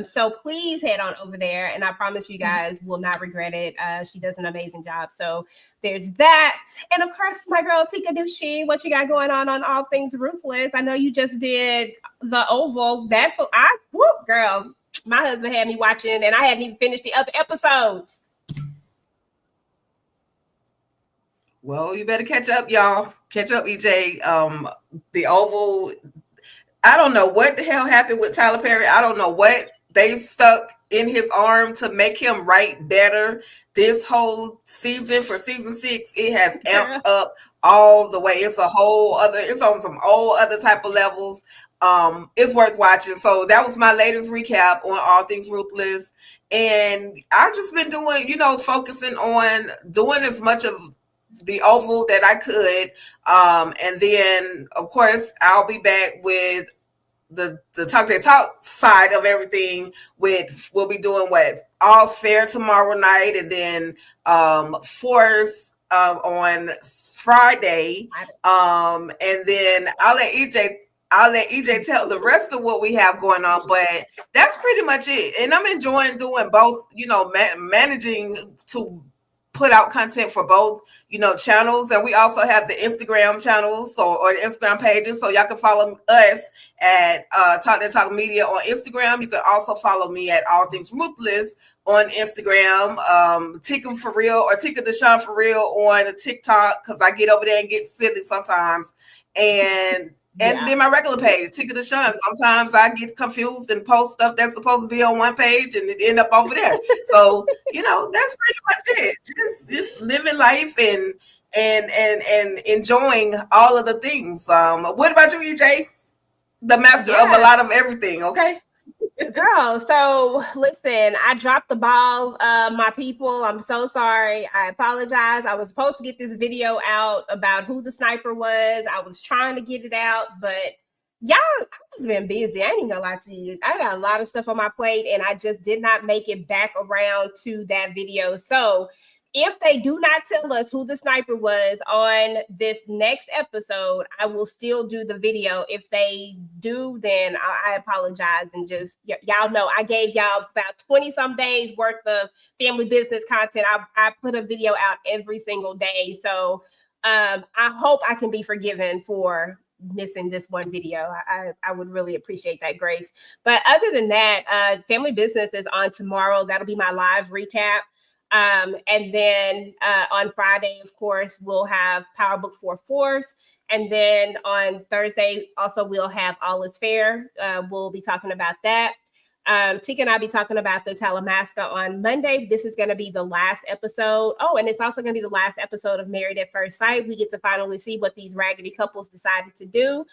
So please head on over there, and I promise you guys will not regret it. She does an amazing job. So there's that. And of course, my girl Tika Dushi, what you got going on All Things Ruthless? I know you just did the Oval. Girl, my husband had me watching, and I hadn't even finished the other episodes. Well, you better catch up, y'all. Catch up, EJ. The Oval. I don't know what the hell happened with Tyler Perry. I don't know what they stuck in his arm to make him write better. This whole season for season 6, it has amped up all the way. It's on some whole other type of levels. It's worth watching. So that was my latest recap on All Things Ruthless. And I've just been doing, focusing on doing as much of the Oval that I could. And then, of course, I'll be back with the Talk That Talk side of everything. We'll be doing All's Fair tomorrow night, and then Force on Friday. And then I'll let EJ tell the rest of what we have going on, but that's pretty much it. And I'm enjoying doing both, managing to put out content for both, channels. And we also have the Instagram channels or the Instagram pages. So y'all can follow us at Talk That Talk Media on Instagram. You can also follow me at All Things Ruthless on Instagram, Tika for real or Tika Deshawn for real on TikTok, because I get over there and get silly sometimes. And then my regular page, Tika Deshawn. Sometimes I get confused and post stuff that's supposed to be on one page and it end up over there. So, that's pretty much it. Just living life and enjoying all of the things. What about you, EJ? The master of a lot of everything, okay? Girl, so listen, I dropped the ball, my people. I'm so sorry. I apologize. I was supposed to get this video out about who the sniper was. I was trying to get it out, but y'all, I've just been busy. I ain't even gonna lie to you. I got a lot of stuff on my plate, and I just did not make it back around to that video. So if they do not tell us who the sniper was on this next episode, I will still do the video. If they do, then I apologize. And just, y'all know, I gave y'all about 20 some days worth of family business content. I put a video out every single day. So I hope I can be forgiven for missing this one video. I would really appreciate that, Grace. But other than that, family business is on tomorrow. That'll be my live recap. And then on Friday, of course, we'll have Power Book 4 Force. And then on Thursday, also, we'll have All Is Fair. We'll be talking about that. Tika and I'll be talking about the Talamasca on Monday. This is going to be the last episode. Oh, and it's also going to be the last episode of Married at First Sight. We get to finally see what these raggedy couples decided to do.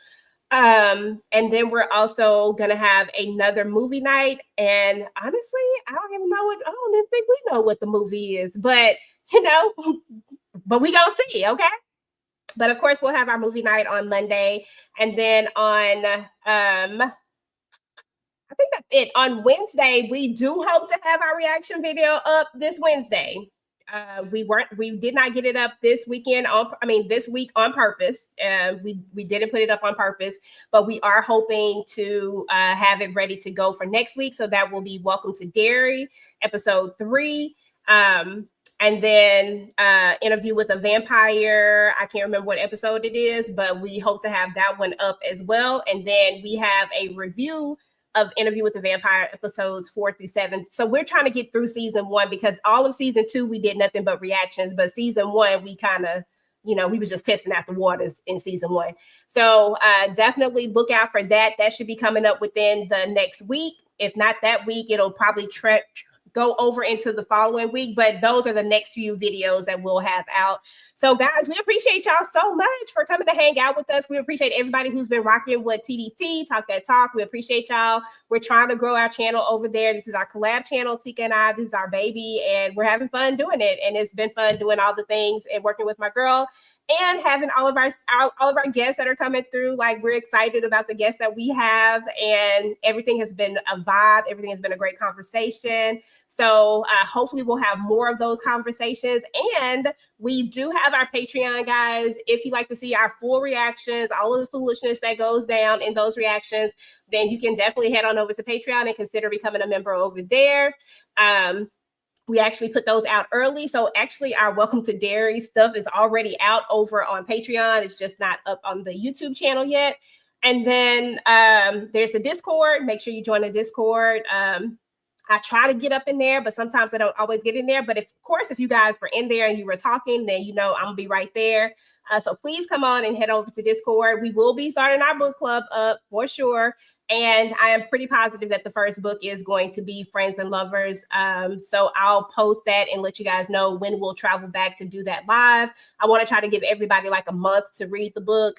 And then we're also gonna have another movie night. And honestly, I don't even think we know what the movie is, but but we gonna see, okay? But of course, we'll have our movie night on Monday, and then on I think that's it. On Wednesday, we do hope to have our reaction video up this Wednesday. We did not get it up this week on purpose. We didn't put it up on purpose, but we are hoping to have it ready to go for next week. So that will be Welcome to Dairy, episode 3. And then Interview with a Vampire. I can't remember what episode it is, but we hope to have that one up as well. And then we have a review of Interview with the Vampire episodes 4 through 7. So we're trying to get through season 1, because all of season 2, we did nothing but reactions. But season 1, we kind of, we was just testing out the waters in season 1. So definitely look out for that. That should be coming up within the next week. If not that week, it'll probably go over into the following week, but those are the next few videos that we'll have out. So guys, we appreciate y'all so much for coming to hang out with us. We appreciate everybody who's been rocking with TDT, Talk That Talk. We appreciate y'all. We're trying to grow our channel over there. This is our collab channel, Tika and I. This is our baby, and we're having fun doing it. And it's been fun doing all the things and working with my girl and having all of our guests that are coming through. Like, we're excited about the guests that we have, and everything has been a vibe. Everything has been a great conversation. So hopefully we'll have more of those conversations. And we do have our Patreon, guys. If you like to see our full reactions, all of the foolishness that goes down in those reactions, then you can definitely head on over to Patreon and consider becoming a member over there. We actually put those out early. So actually our Welcome to Dairy stuff is already out over on Patreon. It's just not up on the YouTube channel yet. And then there's the Discord. Make sure you join the Discord. I try to get up in there, but sometimes I don't always get in there. But of course, if you guys were in there and you were talking, then I'm gonna be right there. So please come on and head over to Discord. We will be starting our book club up for sure. And I am pretty positive that the first book is going to be Friends and Lovers. So I'll post that and let you guys know when we'll travel back to do that live. I want to try to give everybody like a month to read the book.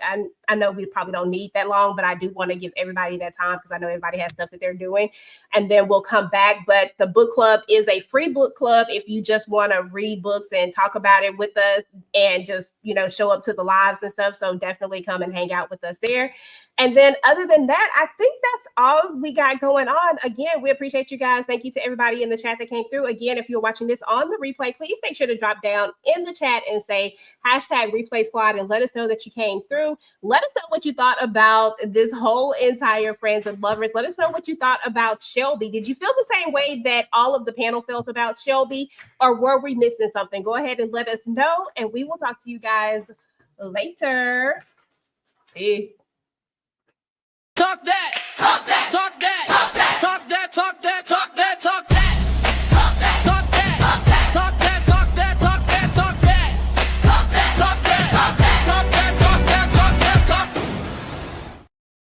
I know we probably don't need that long, but I do want to give everybody that time because I know everybody has stuff that they're doing. And then we'll come back. But the book club is a free book club if you just want to read books and talk about it with us and just, show up to the lives and stuff. So definitely come and hang out with us there. And then other than that, I think that's all we got going on. Again, we appreciate you guys. Thank you to everybody in the chat that came through. Again, if you're watching this on the replay, please make sure to drop down in the chat and say hashtag replay squad and let us know that you came through. Let us know what you thought about this whole entire Friends and Lovers. Let us know what you thought about Shelby. Did you feel the same way that all of the panel felt about Shelby, or were we missing something? Go ahead and let us know, and we will talk to you guys later. Peace.